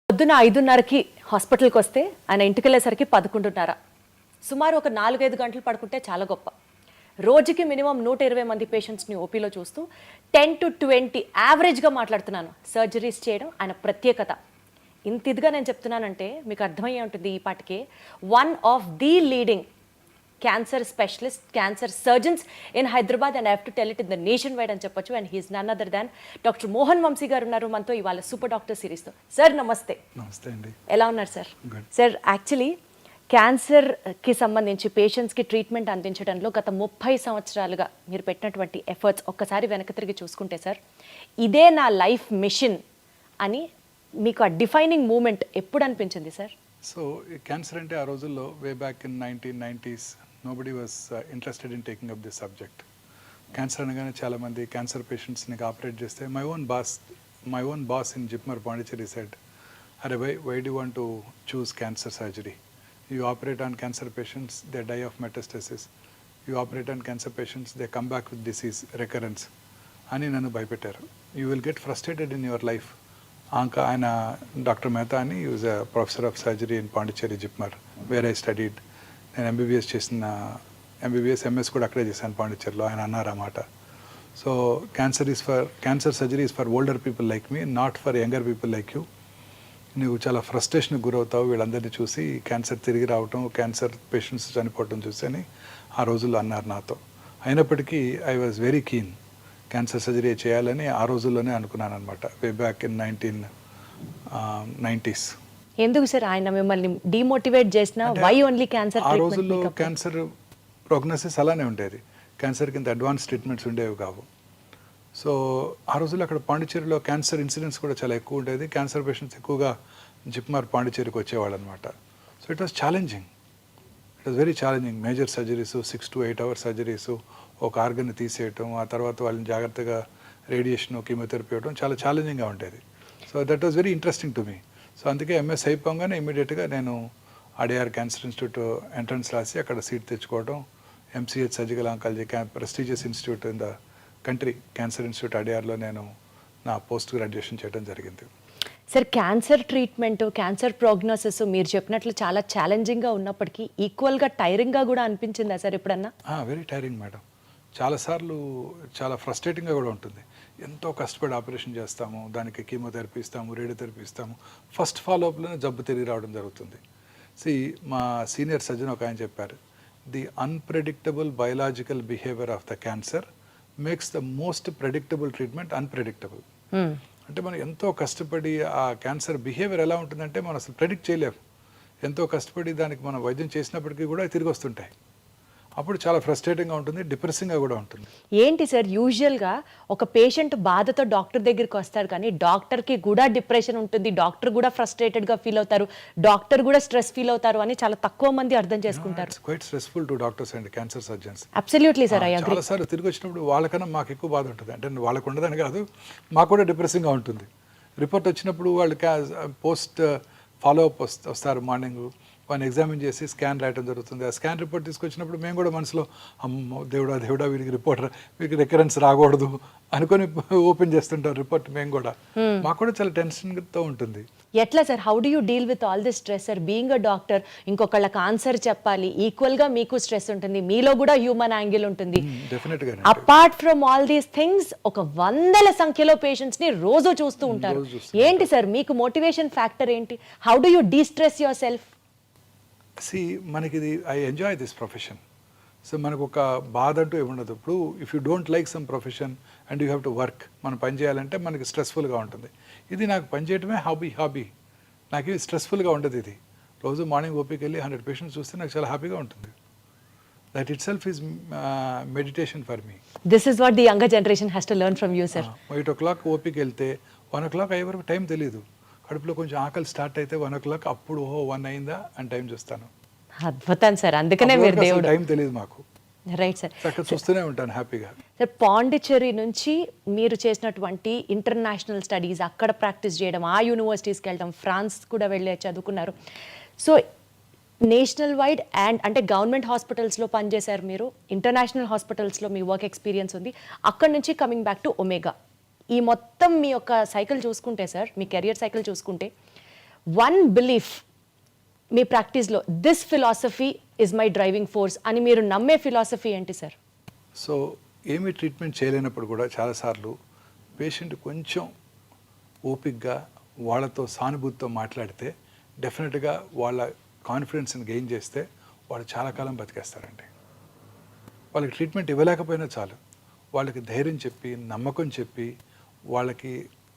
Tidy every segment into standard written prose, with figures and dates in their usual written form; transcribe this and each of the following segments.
పొద్దున 5:30కి హాస్పిటల్కి వస్తే ఆయన ఇంటికి వెళ్ళేసరికి 11:30. సుమారు ఒక 4-5 గంటలు పడుకుంటే చాలా గొప్ప. రోజుకి మినిమం 120 మంది పేషెంట్స్ని ఓపీలో చూస్తూ 10 to 20 యావరేజ్గా మాట్లాడుతున్నాను సర్జరీస్ చేయడం ఆయన ప్రత్యేకత. ఇంత ఇదిగా నేను చెప్తున్నానంటే మీకు అర్థమయ్యే ఉంటుంది ఈ పాటికే. One of the leading cancer specialist, cancer surgeons in Hyderabad, and I have to tell it in the nationwide అని చెప్పొచ్చు. And he's none other than doctor Mohan Vamsi garu ఉన్నారు మనతో ఇవాళ సూపర్ డాక్టర్ సిరీస్తో. సార్ నమస్తే. నమస్తే అండి. ఎలా ఉన్నారు సార్? సార్ యాక్చువల్లీ క్యాన్సర్కి సంబంధించి పేషెంట్స్కి ట్రీట్మెంట్ అందించడంలో గత 30 సంవత్సరాలుగా మీరు పెట్టినటువంటి ఎఫర్ట్స్ ఒక్కసారి వెనక్కి తిరిగి చూసుకుంటే సార్, ఇదే నా లైఫ్ మిషన్ అని మీకు ఆ డిఫైనింగ్ మూమెంట్ ఎప్పుడు అనిపించింది సార్? సో క్యాన్సర్ అంటే ఆ రోజుల్లో way back in 1990s nobody was interested in taking up this subject. Cancer అనగానే చాలామంది క్యాన్సర్ పేషెంట్స్ని ఆపరేట్ చేస్తే my own boss in JIPMER Pondicherry said, అరే why do want to choose cancer surgery? You operate on cancer patients, they die of metastasis. You operate on cancer patients, they come back with disease recurrence. అని నన్ను భయపెట్టారు. You will get frustrated in your life. ఆయన doctor Mehta అని use a professor of surgery in Pondicherry JIPMER where I studied. నేను MBBS MS కూడా అక్కడే చేశాను పాండిచేరిలో. ఆయన అన్నారు అన్నమాట. So cancer surgery is for older people like me, not for younger people like you. నువ్వు చాలా ఫ్రస్ట్రేషన్కి గురవుతావు వీళ్ళందరినీ చూసి, క్యాన్సర్ తిరిగి రావటం, క్యాన్సర్ పేషెంట్స్ చనిపోవటం చూసి అని ఆ రోజుల్లో అన్నారు నాతో. అయినప్పటికీ I was very keen cancer surgery చేయాలని ఆ రోజుల్లోనే అనుకున్నాను అనమాట, వే బ్యాక్ ఇన్ 1990s. ఎందుకు సార్ ఆయన మిమ్మల్ని డిమోటివేట్ చేసిన? Why only cancer? ఆ రోజుల్లో క్యాన్సర్ ప్రోగ్నోసిస్ అలానే ఉండేది. క్యాన్సర్కి ఇంత అడ్వాన్స్ ట్రీట్మెంట్స్ ఉండేవి కావు. సో ఆ రోజుల్లో అక్కడ పాండిచేరిలో క్యాన్సర్ ఇన్సిడెంట్స్ కూడా చాలా ఎక్కువ ఉండేది. క్యాన్సర్ పేషెంట్స్ ఎక్కువగా జిప్మార్ పాండిచేరికి వచ్చేవాళ్ళు అనమాట. So it was challenging, very challenging. Major surgeries, 6 to 8 hour surgeries, ఒక ఆర్గన్ని తీసేయటం, ఆ తర్వాత వాళ్ళని జాగ్రత్తగా రేడియేషన్, కీమోథెరపీ ఇవ్వడం చాలా ఛాలెంజింగ్గా ఉండేది. So that was very interesting to me. So అందుకే ఎంఎస్ అయిపోగానే ఇమీడియట్గా నేను ఆర్డీఆర్ క్యాన్సర్ ఇన్స్టిట్యూట్ ఎంట్రన్స్ రాసి అక్కడ సీట్ తెచ్చుకోవడం. MCh surgical oncology prestigious institute in the country, cancer institute అడియార్లో నేను నా పోస్ట్ గ్రాడ్యుయేషన్ చేయడం జరిగింది. Sir cancer treatment, cancer prognosis మీరు చెప్పినట్లు చాలా ఛాలెంజింగ్గా ఉన్నప్పటికీ ఈక్వల్గా టైరింగ్గా కూడా అనిపించిందా సార్ ఎప్పుడన్నా? Very tiring madam. చాలాసార్లు చాలా ఫ్రస్ట్రేటింగ్గా కూడా ఉంటుంది. ఎంతో కష్టపడి ఆపరేషన్ చేస్తాము, దానికి కీమోథెరపీ ఇస్తాము, రేడియోథెరపీ ఇస్తాము, ఫస్ట్ ఫాలోఅప్లోనే జబ్బు తిరిగి రావడం జరుగుతుంది. మా సీనియర్ సర్జన్ ఒక ఆయన చెప్పారు, the unpredictable biological behaviour of the cancer makes the most predictable treatment unpredictable. అంటే మనం ఎంతో కష్టపడి ఆ క్యాన్సర్ బిహేవియర్ ఎలా ఉంటుందంటే మనం అసలు ప్రెడిక్ట్ చేయలేము. ఎంతో కష్టపడి దానికి మనం వైద్యం చేసినప్పటికీ కూడా తిరిగి వస్తుంటాయి. అప్పుడు చాలా ఫ్రస్ట్రేటింగ్గా ఉంటుంది, డిప్రెసింగ్గా కూడా ఉంటుంది. ఏంటి సార్ యూజువల్గా ఒక పేషెంట్ బాధతో డాక్టర్ దగ్గరికి వస్తాడు, కానీ డాక్టర్కి కూడా డిప్రెషన్ ఉంటుంది, డాక్టర్ కూడా ఫ్రస్ట్రేటెడ్గా ఫీల్ అవుతారు, డాక్టర్ కూడా స్ట్రెస్ ఫీల్ అవుతారు అని చాలా తక్కువ మంది అర్థం చేసుకుంటారు. Quite stressful to doctors and cancer surgeons. Absolutely sir, I agree. చాలాసార్లు తిరిగి వచ్చినప్పుడు వాళ్ళకన్నా మాకు ఎక్కువ బాధ ఉంటుంది. అంటే వాళ్ళకు ఉండదని కాదు, మాకు కూడా డిప్రెసింగ్గా ఉంటుంది. రిపోర్ట్ వచ్చినప్పుడు వాళ్ళు పోస్ట్ ఫాలోఅప్ వస్తారు, మార్నింగ్ వాళ్ళని ఎగ్జామిన్ చేసి స్కాన్ రాయడం జరుగుతుంది. ఆ స్కాన్ రిపోర్ట్ తీసుకొచ్చినప్పుడు మేము కూడా మనసులో అమ్మో దేవుడా వీరికి వీరికి రికరెన్స్ రాకూడదు అనుకొని ఓపెన్ చేస్తుంటాం రిపోర్ట్. మేము కూడా మాకు కూడా చాలా టెన్షన్తో ఉంటుంది. ఎట్లా sir, how do you deal with all this stress sir? Being a doctor, ఇంకొకళ్ళకి ఆన్సర్ చెప్పాలి, ఈక్వల్గా మీకు స్ట్రెస్ ఉంటుంది, మీలో కూడా హ్యూమన్ యాంగిల్ ఉంటుంది. డెఫినెట్గా apart from all these things ఒక 100 సంఖ్యలో పేషెంట్స్ ని రోజు చూస్తూ ఉంటారు. ఏంటి సార్ మీకు మోటివేషన్ ఫ్యాక్టర్ ఏంటి? How do you destress yourself? మనకి I enjoy this profession. So మనకు ఒక బాధ అంటూ ఏముండదు. ఇప్పుడు if you don't like some profession and you have to work, మనం పని చేయాలంటే మనకి స్ట్రెస్ఫుల్గా ఉంటుంది. ఇది నాకు పని చేయడమే హాబీ. నాకు ఇది స్ట్రెస్ఫుల్గా ఉండదు. ఇది రోజు మార్నింగ్ ఓపీకి వెళ్ళి 100 పేషెంట్స్ చూస్తే నాకు చాలా హ్యాపీగా ఉంటుంది. That it self is meditation for me. This is what the younger generation has to learn from you sir. 8 o'clock ఓపీకి వెళ్తే 1 o'clock అయ్యే వరకు టైం తెలియదు. కడుపులో కొంచెం ఆకలి స్టార్ట్ అయితే 1 o'clock అప్పుడు 1 అయిందా అని టైం చూస్తాను. అద్భుతం సార్, అందుకనే మీరు దేవుడు. టైం తెలియదు మాకు. Right sir. అక్కడ చూస్తూనే ఉంటాను హ్యాపీగా. సార్ పాండిచ్చేరి నుంచి మీరు చేసినటువంటి ఇంటర్నేషనల్ స్టడీస్, అక్కడ ప్రాక్టీస్ చేయడం, ఆ యూనివర్సిటీస్కి వెళ్ళడం, ఫ్రాన్స్ కూడా వెళ్ళి చదువుకున్నారు. సో నేషనల్ వైడ్ అండ్ అంటే గవర్నమెంట్ హాస్పిటల్స్లో పనిచేశారు మీరు, ఇంటర్నేషనల్ హాస్పిటల్స్లో మీ వర్క్ ఎక్స్పీరియన్స్ ఉంది. అక్కడ నుంచి కమింగ్ బ్యాక్ టు ఒమేగా ఈ మొత్తం మీ యొక్క సైకిల్ చూసుకుంటే సార్, మీ కెరియర్ సైకిల్ చూసుకుంటే, వన్ బిలీఫ్ మీ ప్రాక్టీస్లో, this philosophy is my driving force అని మీరు నమ్మే ఫిలాసఫీ ఏంటి సార్? సో ఏమీ ట్రీట్మెంట్ చేయలేనప్పుడు కూడా చాలాసార్లు పేషెంట్ కొంచెం ఓపిక్గా వాళ్ళతో సానుభూతితో మాట్లాడితే డెఫినెట్గా వాళ్ళ కాన్ఫిడెన్స్ని గెయిన్ చేస్తే వాళ్ళు చాలా కాలం బతికేస్తారండి. వాళ్ళకి ట్రీట్మెంట్ ఇవ్వలేకపోయినా చాలు, వాళ్ళకి ధైర్యం చెప్పి నమ్మకం చెప్పి వాళ్ళకి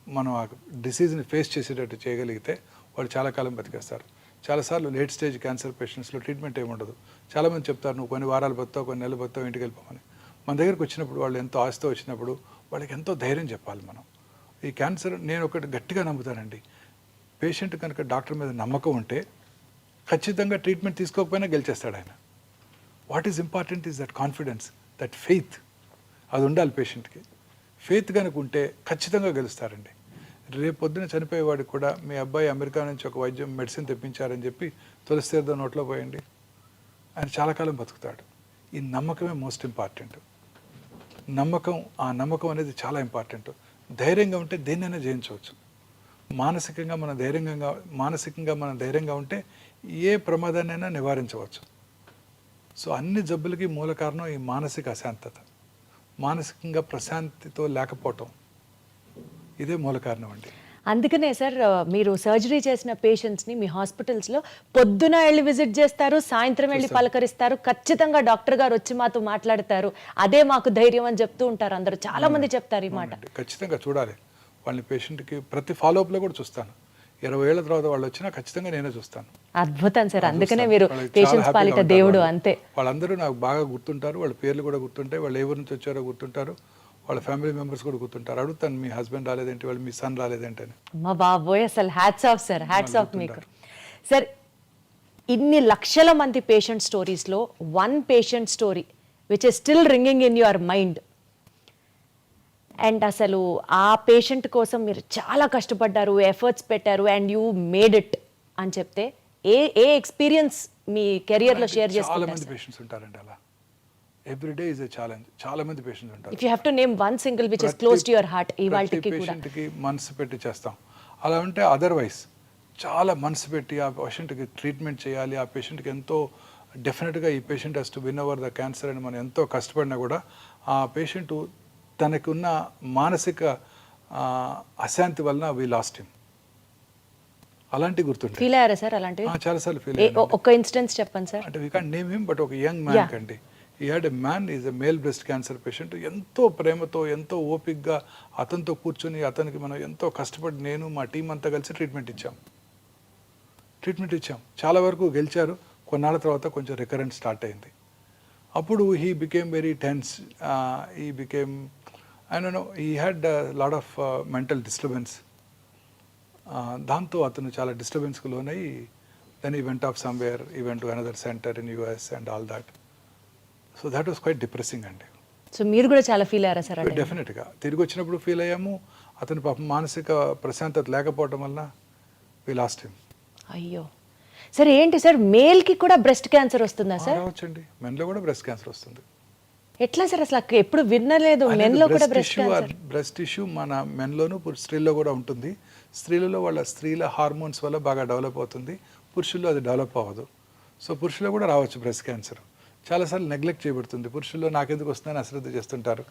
మనం ఆ డిసీజ్ని ఫేస్ చేసేటట్టు చేయగలిగితే వాళ్ళు చాలా కాలం బతికేస్తారు. చాలాసార్లు లేట్ స్టేజ్ క్యాన్సర్ పేషెంట్స్లో ట్రీట్మెంట్ ఏముండదు. చాలామంది చెప్తారు నువ్వు కొన్ని వారాలు బతావు, కొన్ని నెలలు బతావు, ఇంటికి వెళ్ళిపోమని. మన దగ్గరికి వచ్చినప్పుడు వాళ్ళు ఎంతో ఆశతో వచ్చినప్పుడు వాళ్ళకి ఎంతో ధైర్యం చెప్పాలి మనం. ఈ క్యాన్సర్ నేను ఒకటి గట్టిగా నమ్ముతానండి, పేషెంట్ కనుక డాక్టర్ మీద నమ్మకం ఉంటే ఖచ్చితంగా ట్రీట్మెంట్ తీసుకోకపోయినా గెలిచేస్తాడు ఆయన. What is important is that confidence, that faith. అది ఉండాలి పేషెంట్కి. ఫెయిత్ కనుక ఉంటే ఖచ్చితంగా గెలుస్తారండి. రేపు పొద్దున చనిపోయేవాడికి కూడా మీ అబ్బాయి అమెరికా నుంచి ఒక మెడిసిన్ తెప్పించారని చెప్పి తులసి తీర్థం నోట్లో పోయండి, ఆయన చాలా కాలం బతుకుతాడు. ఈ నమ్మకమే మోస్ట్ ఇంపార్టెంట్. నమ్మకం, ఆ నమ్మకం అనేది చాలా ఇంపార్టెంట్. ధైర్యంగా ఉంటే దేన్నైనా జయించవచ్చు. మానసికంగా మనం ధైర్యంగా ఉంటే ఏ ప్రమాదాన్నైనా నివారించవచ్చు. సో అన్ని జబ్బులకి మూల కారణం ఈ మానసిక అశాంతత, మానసికంగా ప్రశాంతితో లేకపోవటం, ఇదే మూల కారణం అండి. అందుకనే సార్ మీరు సర్జరీ చేసిన పేషెంట్స్ని మీ హాస్పిటల్స్లో పొద్దున వెళ్ళి విజిట్ చేస్తారు, సాయంత్రం వెళ్ళి పలకరిస్తారు, ఖచ్చితంగా డాక్టర్ గారు వచ్చి మాతో మాట్లాడతారు, అదే మాకు ధైర్యం అని చెప్తూ ఉంటారు అందరూ. చాలా మంది చెప్తారు ఈ మాట. ఖచ్చితంగా చూడాలి వాళ్ళని. పేషెంట్కి ప్రతి ఫాలోఅప్లో కూడా చూస్తాను. 20 ఏళ్ళ తర్వాత వాళ్ళు వచ్చినా ఖచ్చితంగా నేనే చూస్తాను. అద్భుతం సార్, అందుకనే మీరు పేషెంట్స్ పాలిట దేవుడు. అంతే, వాళ్ళందరూ నాకు బాగా గుర్తుంటారు, వాళ్ళ పేర్లు కూడా గుర్తుంటాయి, వాళ్ళు ఏ ఊరి నుంచి వచ్చారో గుర్తుంటారు, వాళ్ళ ఫ్యామిలీ మెంబర్స్ కూడా గుర్తుంటారు. అడుగుతాను మీ హస్బెండ్ రాలేదేంటి, వాళ్ళు మీ సన్ రాలేదేంటి అని. మా బాబోయ్, అసలు hats off sir, hats off మీకు. సార్ ఇన్ని లక్షల మంది పేషెంట్ స్టోరీస్లో one patient story which is still ringing in your mind, and అసలు ఆ పేషెంట్ కోసం మీరు చాలా కష్టపడ్డారు, ఎఫర్ట్స్ పెట్టారు, అండ్ యూ మేడ్ ఇట్ అని చెప్తే ఏ ఎక్స్పీరియన్స్ మీ కెరియర్లో షేర్ చేసుకుంటారు? చాలా మంది పేషెంట్స్ ఉంటారండి అలా. Every day is a challenge. చాలా మంది పేషెంట్స్ ఉంటారు. If you have to name one single which is close to your heart, ఇవాల్టికి కూడా పేషెంట్కి మనసు పెట్టి చేస్తాం. అలా ఉంటే అదర్వైజ్ చాలా మనసు పెట్టి ఆ పేషెంట్కి ట్రీట్మెంట్ చేయాలి, ఆ పేషెంట్కి ఎంతో డెఫినెట్గా ఈ patient has to win over the cancer అని మనం ఎంతో కష్టపడినా కూడా ఆ పేషెంట్ తనకున్న మానసిక అశాంతి వలన వీ లాస్ట్ హిమ్. అలాంటి గుర్తుంటాయి. ఫీల్ అయ్యారా సార్ అలాంటివి? చాలాసార్లు ఫీల్ అయ్యాను. ఒక ఇన్స్టెన్స్ చెప్పండి సార్. అంటే we can't name him, but ఒక యంగ్ మ్యాన్ కండి. ఈ had a man, is a male breast cancer patient. ఎంతో ప్రేమతో ఎంతో ఓపిక్గా అతనితో కూర్చొని అతనికి మనం ఎంతో కష్టపడి నేను మా టీం అంతా కలిసి ట్రీట్మెంట్ ఇచ్చాం. చాలా వరకు గెలిచారు. కొన్నాళ్ళ తర్వాత కొంచెం రికరెంట్ స్టార్ట్ అయింది. అప్పుడు he became very tense. He became he had lot of mental disturbance. దాంతో అతను చాలా డిస్టర్బెన్స్కి లోనై then he went off somewhere, he went to another centre in US and all that. So that was quite depressing అండి. సో మీరు కూడా చాలా ఫీల్ అయ్యారా సార్? డెఫినెట్గా తిరిగి వచ్చినప్పుడు ఫీల్ అయ్యాము. అతని పాపం మానసిక ప్రశాంతత లేకపోవడం వలన వి లాస్ట్ హిమ్. అయ్యో సార్, ఏంటి సార్ మేల్కి కూడా బ్రెస్ట్ క్యాన్సర్ వస్తుందా సార్? రావచ్చండి, మెన్లో కూడా బ్రెస్ట్ క్యాన్సర్ వస్తుంది. ఎట్లా సార్, అసలు ఎప్పుడు వినలేదు మెన్లో కూడా బ్రెస్ట్ క్యాన్సర్. బ్రెస్ట్ టిష్యూ మన మెన్లోను స్త్రీల్లో కూడా ఉంటుంది. స్త్రీల స్త్రీల హార్మోన్స్ వల్ల బాగా డెవలప్ అవుతుంది, పురుషుల్లో అది డెవలప్ అవ్వదు. సో పురుషుల్లో కూడా రావచ్చు బ్రెస్ట్ క్యాన్సర్. చాలాసార్లు నెగ్లెక్ట్ చేయబడుతుంది. పురుషుల్లో నాకెందుకు వస్తుందని అశ్రద్ధ చేస్తుంటారు,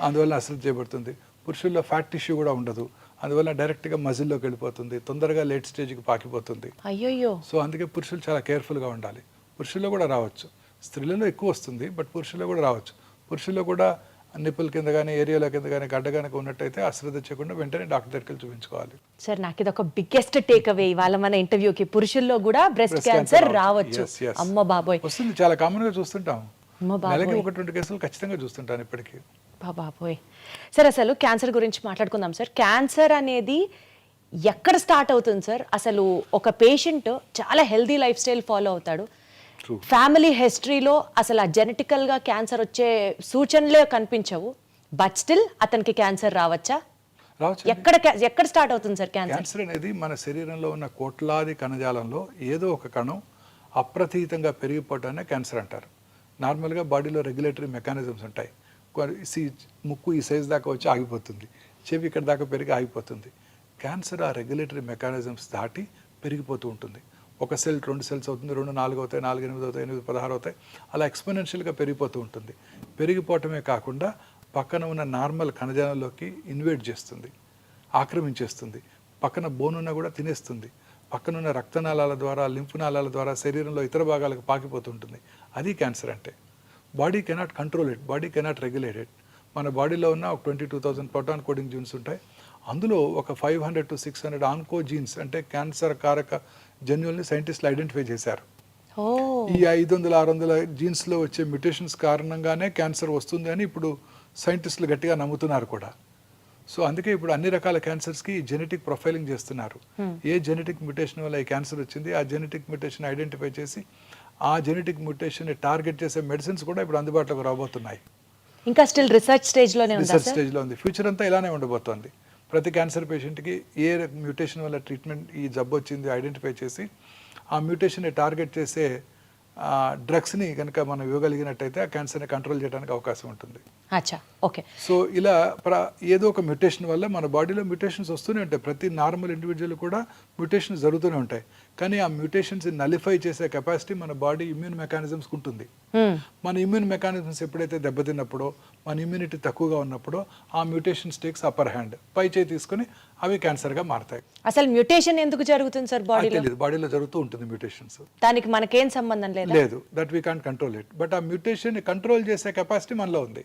అందువల్ల అశ్రద్ధ చేయబడుతుంది. పురుషుల్లో ఫ్యాట్ టిష్యూ కూడా ఉండదు, అందువల్ల డైరెక్ట్గా మజిల్లోకి వెళ్ళిపోతుంది, తొందరగా లేట్ స్టేజ్కి పాకిపోతుంది. అయ్యో. సో అందుకే పురుషులు చాలా కేర్ఫుల్గా ఉండాలి. పురుషుల్లో కూడా రావచ్చు, స్త్రీలలో ఎక్కువ వస్తుంది, బట్ పురుషుల్లో కూడా రావచ్చు. పురుషుల్లో కూడా నిప్పుల కింద కానీ ఏరియాల కింద కానీ గడ్డ కనుక ఉన్నట్టయితే అశ్రద్ధ చేయకుండా వెంటనే డాక్టర్ దగ్గరికి చూపించుకోవాలి. సార్ నాకు ఇది ఒక బిగ్గెస్ట్ టేక్ అవే ఇవాళ మన ఇంటర్వ్యూకి, పురుషుల్లో కూడా బ్రెస్ట్ క్యాన్సర్ రావచ్చు. అమ్మ బాబోయ్, వస్తుంది, చాలా కామన్గా చూస్తుంటాం. నెలకి 1-2 కేసులు ఖచ్చితంగా చూస్తుంటాను ఇప్పటికీ. బాబోయ్. సార్ అసలు క్యాన్సర్ గురించి మాట్లాడుకుందాం సార్. క్యాన్సర్ అనేది ఎక్కడ స్టార్ట్ అవుతుంది సార్? అసలు ఒక పేషెంట్ చాలా హెల్దీ లైఫ్ స్టైల్ ఫాలో అవుతాడు, ఫ్యామిలీ హిస్టరీలో అసలు ఆ జెనెటికల్గా క్యాన్సర్ వచ్చే సూచనలే కనిపించవు, బట్ స్టిల్ అతనికి క్యాన్సర్ రావచ్చా? ఎక్కడ స్టార్ట్ అవుతుంది సార్ క్యాన్సర్? క్యాన్సర్ అనేది మన శరీరంలో ఉన్న కోట్లాది కణజాలంలో ఏదో ఒక కణం అప్రతీతంగా పెరిగిపోవటాన్ని క్యాన్సర్ అంటారు. నార్మల్గా బాడీలో రెగ్యులేటరీ మెకానిజమ్స్ ఉంటాయి. ముక్కు ఈ సైజ్ దాకా వచ్చి ఆగిపోతుంది, చెవి ఇక్కడ దాకా పెరిగి ఆగిపోతుంది. క్యాన్సర్ ఆ రెగ్యులేటరీ మెకానిజమ్స్ దాటి పెరిగిపోతూ ఉంటుంది. 1 సెల్ 2 సెల్స్ అవుతుంది, 2 4 అవుతాయి, 4 8 అవుతాయి, 8 16 అవుతాయి, అలా ఎక్స్పోనెన్షియల్గా పెరిగిపోతూ ఉంటుంది. పెరిగిపోవటమే కాకుండా పక్కన ఉన్న నార్మల్ కణజాలంలోకి ఇన్వేట్ చేస్తుంది, ఆక్రమించేస్తుంది. పక్కన బోనున్న కూడా తినేస్తుంది. పక్కనున్న రక్తనాళాల ద్వారా, లింఫ్ నాళాల ద్వారా శరీరంలో ఇతర భాగాలకు పాకిపోతుంటుంది. అది క్యాన్సర్ అంటే. Body cannot control it, body cannot regulate it. మన బాడీలో ఉన్న ఒక 22,000 ప్రోటాన్ కోడింగ్ జీన్స్ ఉంటాయి. అందులో ఒక 500 to 600 ఆన్కో జీన్స్ అంటే క్యాన్సర్ కారక జన్యుల్ని సైంటిస్టులు ఐడెంటిఫై చేశారు. ఈ 500-600 జీన్స్లో వచ్చే మ్యుటేషన్స్ కారణంగానే క్యాన్సర్ వస్తుంది అని ఇప్పుడు సైంటిస్టులు గట్టిగా నమ్ముతున్నారు కూడా. సో అందుకే ఇప్పుడు అన్ని రకాల క్యాన్సర్స్కి జెనెటిక్ ప్రొఫైలింగ్ చేస్తున్నారు. ఏ జెనెటిక్ మ్యుటేషన్ వల్ల ఈ క్యాన్సర్ వచ్చింది, ఆ జెనెటిక్ మ్యుటేషన్ ఐడెంటిఫై చేసి ఆ జెనెటిక్ మ్యుటేషన్ని టార్గెట్ చేసే మెడిసిన్స్ కూడా ఇప్పుడు అందుబాటులోకి రాబోతున్నాయి. ఇంకా స్టిల్ రిసర్చ్ స్టేజ్లోనే ఉంది. రీసెర్చ్ స్టేజ్లో ఉంది. ఫ్యూచర్ అంతా ఇలానే ఉండబోతోంది. ప్రతి క్యాన్సర్ పేషెంట్కి ఏ మ్యూటేషన్ వల్ల ట్రీట్మెంట్ ఈ జబ్బు వచ్చింది ఐడెంటిఫై చేసి ఆ మ్యూటేషన్ని టార్గెట్ చేసే డ్రగ్స్ని కనుక మనం ఇవ్వగలిగినట్టయితే ఆ క్యాన్సర్ని కంట్రోల్ చేయడానికి అవకాశం ఉంటుంది. అచ్చా, ఓకే. సో ఇలా ఏదో ఒక మ్యుటేషన్ వల్ల మన బాడీలో మ్యుటేషన్స్ వస్తూనే ఉంటాయి. ప్రతి నార్మల్ ఇండివిజువల్ కూడా మ్యుటేషన్స్ జరుగుతూనే ఉంటాయి. కానీ ఆ మ్యుటేషన్స్ నలిఫై చేసే కెపాసిటీ మన బాడీ ఇమ్యూన్ మెకానిజమ్స్కి ఉంటుంది. మన ఇమ్యూన్ మెకానిజమ్స్ ఎప్పుడైతే దెబ్బతిన్నప్పుడో, మన ఇమ్యూనిటీ తక్కువగా ఉన్నప్పుడో ఆ మ్యుటేషన్స్ టేక్స్ అప్పర్ హ్యాండ్, పై చేయి తీసుకొని అవి క్యాన్సర్గా మారతాయి. అసలు మ్యుటేషన్ ఎందుకు జరుగుతుంది సార్ బాడీలో? తెలియదు, బాడీలో జరుగుతూ ఉంటుంది మ్యుటేషన్స్. దానికి మనకేం సంబంధం లేదు, that we can't control it. But ఆ మ్యుటేషన్ కంట్రోల్ చేసే కెపాసిటీ మనలో ఉంది.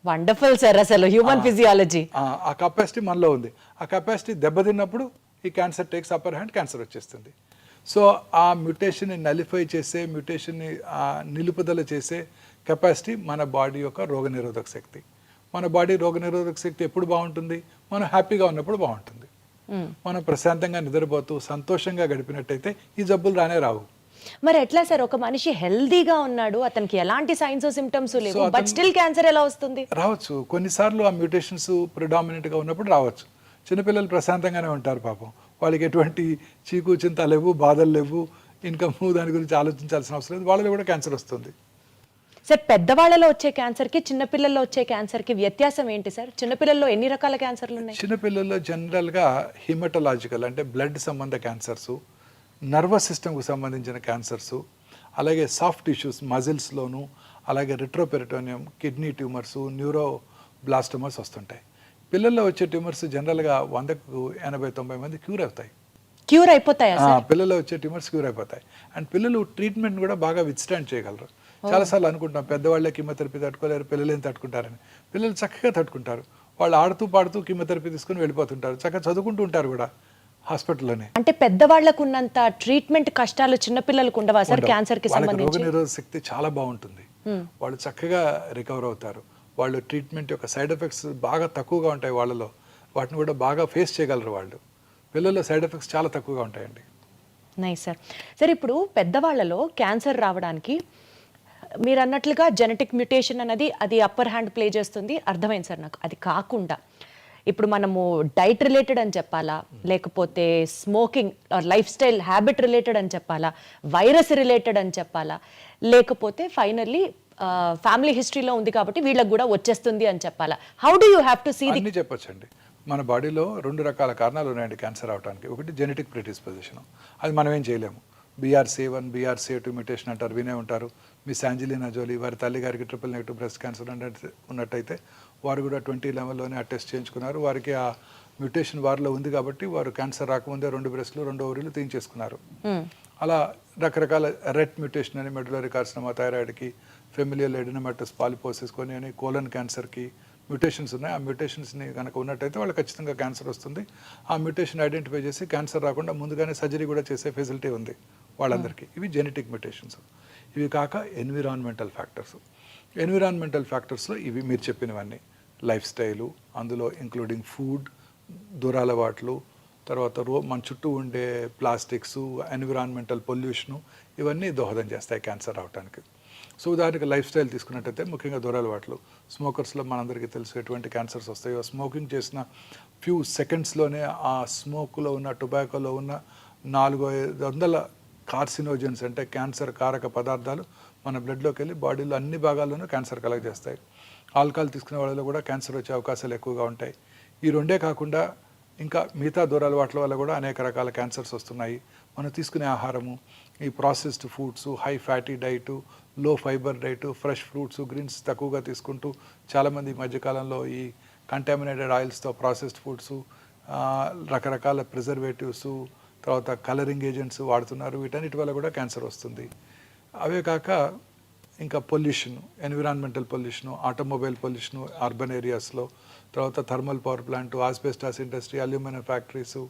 వండర్ఫుల్ సార్, అసలు హ్యూమన్ ఫిజియాలజీ. ఆ కెపాసిటీ మనలో ఉంది. ఆ కెపాసిటీ దెబ్బతిన్నప్పుడు ఈ cancer takes upper hand, cancer వచ్చేస్తుంది. సో ఆ మ్యుటేషన్ని నలిఫై చేసే, మ్యుటేషన్ని నిలుపుదల చేసే కెపాసిటీ మన బాడీ యొక్క రోగనిరోధక శక్తి. మన బాడీ రోగనిరోధక శక్తి ఎప్పుడు బాగుంటుంది? మనం హ్యాపీగా ఉన్నప్పుడు బాగుంటుంది. మనం ప్రశాంతంగా నిద్రపోతూ సంతోషంగా గడిపినట్టయితే ఈ జబ్బులు రానే రావు. మరి ఎట్లా సార్, ఒక మనిషి హెల్దీగా ఉన్నాడు, అతనికి ఎలాంటి సైన్స్ సిమ్టమ్స్ లేవు, బట్ స్టిల్ క్యాన్సర్ ఎలా వస్తుంది? రావచ్చు. కొన్నిసార్లు ఆ మ్యూటేషన్స్ ప్రిడామినెంట్గా ఉన్నప్పుడు రావచ్చు. చిన్నపిల్లలు ప్రశాంతంగానే ఉంటారు పాపం. వాళ్ళకి ఎటువంటి చీకు చింత లేవు, బాధలు లేవు, ఇన్కమ్ దాని గురించి ఆలోచించాల్సిన అవసరం లేదు. వాళ్ళలో కూడా క్యాన్సర్ వస్తుంది. సార్, పెద్దవాళ్ళలో వచ్చే క్యాన్సర్కి చిన్నపిల్లల్లో వచ్చే క్యాన్సర్కి వ్యత్యాసం ఏంటి సార్? చిన్నపిల్లల్లో ఎన్ని రకాల క్యాన్సర్లు ఉన్నాయి? చిన్నపిల్లల్లో జనరల్గా హిమటలాజికల్ అంటే బ్లడ్ సంబంధ క్యాన్సర్సు, నర్వస్ సిస్టమ్కి సంబంధించిన క్యాన్సర్సు, అలాగే సాఫ్ట్ టిష్యూస్ మజిల్స్లోను, అలాగే రిట్రోపెరిటోనియం, కిడ్నీ ట్యూమర్సు, న్యూరోబ్లాస్టోమర్స్ వస్తుంటాయి. పిల్లల్లో వచ్చే ట్యూమర్స్ జనరల్గా 100కు 80-90 మంది క్యూర్ అవుతాయి. క్యూర్ అయిపోతాయా? పిల్లల్లో వచ్చే ట్యూమర్స్ క్యూర్ అయిపోతాయి. అండ్ పిల్లలు ట్రీట్మెంట్ కూడా బాగా విత్స్టాండ్ చేయగలరు. చాలాసార్లు అనుకుంటాం పెద్దవాళ్ళే కీమోథెరపీ తట్టుకోలేరు, పిల్లలు ఏం తట్టుకుంటారని. పిల్లలు చక్కగా తట్టుకుంటారు. వాళ్ళు ఆడుతూ పాడుతూ కీమోథెరపీ తీసుకుని వెళ్ళిపోతుంటారు, చక్కగా చదువుకుంటూ ఉంటారు కూడా హాస్పిటల్లోనే. అంటే పెద్దవాళ్ళకు ఉన్నంత ట్రీట్మెంట్ కష్టాలు చిన్నపిల్లలకు ఉండవా సార్ క్యాన్సర్కి సంబంధించి? రోగనిరోధక శక్తి చాలా బాగుంటుంది. వాళ్ళు చక్కగా రికవర్ అవుతారు. వాళ్ళు ట్రీట్మెంట్ యొక్క సైడ్ ఎఫెక్ట్స్ బాగా తక్కువగా ఉంటాయి వాళ్ళలో. వాటిని కూడా బాగా ఫేస్ చేయగలరు వాళ్ళు. పిల్లల్లో సైడ్ ఎఫెక్ట్స్ చాలా తక్కువగా ఉంటాయండి. Nice sir. సార్, ఇప్పుడు పెద్దవాళ్ళలో క్యాన్సర్ రావడానికి మీరు అన్నట్లుగా జెనెటిక్ మ్యుటేషన్ అనేది అది అప్పర్ హ్యాండ్ ప్లే చేస్తుంది, అర్థమైంది సార్ నాకు. అది కాకుండా ఇప్పుడు మనము డైట్ రిలేటెడ్ అని చెప్పాలా, లేకపోతే smoking life style habit related అని చెప్పాలా, వైరస్ రిలేటెడ్ అని చెప్పాలా, లేకపోతే ఫైనల్లీ ఫ్యామిలీ హిస్టరీలో ఉంది కాబట్టి వీళ్ళకి కూడా వచ్చేస్తుంది అని చెప్పాలా? How do you have to see the? అన్నీ చెప్పొచ్చండి. మన బాడీలో 2 రకాల కారణాలు ఉన్నాయండి క్యాన్సర్ అవడానికి. ఒకటి జెనెటిక్ ప్రిడిస్పోజిషన్, అది మనం ఏం చేయలేము. BRCA1 BRCA2 మ్యుటేషన్ అంటారు, వినే ఉంటారు. మిస్ యాంజెలినా జోలీ వారి తల్లి గారికి ట్రిపుల్ నెగటివ్ బ్రెస్ట్ క్యాన్సర్ ఉన్నట్టయితే వారు కూడా 2011లోనే ఆ టెస్ట్ చేయించుకున్నారు. వారికి ఆ మ్యుటేషన్ వారిలో ఉంది కాబట్టి వారు క్యాన్సర్ రాకముందే 2 బ్రెస్ట్లు 2 ఓవరీలు తీయించేసుకున్నారు. అలా రకరకాల రెట్ మ్యుటేషన్ అని, మెడులరీ కార్సినోమా, థైరాయిడ్కి, ఫెమిలియల్ ఎడినోమాటస్ పాలిపోసిస్ కొని అని, కోలన్ క్యాన్సర్కి మ్యుటేషన్స్ ఉన్నాయి. ఆ మ్యుటేషన్స్ని కనుక ఉన్నట్టయితే వాళ్ళు ఖచ్చితంగా క్యాన్సర్ వస్తుంది. ఆ మ్యుటేషన్ ఐడెంటిఫై చేసి క్యాన్సర్ రాకుండా ముందుగానే సర్జరీ కూడా చేసే ఫెసిలిటీ ఉంది వాళ్ళందరికీ. ఇవి జెనెటిక్ మ్యుటేషన్స్. ఇవి కాక ఎన్విరాన్మెంటల్ ఫ్యాక్టర్స్. ఎన్విరాన్మెంటల్ ఫ్యాక్టర్స్లో ఇవి మీరు చెప్పినవన్నీ, లైఫ్ స్టైలు, అందులో ఇంక్లూడింగ్ ఫుడ్, దురలవాట్లు, తర్వాత మన చుట్టూ ఉండే ప్లాస్టిక్స్, ఎన్విరాన్మెంటల్ పొల్యూషను, ఇవన్నీ దోహదం చేస్తాయి క్యాన్సర్ రావడానికి. సో ఉదాహరణకి లైఫ్ స్టైల్ తీసుకున్నట్టయితే ముఖ్యంగా దురలవాట్లు. స్మోకర్స్లో మనందరికీ తెలుసు ఎటువంటి క్యాన్సర్స్ వస్తాయో. స్మోకింగ్ చేసిన ఫ్యూ సెకండ్స్లోనే ఆ స్మోక్లో ఉన్న, టొబాకోలో ఉన్న 400-500 కార్సినోజన్స్ అంటే క్యాన్సర్ కారక పదార్థాలు మన బ్లడ్లోకి వెళ్ళి బాడీలో అన్ని భాగాల్లోనూ క్యాన్సర్ కలగజేస్తాయి. ఆల్కహాల్ తీసుకునే వాళ్ళలో కూడా క్యాన్సర్ వచ్చే అవకాశాలు ఎక్కువగా ఉంటాయి. ఈ రెండే కాకుండా ఇంకా మిగతా దురలవాట్ల వల్ల కూడా అనేక రకాల క్యాన్సర్స్ వస్తున్నాయి. మనం తీసుకునే ఆహారము, ఈ processed foods, high fatty diet, low fibre diet, fresh fruits, greens తక్కువగా తీసుకుంటూ చాలామంది ఈ మధ్యకాలంలో ఈ కంటామినేటెడ్ ఆయిల్స్తో ప్రాసెస్డ్ ఫుడ్స్, రకరకాల ప్రిజర్వేటివ్స్, తర్వాత కలరింగ్ ఏజెంట్స్ వాడుతున్నారు. వీటన్నిటి వల్ల కూడా క్యాన్సర్ వస్తుంది. అవే కాక ఇంకా pollution, environmental pollution, automobile pollution urban ఏరియాస్లో, తర్వాత thermal power plant, asbestos industry, aluminium factories,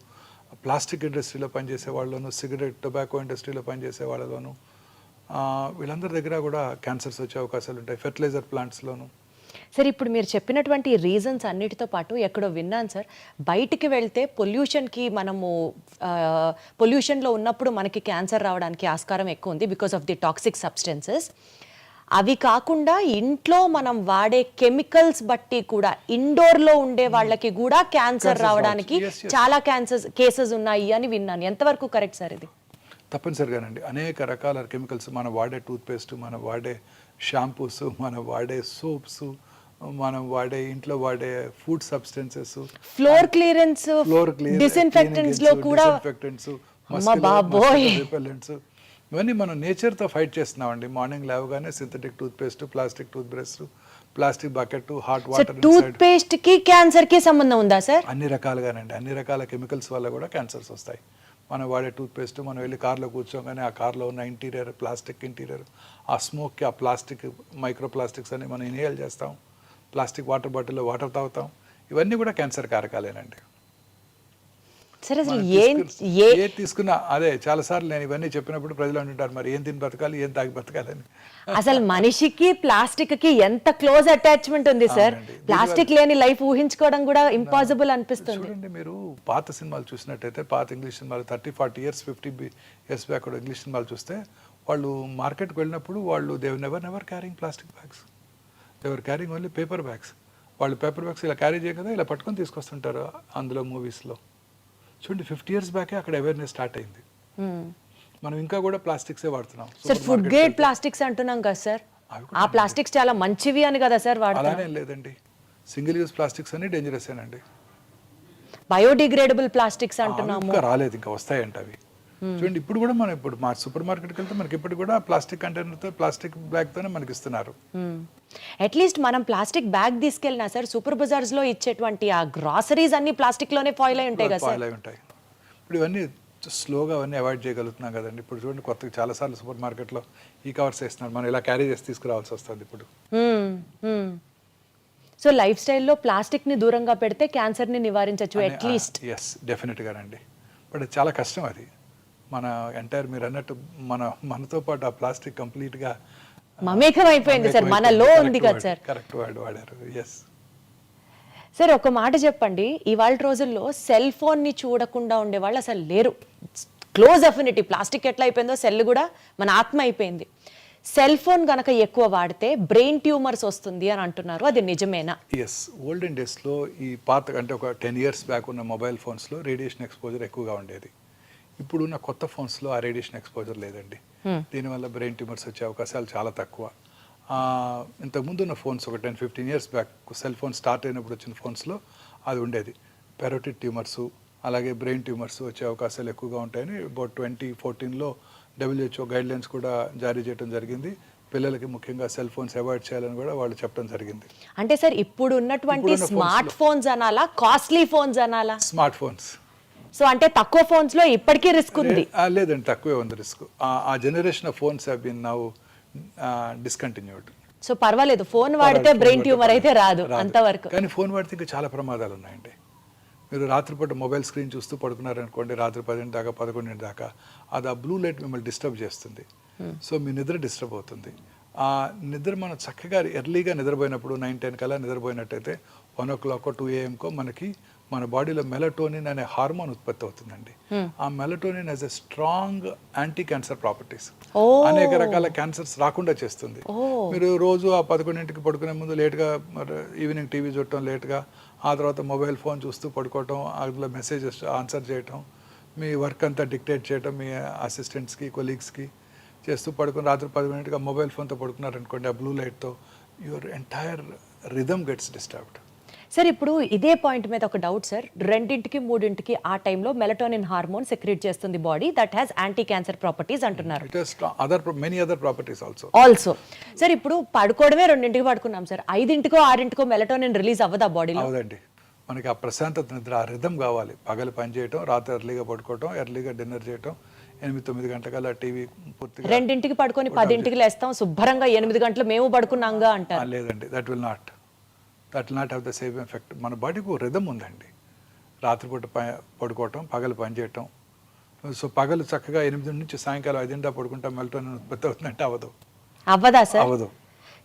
plastic ఇండస్ట్రీలో పనిచేసే వాళ్ళలోను, సిగరెట్ టొబాకో ఇండస్ట్రీలో పనిచేసే వాళ్ళలోను, వీళ్ళందరి దగ్గర కూడా క్యాన్సర్స్ వచ్చే అవకాశాలు ఉంటాయి. ఫెర్టిలైజర్ ప్లాంట్స్లోను. సార్ ఇప్పుడు మీరు చెప్పినటువంటి రీజన్స్ అన్నిటితో పాటు ఎక్కడో విన్నాను సార్, బయటికి వెళ్తే పొల్యూషన్కి మనము పొల్యూషన్లో ఉన్నప్పుడు మనకి క్యాన్సర్ రావడానికి ఆస్కారం ఎక్కువ ఉంది because of the toxic substances. అవి కాకుండా ఇంట్లో మనం వాడే కెమికల్స్ బట్టి కూడా ఇండోర్లో ఉండే వాళ్ళకి కూడా క్యాన్సర్ రావడానికి చాలా కేసెస్ ఉన్నాయి అని విన్నాను. ఎంతవరకు కరెక్ట్ సార్ ఇది? తప్పనిసరిగానండి. అనేక రకాల కెమికల్స్, మనం వాడే టూత్పేస్ట్, మనం వాడే షాంపూస్, మనం వాడే సోప్స్, మనం వాడే ఇంట్లో వాడే food substances, floor clearance, disinfectants లో కూడా రిపెల్లెంట్స్, ఇవన్నీ మనం నేచర్తో ఫైట్ చేస్తున్నామండి. మార్నింగ్ లేవగానే synthetic toothpaste, plastic tooth brush, plastic bucket, hot water. Toothpaste కి క్యాన్సర్ కి సంబంధం ఉందా సార్? అన్ని రకాలుగానండి. అన్ని రకాల కెమికల్స్ వల్ల కూడా క్యాన్సర్స్ వస్తాయి. మనం వాడే టూత్పేస్ట్, మనం వెళ్ళి కార్లో కూర్చోగానే ఆ కార్లో ఉన్న ఇంటీరియర్, ప్లాస్టిక్ ఇంటీరియర్, ఆ స్మోక్కి ఆ ప్లాస్టిక్ మైక్రో ప్లాస్టిక్స్ అని మనం ఇన్హేల్ చేస్తాం. ప్లాస్టిక్ వాటర్ బాటిల్లో వాటర్ తాగుతాం. ఇవన్నీ కూడా క్యాన్సర్ కారకాలేనండి. సరే, అసలు ఏ తీసుకున్నా అదే. చాలాసార్లు నేను ఇవన్నీ చెప్పినప్పుడు ప్రజలు అంటుంటారు, మరి ఏం తిని బతకాలి, ఏం తాగి బతకాలని. అసలు మనిషికి ప్లాస్టిక్ కి ఎంత క్లోజ్ అటాచ్మెంట్ ఉంది సార్. ప్లాస్టిక్ లేని లైఫ్ ఊహించుకోవడం కూడా ఇంపాసిబుల్ అనిపిస్తుంది. చూడండి, మీరు పాత సినిమాలు చూసినట్టయితే, పాత ఇంగ్లీష్ సినిమాలు 30-40 years 50 years బ్యాక్ ఇంగ్లీష్ సినిమాలు చూస్తే, వాళ్ళు మార్కెట్కి వెళ్ళినప్పుడు వాళ్ళు they never carrying plastic bags, they're carrying only paper bags. వాళ్ళు పేపర్ బ్యాగ్స్ ఇలా క్యారీ చేయ కదా, ఇలా పట్టుకొని తీసుకొస్తుంటారు అందులో మూవీస్లో. చూడండి, 50 years బ్యాకే అక్కడ అవేర్నెస్ స్టార్ట్ అయింది. మనం ఇంకా కూడా ప్లాస్టిక్సే వాడుతున్నాం. సార్ ఫుడ్ గ్రేడ్ ప్లాస్టిక్స్ అంటున్నాం కదా సార్, ఆ ప్లాస్టిక్స్ చాలా మంచివి అని కదా సార్ వాడుతున్నాం. అలానే లేదండి, సింగిల్ యూజ్ ప్లాస్టిక్స్ అన్ని డేంజరస్ ఏనండి. బయోడిగ్రేడబుల్ ప్లాస్టిక్స్ అంటున్నాము. ఇంకా రాలేదు, ఇంకా వస్తాయంట అవి. చూడండి, ఇప్పుడు కూడా మనం ఇప్పుడు మా సూపర్ మార్కెట్కి వెళ్తే మనకి ఇప్పుడు కూడా ప్లాస్టిక్ కంటైనర్తో, ప్లాస్టిక్ బ్యాగ్తోనే మనకి ఇస్తున్నారు. అట్లీస్ట్ మనం ప్లాస్టిక్ బ్యాగ్ తీసుకెళ్ళినా సార్, సూపర్ బజార్స్ లో ఇచ్చేటువంటి ఆ గ్రాసరీస్ అన్ని ప్లాస్టిక్ లోనే ఫాయిల్ అయి ఉంటాయి కదా సార్. ఫాయిల్ అయి ఉంటాయి. ఇప్పుడు ఇవన్నీ స్లోగా అవన్నీ అవాయిడ్ చేయగలుగుతున్నాం కదండి. ఇప్పుడు చూడండి, కొత్తగా చాలాసార్లు సూపర్ మార్కెట్లో ఈ కవర్స్ వేస్తున్నారు, మనం ఇలా క్యారీ చేసి తీసుకురావాల్సి వస్తుంది ఇప్పుడు. సో లైఫ్ స్టైల్లో ప్లాస్టిక్ ని దూరంగా పెడితే క్యాన్సర్ ని నివారించవచ్చు అట్లీస్ట్. ఎస్, డెఫినెట్గానండి. బట్ చాలా కష్టం అది. మన ఎంటైర్ మీరు అన్నట్టు మనతో పాటు ఆ ప్లాస్టిక్ కంప్లీట్గా మమేకం అయిపోయింది సార్, మనలో ఉంది కదా సార్. కరెక్ట్ వర్డ్ వాడారు. ఎస్ సార్, ఒక మాట చెప్పండి, ఇవాళ రోజుల్లో సెల్ ఫోన్ ని చూడకుండా ఉండే వాళ్ళు అసలు లేరు. క్లోజ్ అఫినిటీ, ప్లాస్టిక్ ఎట్లా అయిపోయిందో సెల్ కూడా మన ఆత్మ అయిపోయింది. సెల్ ఫోన్ గనక ఎక్కువ వాడితే బ్రెయిన్ ట్యూమర్స్ వస్తుంది అని అంటున్నారు, అది నిజమేనా? ఎస్, ఓల్డెన్ డేస్లో ఈ పాత అంటే ఒక 10 years బ్యాక్ ఉన్న మొబైల్ ఫోన్స్లో రేడియేషన్ ఎక్స్పోజర్ ఎక్కువగా ఉండేది. ఇప్పుడున్న కొత్త ఫోన్స్లో ఆ రేడియేషన్ ఎక్స్పోజర్ లేదండి. దీనివల్ల బ్రెయిన్ ట్యూమర్స్ వచ్చే అవకాశాలు చాలా తక్కువ. ఇంతకుముందు ఉన్న ఫోన్స్ ఒక 10-15 years back cell phone start అయినప్పుడు వచ్చిన ఫోన్స్లో అది ఉండేది. పెరోటిడ్ ట్యూమర్స్, అలాగే బ్రెయిన్ ట్యూమర్స్ వచ్చే అవకాశాలు ఎక్కువగా ఉంటాయని అబౌట్ 2014లో WHO గైడ్లైన్స్ కూడా జారీ చేయడం జరిగింది. పిల్లలకి ముఖ్యంగా సెల్ ఫోన్స్ అవాయిడ్ చేయాలని కూడా వాళ్ళు చెప్పడం జరిగింది. అంటే సార్, ఇప్పుడు ఉన్నటువంటి స్మార్ట్ ఫోన్స్ అనాలా, కాస్ట్లీ ఫోన్స్ అనాలా? Smart phones. సో అంటే తక్కువ ఫోన్స్ లో ఇప్పటికీ రిస్క్ ఉంది? లేదండి, తక్కువే ఉంది రిస్క్. ఆ generation of phones have been now discontinued. So పర్వాలేదు, ఫోన్ వాడితే బ్రెయిన్ ట్యూమర్ అయితే రాదు అంతవరకు. కానీ ఫోన్ వాడితే ఇంకా చాలా ప్రమాదాలు ఉన్నాయండి. మీరు రాత్రిపూట మొబైల్ స్క్రీన్ చూస్తూ పడుకున్నారనుకోండి, రాత్రి 10 దాకా 11 దాకా, అది ఆ బ్లూ లైట్ మిమ్మల్ని డిస్టర్బ్ చేస్తుంది. సో మీ నిద్ర డిస్టర్బ్ అవుతుంది. ఆ నిద్ర మనం చక్కగా ఎర్లీగా నిద్రపోయినప్పుడు 9-10 కల్లా నిద్రపోయినట్టయితే 1 o'clock 2 AM మనకి మన బాడీలో మెలటోనిన్ అనే హార్మోన్ ఉత్పత్తి అవుతుందండి. ఆ melatonin as a strong anti cancer properties, అనేక రకాల క్యాన్సర్స్ రాకుండా చేస్తుంది. మీరు రోజు ఆ 11 పడుకునే ముందు లేట్గా ఈవినింగ్ టీవీ చూడటం, లేట్గా ఆ తర్వాత మొబైల్ ఫోన్ చూస్తూ పడుకోవటం, అందులో మెసేజెస్ ఆన్సర్ చేయటం, మీ వర్క్ అంతా డిక్టేట్ చేయటం మీ అసిస్టెంట్స్కి, కొలీగ్స్కి చేస్తూ పడుకుని రాత్రి 10 మొబైల్ ఫోన్తో పడుకున్నారనుకోండి, ఆ బ్లూ లైట్తో your entire rhythm gets disturbed. Sir ఇప్పుడు ఇదే పాయింట్ మీద ఒక డౌట్ సార్, 2ంటికి 3ంటికి ఆ టైంలో మెలటోనిన్ హార్మోన్ సెక్రెట్ చేస్తుంది body, that has anti cancer properties అంటున్నారు. It has many other properties also sir ఇప్పుడు పడుకోవడమే 2ంటికి పడుకున్నాం సార్, 5ంటికో 6ంటికో మెలటోనిన్ రిలీజ్ అవ్వదా బాడీలో? అవదండి. మనకి ఆ ప్రశాంతత నిద్ర, ఆ రిథం కావాలి. పగలు పని చేయటం, రాత్రి ఎర్లీగా పడుకోవటం, ఎర్లీగా డిన్నర్ చేయటం, 8-9 గంటల టీవీ పూర్తిగా. 2ంటికి పడుకొని 10ంటికి లేస్తాం, శుభ్రంగా 8 గంటలు మేము పడుకున్నాంగా అంటారు. లేదండి, that will not have the same effect. మన బాడీకి ఒక రిథం ఉందండి. రాత్రిపూట పడుకోవటం, పగలు పని చేయటం. సో పగలు చక్కగా 8 నుంచి సాయంకాలం 5 పడుకుంటా మెలటోనిన్ ఉత్పత్తి అవుతుందంటే అవ్వదా సార్? అవ్వదు.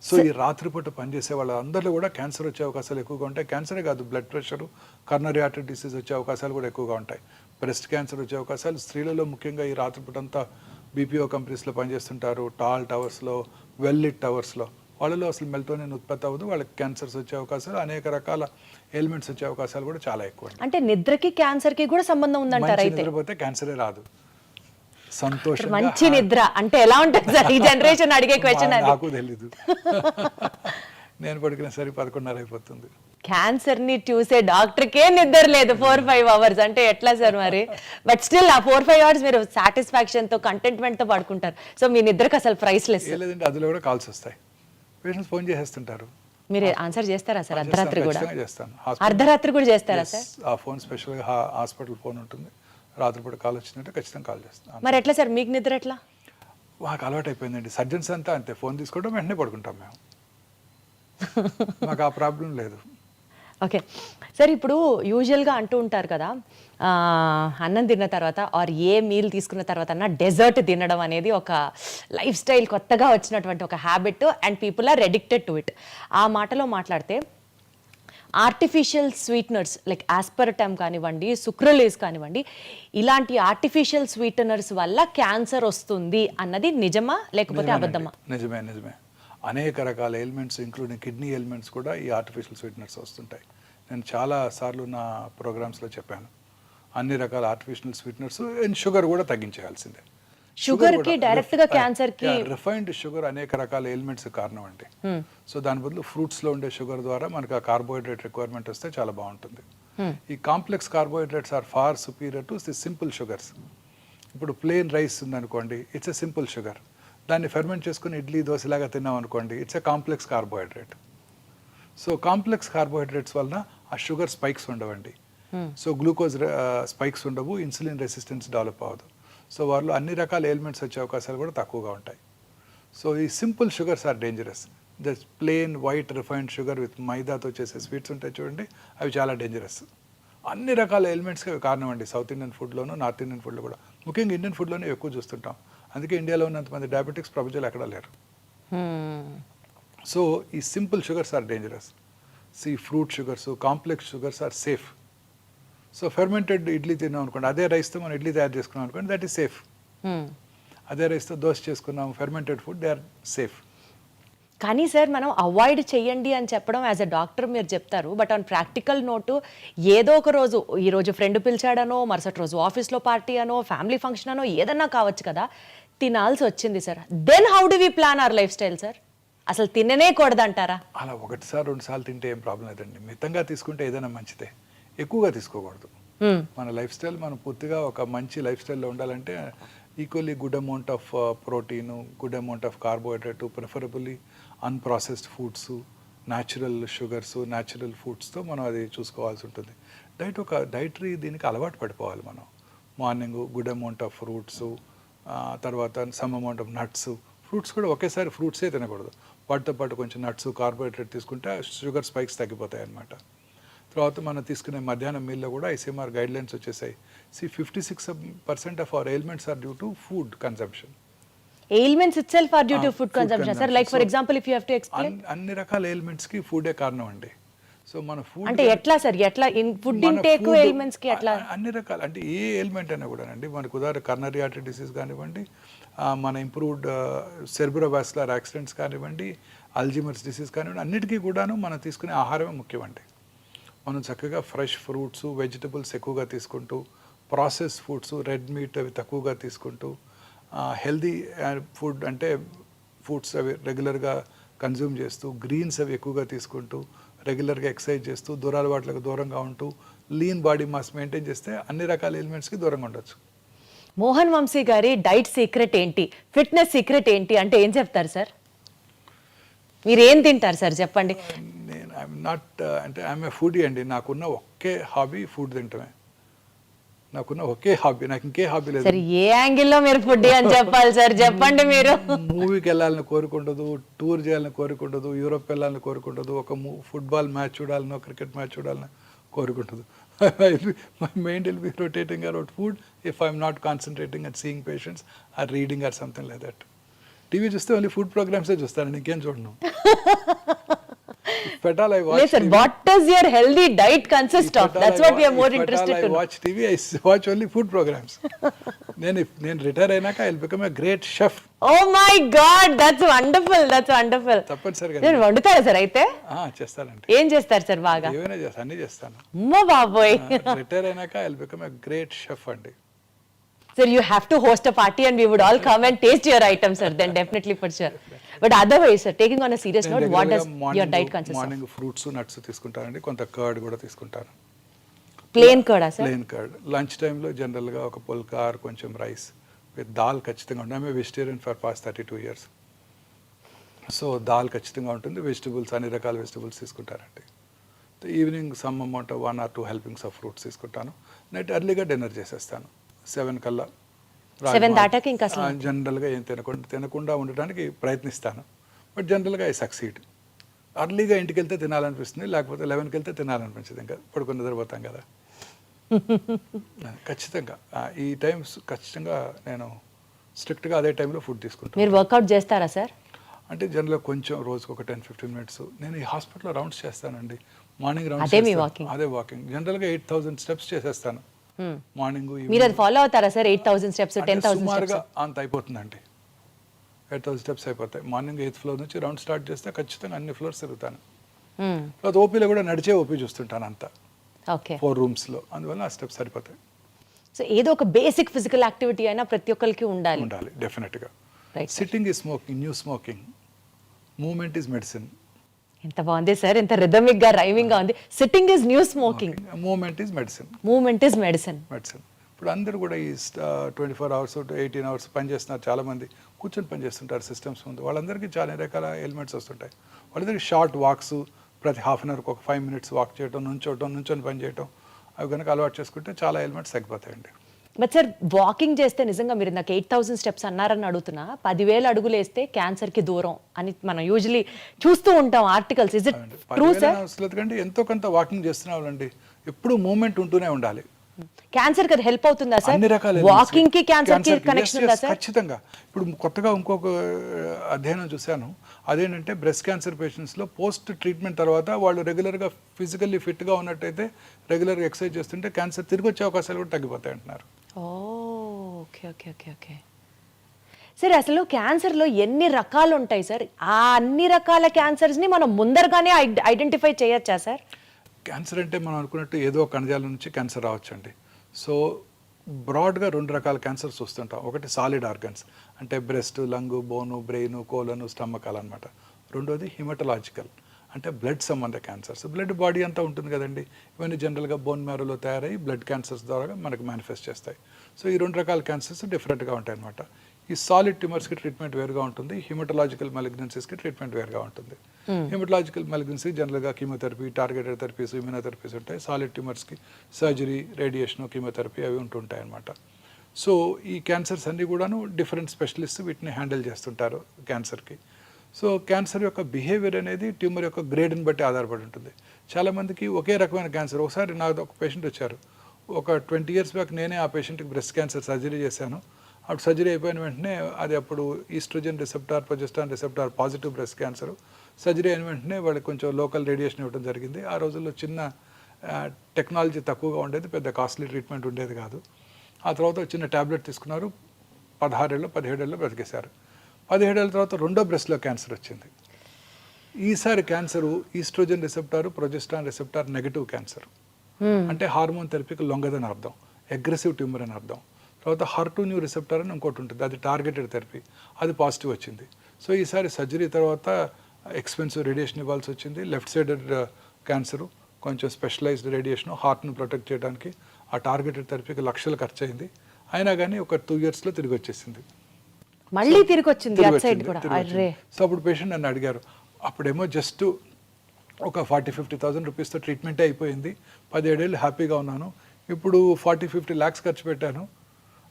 సో ఈ రాత్రిపూట పనిచేసే వాళ్ళందరిలో కూడా క్యాన్సర్ వచ్చే అవకాశాలు ఎక్కువగా ఉంటాయి. క్యాన్సరే కాదు, blood pressure, coronary artery disease వచ్చే అవకాశాలు కూడా ఎక్కువగా ఉంటాయి. బ్రెస్ట్ క్యాన్సర్ వచ్చే అవకాశాలు స్త్రీలలో ముఖ్యంగా ఈ రాత్రిపూట అంతా బీపీఓ కంపెనీస్లో పనిచేస్తుంటారు, టాల్ టవర్స్లో, వెల్ లిట్ టవర్స్లో, వాళ్ళలో అసలు మెలటోనిన్ ఉత్పత్తి అవ్వదు. వాళ్ళకి క్యాన్సర్స్ వచ్చే అవకాశాలు, అనేక రకాల ఎలిమెంట్స్ వచ్చే అవకాశాలు కూడా చాలా ఎక్కువ. అంటే నిద్రకి క్యాన్సర్కి కూడా సంబంధం ఉందంటారు అయితే? నిద్రపోతే క్యాన్సరే రాదు. సంతోషం, మంచి నిద్ర అంటే ఎలా ఉంటుంది సార్? ఈ జనరేషన్ అడిగే క్వశ్చన్ అది. నాకు తెలీదు. నేను పడుకునే సరి 11:30 అయిపోతుంది. క్యాన్సర్ ని చూసే డాక్టర్కే నిద్ర లేదు 4-5 అవర్స్ అంటే ఎట్లా సార్ మరి? బట్ స్టిల్ ఆ 4-5 అవర్స్ మీరు సాటిస్ఫాక్షన్ తో, కంటెంట్మెంట్ తో పడుకుంటారు. సో మీ నిద్రకు అసలు ప్రైస్లెస్. లేదండి, అందులో కూడా కాల్స్ వస్తాయి, పేషెంట్స్ ఫోన్ చేసేస్తుంటారు. మీరు ఆన్సర్ చేస్తారా సార్? అర్ధరాత్రి కూడా? చేస్తాను. అర్ధరాత్రి కూడా చేస్తారా సార్? ఆ ఫోన్ స్పెషల్గా హాస్పిటల్ ఫోన్ ఉంటుంది, రాత్రిపూట కాల్ వచ్చిందంటే ఖచ్చితంగా కాల్ చేస్తాను. మరి ఎట్లా సార్ మీకు నిద్ర ఎట్లా? మాకు అలవాటు అయిపోయిందండి. సర్జన్స్ అంతా అంతే, ఫోన్ తీసుకోవడం వెంటనే పడుకుంటాం మేము. మాకు ఆ ప్రాబ్లం లేదు. ఓకే సార్, ఇప్పుడు యూజువల్గా అంటూ ఉంటారు కదా, అన్నం తిన్న తర్వాత ఆర్ ఏ మీల్ తీసుకున్న తర్వాత అన్న డెజర్ట్ తినడం అనేది ఒక లైఫ్ స్టైల్, కొత్తగా వచ్చినటువంటి ఒక habit and people are addicted to it. ఆ మాటలో మాట్లాడితే ఆర్టిఫిషియల్ స్వీట్నర్స్ లైక్ ఆస్పర్టమ్ కానివ్వండి, సుక్రలేస్ కానివ్వండి, ఇలాంటి ఆర్టిఫిషియల్ స్వీటనర్స్ వల్ల క్యాన్సర్ వస్తుంది అన్నది నిజమా లేకపోతే అబద్ధమా? నిజమే. అనేక రకాల ఎలిమెంట్స్ ఇంక్లూడింగ్ కిడ్నీ ఎలిమెంట్స్ కూడా ఈ ఆర్టిఫిషియల్ స్వీట్నర్స్ వస్తుంటాయి. నేను చాలా సార్లు నా ప్రోగ్రామ్స్లో చెప్పాను, అన్ని రకాల ఆర్టిఫిషియల్ స్వీట్నర్స్ అండ్ షుగర్ కూడా తగ్గించేయాల్సిందే. షుగర్ కి డైరెక్ట్ గా క్యాన్సర్ కి రిఫైన్డ్ షుగర్ అనేక రకాల ఎలిమెంట్స్ కారణం అండి. సో దాని బదులు ఫ్రూట్స్ లో ఉండే షుగర్ ద్వారా మనకు ఆ కార్బోహైడ్రేట్ రిక్వైర్మెంట్ వస్తే చాలా బాగుంటుంది. ఈ complex carbohydrates are far superior to the simple sugars. ఇప్పుడు ప్లెయిన్ రైస్ ఉందనుకోండి, ఇట్స్ ఎ సింపుల్ షుగర్. దాన్ని ఫెర్మెంట్ చేసుకుని ఇడ్లీ దోశలాగా తిన్నాం అనుకోండి, it's a complex carbohydrate. So complex carbohydrates వలన ఆ షుగర్ స్పైక్స్ ఉండవండి. సో గ్లూకోజ్ స్పైక్స్ ఉండవు, ఇన్సులిన్ రెసిస్టెన్స్ డెవలప్ అవ్వదు. సో వాళ్ళు అన్ని రకాల ఎలిమెంట్స్ వచ్చే అవకాశాలు కూడా తక్కువగా ఉంటాయి. సో ఈ simple sugars are dangerous. Just plain white refined sugar with మైదాతో చేసే స్వీట్స్ ఉంటాయి చూడండి, అవి చాలా డేంజరస్. అన్ని రకాల ఎలిమెంట్స్కి అవి కారణం అండి. సౌత్ ఇండియన్ ఫుడ్లోను, నార్త్ ఇండియన్ ఫుడ్లో కూడా, ముఖ్యంగా ఇండియన్ ఫుడ్లోనే ఎక్కువ చూస్తుంటాం. అందుకే ఇండియాలో ఉన్నంతమంది డయాబెటిక్స్ ప్రపంచంలో ఎక్కడా లేరు. సో ఈ simple sugars are dangerous. Fruit sugars, complex sugars are safe. So fermented idli తిన్నాం అనుకోండి, అదే రైస్తో మనం ఇడ్లీ తయారు చేసుకున్నాం అనుకోండి, దట్ ఈస్ సేఫ్. అదే రైస్తో దోశ చేసుకున్నాం, fermented food, they are safe. కానీ సార్ మనం అవాయిడ్ చేయండి అని చెప్పడం యాజ్ అ డాక్టర్ మీరు చెప్తారు, బట్ ఆన్ ప్రాక్టికల్ నోటు ఏదో ఒక రోజు, ఈరోజు ఫ్రెండ్ పిలిచాడనో, మరుసటి రోజు ఆఫీస్లో పార్టీ అనో, ఫ్యామిలీ ఫంక్షన్ అనో ఏదన్నా కావచ్చు కదా, తినాల్సి వచ్చింది sir. Then how do we plan our lifestyle sir? అసలు తిననే కూడదంటారా? అలా 1-2 సార్లు తింటే ఏం ప్రాబ్లం లేదండి. మితంగా తీసుకుంటే ఏదైనా మంచిదే, ఎక్కువగా తీసుకోకూడదు. మన లైఫ్ స్టైల్ మనం పూర్తిగా ఒక మంచి లైఫ్ స్టైల్లో ఉండాలంటే equally good amount of protein, good amount of carbohydrate, preferably unprocessed foods, natural sugars, natural ఫుడ్స్తో మనం అది చూసుకోవాల్సి ఉంటుంది. డైటరీ దీనికి అలవాటు పడిపోవాలి మనం. Morning good amount of fruits, తర్వాత some amount of nuts. Fruits కూడా ఒకేసారి ఫ్రూట్సే తినకూడదు, వాటితో పాటు కొంచెం నట్స్, కార్బోహైడ్రేట్ తీసుకుంటే షుగర్ స్పైక్స్ తగ్గిపోతాయి అన్నమాట. తర్వాత మనం తీసుకునే మధ్యాహ్నం మీల్లో కూడా ఐసీఎంఆర్ గైడ్లైన్స్ వచ్చేసాయి. 56% of our ailments are due to food consumption. Ailments itself are due to food consumption sir? Like for example if you have to explain. అన్ని రకాల ఎయిల్మెంట్స్కి ఫుడే కారణం అండి. సో మన ఫుడ్ అంటే ఎట్లా సార్, ఎట్లా ఫుడ్ ఇంటేక్ ఎయిల్మెంట్స్ కి ఎట్లా? అన్ని రకాల అంటే ఏ ఎయిల్మెంట్ అయినా కూడానండి, మనకు ఉదాహరణ కర్నరీ ఆర్టరీ డిసీజ్ కానివ్వండి, మన ఇంప్రూవ్డ్ సెర్బ్రోవాస్కులర్ యాక్సిడెంట్స్ కానివ్వండి, అల్జీమర్స్ డిసీజ్ కానివ్వండి, అన్నిటికీ కూడాను మనం తీసుకునే ఆహారమే ముఖ్యమండి. మనం చక్కగా ఫ్రెష్ ఫ్రూట్స్, వెజిటబుల్స్ ఎక్కువగా తీసుకుంటూ, ప్రాసెస్ ఫుడ్స్, రెడ్ మీట్ అవి తక్కువగా తీసుకుంటూ, హెల్దీ ఫుడ్ అంటే ఫ్రూట్స్ అవి రెగ్యులర్గా కన్జ్యూమ్ చేస్తూ, గ్రీన్స్ అవి ఎక్కువగా తీసుకుంటూ, రెగ్యులర్గా ఎక్సర్సైజ్ చేస్తూ దురలవాట్లకు దూరంగా ఉంటూ లీన్ బాడీ మాస్ మెయింటైన్ చేస్తే అన్ని రకాల ఎలిమెంట్స్కి దూరంగా ఉండొచ్చు. మోహన్ వంశీ గారి డైట్ సీక్రెట్ ఏంటి, ఫిట్నెస్ సీక్రెట్ ఏంటి అంటే ఏం చెప్తారు సార్? మీరు ఏం తింటారు సార్ చెప్పండి. నేను ఐఎమ్ నాట్ అంటే ఐఎమ్ ఏ ఫుడీ అండి. నాకున్న ఒకే హాబీ ఫుడ్ తింటమే. నాకున్న ఒకే హాబీ, నాకు ఇంకే హాబీ లేదు. సార్ ఏ యాంగిల్లో మీరు ఫుడ్ అని చెప్పాలి సార్, చెప్పండి మీరు. మూవీకి వెళ్ళాలని కోరుకుండదు, టూర్ చేయాలని కోరుకుండదు, యూరోప్ వెళ్ళాలని కోరుకుండదు, ఒక ఫుట్బాల్ మ్యాచ్ చూడాలనో క్రికెట్ మ్యాచ్ చూడాలని కోరుకుంటుంది. My mind will be rotating around food if I'm not concentrating and seeing patients or reading or something like that. TV చూస్తే ఓన్లీ ఫుడ్ ప్రోగ్రామ్సే చూస్తాను, ఇంకేం చూడను. If at all I watch Yes, sir. TV, What does your healthy diet consist of? That's what we are more interested to I know. watch TV, I watch only food programs. నేను retire అయినాక I will become a great chef. Oh my God, that's wonderful. That's wonderful. తప్పనిసరిగా నేను వండుతారా sir అయితే? చేస్తానండి. ఏం చేస్తారు sir బాగా? ఏమైనా చేస్తాను, అన్ని చేస్తాను. అమ్మో బాబోయ్. రిటైర్ అయినాక I will become a great chef అండి. Sir, you have to host a party and we would all come and taste your items, sir. Then definitely for sure. But otherwise, sir, taking on a serious note, what does your diet consist of? Morning fruits nuts తీసుకుంటానండి, కొంత curd కూడా తీసుకుంటాను. Plain curd, sir? Plain curd. Lunch టైంలో జనరల్గా ఒక phulka or కొంచెం rice with dal ఖచ్చితంగా ఉంటుంది. I'm vegetarian for past 32 years. So dal ఖచ్చితంగా ఉంటుంది. వెజిటబుల్స్ అన్ని రకాల వెజిటబుల్స్ తీసుకుంటారండి. Evening some amount 1 or 2 helpings of fruits తీసుకుంటాను. నైట్ ఎర్లీగా డిన్నర్ చేసేస్తాను 7 కల్లా. 7 దాటాక ఇంకా అసలు జనరల్గా ఏం తినకుండా ఉండడానికి ప్రయత్నిస్తాను. బట్ జనరల్గా ఐ సక్సీడ్. అర్లీగా ఇంటికి వెళ్తే తినాలనిపిస్తుంది, లేకపోతే 11కి వెళ్తే తినాలనిపించదు. ఇంకా పడుకుని నిద్రపోతాం కదా. ఖచ్చితంగా ఈ టైమ్స్ ఖచ్చితంగా నేను స్ట్రిక్ట్గా అదే టైంలో ఫుడ్ తీసుకుంటాను. మీరు వర్కౌట్ చేస్తారా సార్? అంటే జనరల్గా కొంచెం రోజుకు ఒక 10-15 minutes. నేను ఈ హాస్పిటల్లో రౌండ్స్ చేస్తానండి. మార్నింగ్ అదే మీ రౌండ్స్, walking? అదే వాకింగ్. జనరల్గా 8,000 steps చేసేస్తాను మార్నింగ్. మీరు అది ఫాలో అవుతారా సార్? 8,000 steps, 10,000 సుమారుగా steps? అంత అయిపోతుందండి. 8,000 steps అయిపోతాయి. మార్నింగ్ 8th floor నుంచి రౌండ్ స్టార్ట్ చేస్తే ఖచ్చితంగా అన్ని ఫ్లోర్స్ తిరుగుతాను. తర్వాత ఓపీలో కూడా నడిచే ఓపీ చూస్తుంటాను అంతా, ఓకే. 4 rooms-లో. అందువల్ల ఆ స్టెప్స్ సరిపోతాయి. సో ఏదో ఒక బేసిక్ ఫిజికల్ యాక్టివిటీ అయినా ప్రతి ఒక్కరికి ఉండాలి. డెఫినెట్గా. Right. Sitting is smoking, new smoking. Moment is medicine. ఎంత బాగుంది సార్, ఎంత రిథమిక్ గా రైమింగ్ గా ఉంది. Sitting is new smoking, moment is medicine. Movement is medicine. ఇప్పుడు అందరూ కూడా ఈ 24 hours 18 hours పనిచేస్తున్నారు. చాలామంది కూర్చొని పనిచేస్తుంటారు సిస్టమ్స్ ముందు. వాళ్ళందరికీ చాలా రకాల ఎలిమెంట్స్ వస్తుంటాయి. వాళ్ళందరికీ షార్ట్ వాక్స్, ప్రతి హాఫ్ అన్ అవర్కి ఒక 5 minutes వాక్ చేయడం, నుంచొని పని చేయడం, అవి కనుక అలవాటు చేసుకుంటే చాలా ఎలిమెంట్స్ తగ్గిపోతాయండి. బట్ సార్, వాకింగ్ చేస్తే నిజంగా మీరు నాకు 8,000 steps అన్నారని అడుగుతున్నా, 10,000 అడుగులు వేస్తే క్యాన్సర్ కి దూరం అని మనం యూజువలీ చూస్తూ ఉంటాం articles. Is it true sir? ఎందుకంటే ఎంతో కొంత వాకింగ్ చేస్తున్న వాళ్ళండి ఎప్పుడు మూమెంట్ ఉంటూనే ఉండాలి. క్యాన్సర్ కి హెల్ప్ అవుతుందా సార్? అన్ని రకాల వాకింగ్ కి క్యాన్సర్ కి కనెక్షన్ ఉందా సార్? ఖచ్చితంగా. ఇప్పుడు కొత్తగా ఇంకొక అధ్యయనం చూశాను. అదేంటంటే బ్రెస్ట్ క్యాన్సర్ పేషెంట్స్లో పోస్ట్ ట్రీట్మెంట్ తర్వాత వాళ్ళు రెగ్యులర్గా ఫిజికల్లీ ఫిట్గా ఉన్నట్టయితే, రెగ్యులర్గా ఎక్సర్సైజ్ చేస్తుంటే క్యాన్సర్ తిరిగి వచ్చే అవకాశాలు కూడా తగ్గిపోతాయి అంటున్నారు. Okay okay okay okay sir, అసలు క్యాన్సర్లో ఎన్ని రకాలు ఉంటాయి సార్? ఆ అన్ని రకాల క్యాన్సర్స్ని మనం ముందరగానే ఐడెంటిఫై చేయొచ్చా సార్? క్యాన్సర్ అంటే మనం అనుకున్నట్టు ఏదో కణజాలం నుంచి క్యాన్సర్ రావచ్చండి. సో బ్రాడ్గా 2 రకాల క్యాన్సర్స్ వస్తుంటాం. ఒకటి సాలిడ్ ఆర్గన్స్, అంటే బ్రెస్ట్, లంగ్, బోను, బ్రెయిన్, కోలను, స్టమక్ అనమాట. రెండోది హిమటలాజికల్, అంటే బ్లడ్ సంబంధ క్యాన్సర్స్. బ్లడ్ బాడీ అంతా ఉంటుంది కదండి. ఇవన్నీ జనరల్గా బోన్ మ్యారోలో తయారై బ్లడ్ క్యాన్సర్స్ ద్వారా మనకు మేనిఫెస్ట్ చేస్తాయి. సో ఈ 2 రకాల క్యాన్సర్స్ డిఫరెంట్గా ఉంటాయి అనమాట. ఈ సాలిడ్ ట్యూమర్స్కి ట్రీట్మెంట్ వేరుగా ఉంటుంది, హిమటలాజికల్ మెలిగ్నెన్సీస్కి ట్రీట్మెంట్ వేరుగా ఉంటుంది. హిమటలాజికల్ మెలిగ్నెన్సీ జనరల్గా కీమోథెరపీ, టార్గెటెడ్ థెరపీస్, ఇమ్యూనోథెరపీస్ ఉంటాయి. సాలిడ్ ట్యూమర్స్కి సర్జరీ, రేడియేషన్, కీమోథెరపీ అవి ఉంటుంటాయి అనమాట. సో ఈ క్యాన్సర్స్ అన్నీ కూడాను డిఫరెంట్ స్పెషలిస్ట్ వీటిని హ్యాండిల్ చేస్తుంటారు క్యాన్సర్కి. సో క్యాన్సర్ యొక్క బిహేవియర్ అనేది ట్యూమర్ యొక్క గ్రేడ్ని బట్టి ఆధారపడి ఉంటుంది. చాలామందికి ఒకే రకమైన క్యాన్సర్. ఒకసారి నాకు ఒక పేషెంట్ వచ్చారు, ఒక 20 years బ్యాక్ నేనే ఆ పేషెంట్కి బ్రెస్ట్ క్యాన్సర్ సర్జరీ చేశాను. అప్పుడు సర్జరీ అయిపోయిన వెంటనే అది అప్పుడు oestrogen receptor, progesterone receptor positive breast cancer. Surgery అయిన వెంటనే వాళ్ళకి కొంచెం లోకల్ రేడియేషన్ ఇవ్వడం జరిగింది. ఆ రోజుల్లో చిన్న టెక్నాలజీ తక్కువగా ఉండేది, పెద్ద కాస్ట్లీ ట్రీట్మెంట్ ఉండేది కాదు. ఆ తర్వాత చిన్న ట్యాబ్లెట్ తీసుకున్నారు, 16 ఏళ్ళు 17 ఏళ్ళు బ్రతికేశారు. 17 ఏళ్ళ తర్వాత రెండో బ్రెస్ట్లో క్యాన్సర్ వచ్చింది. ఈసారి cancer oestrogen receptor, progesterone receptor negative cancer. అంటే హార్మోన్ థెరపీకి లొంగదని అర్థం, అగ్రెసివ్ ట్యూమర్ అని అర్థం. తర్వాత HER2 న్యూ రిసెప్టర్ అని ఇంకోటి ఉంటుంది, అది టార్గెటెడ్ థెరపీ, అది పాజిటివ్ వచ్చింది. సో ఈసారి సర్జరీ తర్వాత ఎక్స్పెన్సివ్ రేడియేషన్ ఇవ్వాల్సి వచ్చింది. లెఫ్ట్ సైడెడ్ క్యాన్సరు, కొంచెం స్పెషలైజ్డ్ రేడియేషన్, హార్ట్ని ప్రొటెక్ట్ చేయడానికి ఆ టార్గెటెడ్ థెరపీకి లక్షలు ఖర్చు అయింది. అయినా కానీ ఒక 2 yearsలో తిరిగి వచ్చేసింది. మళ్ళీ తిరిగి వచ్చింది అట్ సైడ్ కూడా. అర్రే. సో అప్పుడు పేషెంట్ నన్ను అడిగారు, అప్పుడేమో జస్ట్ ఒక 40-50,000 రూపీస్తో ట్రీట్మెంటే అయిపోయింది, 17 ఏళ్ళు హ్యాపీగా ఉన్నాను, ఇప్పుడు 40-50 lakhs ఖర్చు పెట్టాను,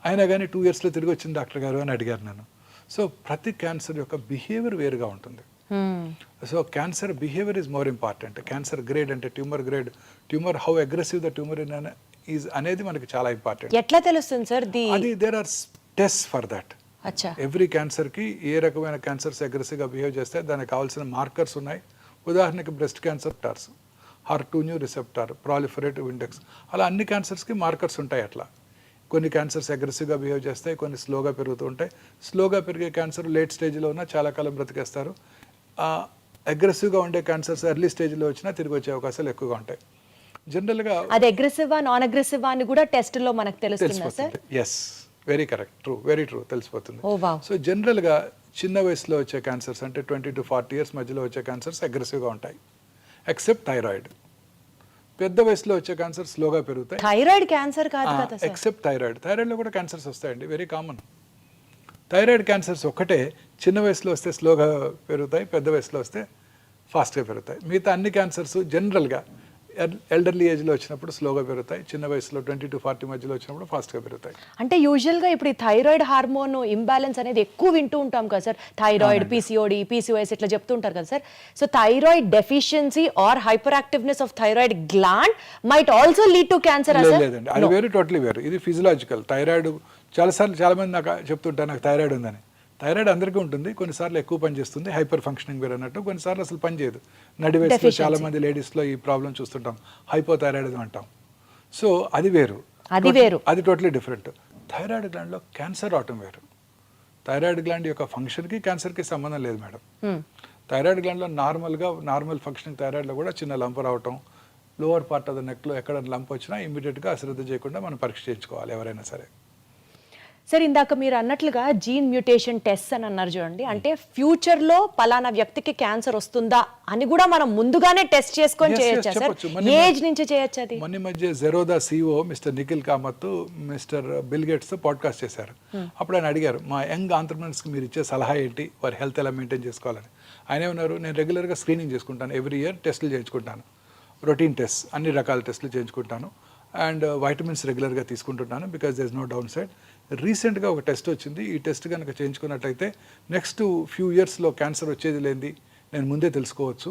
అయినా కానీ 2 yearsలో తిరిగి వచ్చింది డాక్టర్ గారు అని అడిగారు నన్ను. సో ప్రతి క్యాన్సర్ యొక్క బిహేవియర్ వేరుగా ఉంటుంది. So cancer behaviour is more important. Cancer grade అంటే tumour grade, tumour how aggressive the tumour is అనేది మనకి చాలా ఇంపార్టెంట్. ఎట్లా తెలుస్తుంది సార్? అది there are test for that. అచ్చా. ఎవ్రీ క్యాన్సర్కి ఏ రకమైన క్యాన్సర్స్ అగ్రెసివ్గా బిహేవ్ చేస్తే దానికి కావాల్సిన మార్కర్స్ ఉన్నాయి. ఉదాహరణకి breast cancer torrs, HER2 receptor, proliferative index, అలా అన్ని క్యాన్సర్స్కి మార్కర్స్ ఉంటాయి. అట్లా కొన్ని క్యాన్సర్స్ అగ్రెసివ్గా బిహేవ్ చేస్తాయి, కొన్ని స్లోగా పెరుగుతూ ఉంటాయి. స్లోగా పెరిగే క్యాన్సర్ లేట్ స్టేజ్లో ఉన్నా చాలా కాలం బ్రతికేస్తారు. అగ్రెసివ్గా ఉండే క్యాన్సర్స్ ఎర్లీ స్టేజ్లో వచ్చినా తిరిగి వచ్చే అవకాశాలు ఎక్కువగా ఉంటాయి. జనరల్గా అది అగ్రెసివా నాన్ అగ్రెసివా అని కూడా టెస్ట్లో మనకు తెలుస్తుందా sir? Yes, very correct, true, very true, తెలిసిపోతుంది. Oh wow. సో జనరల్గా చిన్న వయసులో వచ్చే క్యాన్సర్స్ అంటే 20 to 40 years మధ్యలో వచ్చే క్యాన్సర్స్ అగ్రెసివ్గా ఉంటాయి, ఎక్సెప్ట్ థైరాయిడ్. పెద్ద వయసులో వచ్చే క్యాన్సర్ స్లోగా పెరుగుతాయి. థైరాయిడ్ క్యాన్సర్ కాదు కదా సార్? Except thyroid. థైరాయిడ్లో కూడా క్యాన్సర్స్ వస్తాయండి, వెరీ కామన్. థైరాయిడ్ క్యాన్సర్స్ ఒక్కటే చిన్న వయసులో వస్తే స్లోగా పెరుగుతాయి, పెద్ద వయసులో వస్తే ఫాస్ట్గా పెరుగుతాయి. మిగతా అన్ని క్యాన్సర్స్ జనరల్గా ఎల్డర్లీ ఏజ్లో వచ్చినప్పుడు స్లోగా పెరుగుతాయి, చిన్న వయసులో 20 to 40 మధ్యలో వచ్చినప్పుడు ఫాస్ట్గా పెరుగుతాయి. అంటే యూజువల్గా ఇప్పుడు ఈ థైరాయిడ్ హార్మోన్ ఇంబ్యాలెన్స్ అనేది ఎక్కువ వింటూ ఉంటాం కదా సార్, థైరాయిడ్, PCOD, PCOS ఇట్లా చెప్తూ ఉంటారు కదా sir. So thyroid deficiency or hyper activeness of thyroid gland might also lead to cancer. లేదండి, అది వేరు, టోటలీ వేరు. ఇది ఫిజియలాజికల్. థైరాయిడ్ చాలామంది నాకు చెప్తుంటారు నాకు థైరాయిడ్ ఉందని. థైరాయిడ్ అందరికీ ఉంటుంది, కొన్నిసార్లు ఎక్కువ పనిచేస్తుంది, హైపర్ ఫంక్షనింగ్ వేరు అన్నట్టు, కొన్నిసార్లు అసలు పనిచేయదు. నడి వయసులో చాలా మంది లేడీస్లో ఈ ప్రాబ్లం చూస్తుంటాం, హైపోథైరాయిడ్ అంటాం. సో అది వేరు, అది టోటలీ డిఫరెంట్. థైరాయిడ్ గ్లాండ్లో క్యాన్సర్ అవటం వేరు. థైరాయిడ్ గ్లాండ్ యొక్క ఫంక్షన్కి క్యాన్సర్కి సంబంధం లేదు మేడం. థైరాయిడ్ గ్లాండ్లో నార్మల్ ఫంక్షనింగ్ థైరాయిడ్లో కూడా చిన్న లంప్ రావటం, లోవర్ పార్ట్ ఆఫ్ ద నెక్లో ఎక్కడ లంప్ వచ్చినా ఇమీడియట్గా అశ్రద్ధ చేయకుండా మనం పరీక్ష చేయించుకోవాలి ఎవరైనా సరే. సార్ ఇందాక మీరు అన్నట్లుగా జీన్ మ్యూటేషన్ టెస్ట్ అని అన్నారు చూడండి, అంటే ఫ్యూచర్లో పలానా వ్యక్తికి క్యాన్సర్ వస్తుందా అని కూడా మనం ముందుగానే టెస్ట్ చేసుకొని చేయొచ్చా సార్? ఏజ్ నుంచి చేయొచ్చు అది? మొన్న మధ్య Zerodha CEO mister Nikhil Kamath mister bill gates podcast చేశారు. అప్పుడు ఆయన అడిగారు, మా యంగ్ ఆంటర్ప్రెనర్స్కి మీరు ఇచ్చే సలహా ఏంటి, వారి హెల్త్ ఎలా మెయింటైన్ చేసుకోవాలని. ఆయన ఏమన్నారు, నేను రెగ్యులర్గా స్క్రీనింగ్ చేసుకుంటాను, ఎవ్రీ ఇయర్ టెస్టులు చేయించుకుంటాను, రొటీన్ టెస్ట్, అన్ని రకాల టెస్టులు చేయించుకుంటాను, అండ్ వైటమిన్స్ రెగ్యులర్గా తీసుకుంటున్నాను, because there is no downside. రీసెంట్గా ఒక టెస్ట్ వచ్చింది, ఈ టెస్ట్ కనుక చేయించుకున్నట్టయితే నెక్స్ట్ ఫ్యూ ఇయర్స్లో క్యాన్సర్ వచ్చేది లేనిది నేను ముందే తెలుసుకోవచ్చు.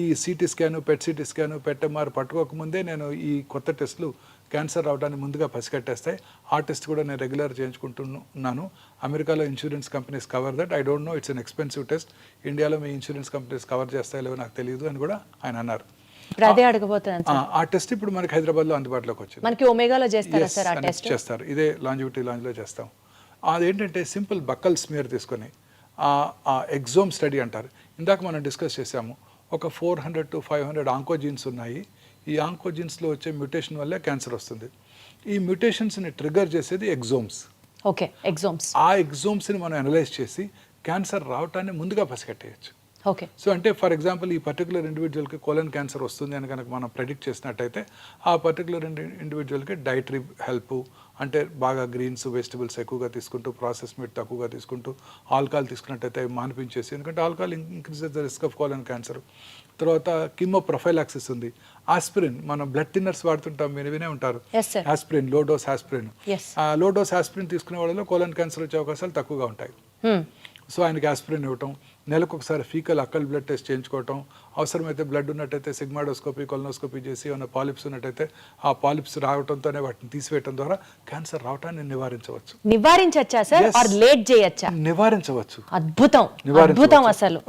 ఈ CT scan, PET CT scan, PET-MR పట్టుకోకముందే నేను ఈ కొత్త టెస్టులు క్యాన్సర్ రావడానికి ముందుగా పసిగట్టేస్తాయి. ఆ టెస్ట్ కూడా నేను రెగ్యులర్ చేయించుకుంటున్నాను. అమెరికాలో insurance companies cover that. I don't know, it's an expensive test. ఇండియాలో మీ ఇన్సూరెన్స్ కంపెనీస్ కవర్ చేస్తాయో లేవో నాకు తెలియదు అని కూడా ఆయన అన్నారు. అదే అడగబోతున్నాను. ఆ టెస్ట్ ఇప్పుడు మనకి హైదరాబాద్లో అందుబాటులోకి వచ్చింది. మనకి ఒమేగాలో చేస్తారా సార్ ఆ టెస్ట్? చేస్తారు, ఇదే లాంజివిటీ లాంజ్లో చేస్తాం. అదేంటంటే సింపుల్ బక్కల్ స్మియర్ తీసుకొని ఆ ఎగ్జోమ్ స్టడీ అంటారు. ఇందాక మనం డిస్కస్ చేసాము, ఒక 400 to 500 ఆంకోజీన్స్ ఉన్నాయి. ఈ ఆంకోజీన్స్లో వచ్చే మ్యూటేషన్ వల్లే క్యాన్సర్ వస్తుంది. ఈ మ్యూటేషన్స్ని ట్రిగర్ చేసేది ఎగ్జోమ్స్. ఓకే, ఎగ్జోమ్స్. ఆ ఎగ్జోమ్స్ని మనం అనలైజ్ చేసి క్యాన్సర్ రావటాన్ని ముందుగా పసిగట్టేయచ్చు. ఓకే. సో అంటే ఫర్ ఎగ్జాంపుల్ ఈ పర్టికులర్ ఇండివిజువల్కి కోలన్ క్యాన్సర్ వస్తుంది అని కనుక మనం ప్రెడిక్ట్ చేసినట్టయితే ఆ పర్టికులర్ ఇండివిజువల్కి డైటరీ హెల్ప్, అంటే బాగా గ్రీన్స్, వెజిటబుల్స్ ఎక్కువగా తీసుకుంటూ, ప్రాసెస్ మీట్ తక్కువగా తీసుకుంటూ, ఆల్కహాల్ తీసుకున్నట్టయితే మానిపించేసి, ఎందుకంటే alcohol increases the risk of colon cancer. తర్వాత కిమో ప్రొఫైలాక్సిస్ ఉంది. ఆస్పిరిన్, మనం బ్లడ్ థిన్నర్స్ వాడుతుంటాం, మీరు వినే ఉంటారు, ఆస్పిరిన్, లో డోస్ ఆస్పిరిన్. ఆ లో డోస్ ఆస్పిరిన్ తీసుకునే వాళ్ళలో కోలన్ క్యాన్సర్ వచ్చే అవకాశాలు తక్కువగా ఉంటాయి. సో ఆయనకి ఆస్పిరిన్ ఇవ్వటం, నెలకు ఒకసారి ఫీకల్ అక్కల్ బ్లడ్ టెస్ట్ చేయించుకోవటం, అవసరమైతే బ్లడ్ ఉన్నట్టయితే సిగ్మాడోస్కోపీ, కొలనోస్కోపీ చేసి ఏమైనా పాలిప్స్ ఉన్నట్టయితే ఆ పాలిప్స్ రావడంతోనే వాటిని తీసివేయడం ద్వారా క్యాన్సర్ రావటాన్ని నివారించవచ్చు. నివారించవచ్చా సార్? ఆర్ లేట్ చేయొచ్చా? నివారించవచ్చు. అద్భుతం, అద్భుతం అసలు.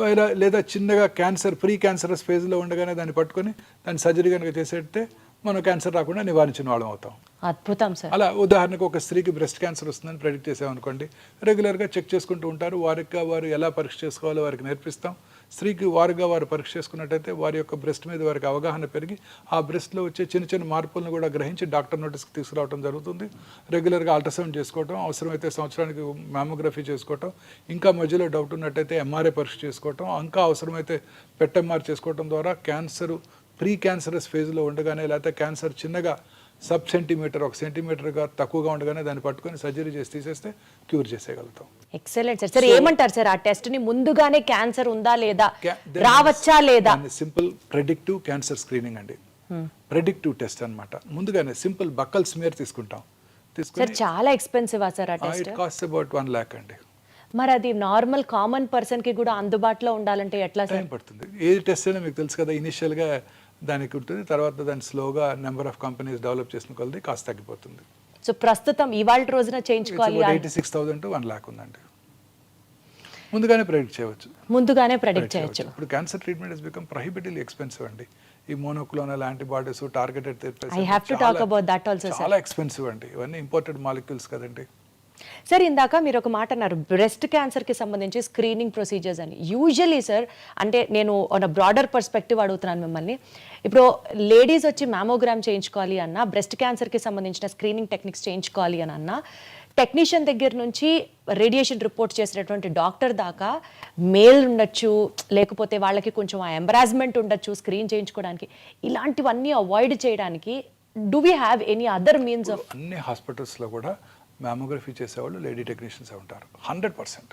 లేదా చిన్నగా క్యాన్సర్ ప్రీ క్యాన్సరస్ ఫేజ్లో ఉండగానే దాన్ని పట్టుకొని దాన్ని సర్జరీ కనుక చేసేస్తే మనం క్యాన్సర్ రాకుండా నివారించిన వాళ్ళం అవుతాం. అద్భుతం సార్. అలా ఉదాహరణకు ఒక స్త్రీకి బ్రెస్ట్ క్యాన్సర్ వస్తుందని ప్రెడిక్ట్ చేసామనుకోండి, రెగ్యులర్గా చెక్ చేసుకుంటూ ఉంటారు, వారు ఎలా పరీక్ష చేసుకోవాలో వారికి నేర్పిస్తాం. స్త్రీకి వారు పరీక్ష చేసుకున్నట్టయితే వారి యొక్క బ్రెస్ట్ మీద వారికి అవగాహన పెరిగి ఆ బ్రెస్ట్లో వచ్చే చిన్న చిన్న మార్పులను కూడా గ్రహించి డాక్టర్ నోటీస్కి తీసుకురావడం జరుగుతుంది. రెగ్యులర్గా అల్ట్రాసౌండ్ చేసుకోవటం, అవసరమైతే సంవత్సరానికి మ్యామోగ్రఫీ చేసుకోవటం, ఇంకా మధ్యలో డౌట్ ఉన్నట్టయితే MRI పరీక్ష చేసుకోవటం, ఇంకా అవసరమైతే PET-MR చేసుకోవటం ద్వారా క్యాన్సర్ ప్రీ క్యాన్సరస్ ఫేజ్లో ఉండగానే, లేకపోతే క్యాన్సర్ చిన్నగా సబ్ సెంటీమీటర్, 1 సెంటీమీటర్గా తక్కువగా ఉండగానే దాన్ని పట్టుకొని సర్జరీ చేసి తీసేస్తే క్యూర్ చేసేయగలుగుతాం. Excellent sir. సార్ ఏమంటారు సార్, ఆ టెస్ట్ ని ముందుగానే క్యాన్సర్ ఉందా లేదా, రావచ్చా లేదా? సింపుల్ ప్రెడిక్టివ్ క్యాన్సర్ స్క్రీనింగ్ అండి. ప్రెడిక్టివ్ టెస్ట్ అన్నమాట. ముందుగానే సింపుల్ బక్కల్ స్మియర్ తీసుకుంటాం. సార్ చాలా ఎక్స్పెన్సివ్ సార్ ఆ test? It cost about 1 lakh అండి. మరి అది నార్మల్ కామన్ పర్సన్ కి కూడా అందుబాటులో ఉండాలంటే ఎట్లా సార్? టైం పడుతుంది. ఏ టెస్ట్ అయినా మీకు తెలుసు కదా, ఇనిషియల్గా దానికి ఉంటుంది, తర్వాత దాన్ని స్లోగా నెంబర్ ఆఫ్ కంపెనీస్ డెవలప్ చేసిన కొలది కాస్ట్ తగ్గిపోతుంది. సో ప్రస్తుతం ఇవాళ రోజున చేయించుకోవాలి 86,000 to 1 lakh ఉందండి. ముందుగానే ప్రెడిక్ట్ చేయవచ్చు. ముందుగానే ప్రెడిక్ట్ చేయొచ్చు. ఇప్పుడు cancer treatment is become prohibitively expensive అండి. ఈ monoclonal antibodies, targeted therapies, I have to talk about that also sir. చాలా ఎక్స్పెన్సివ్ అండి. ఇవన్నీ ఇంపోర్టెడ్ మాలిక్యూల్స్ కదండి. సార్ ఇందాక మీరు ఒక మాట అన్నారు, బ్రెస్ట్ క్యాన్సర్కి సంబంధించి స్క్రీనింగ్ ప్రొసీజర్స్ అని. యూజువలీ సార్, అంటే నేను బ్రాడర్ పర్స్పెక్టివ్ అడుగుతున్నాను మిమ్మల్ని. ఇప్పుడు లేడీస్ వచ్చి మ్యామోగ్రామ్ చేయించుకోవాలి అన్నా, బ్రెస్ట్ క్యాన్సర్కి సంబంధించిన స్క్రీనింగ్ టెక్నిక్స్ చేయించుకోవాలి అని అన్నా, టెక్నీషియన్ దగ్గర నుంచి రేడియేషన్ రిపోర్ట్ చేసినటువంటి డాక్టర్ దాకా మేల్ ఉండొచ్చు, లేకపోతే వాళ్ళకి కొంచెం ఆ ఎంబరాస్మెంట్ ఉండొచ్చు స్క్రీన్ చేయించుకోవడానికి. ఇలాంటివన్నీ అవాయిడ్ చేయడానికి do we have any other means of? అన్ని హాస్పిటల్స్లో కూడా మ్యామోగ్రఫీ చేసేవాళ్ళు లేడీ టెక్నీషియన్సే ఉంటారు 100%.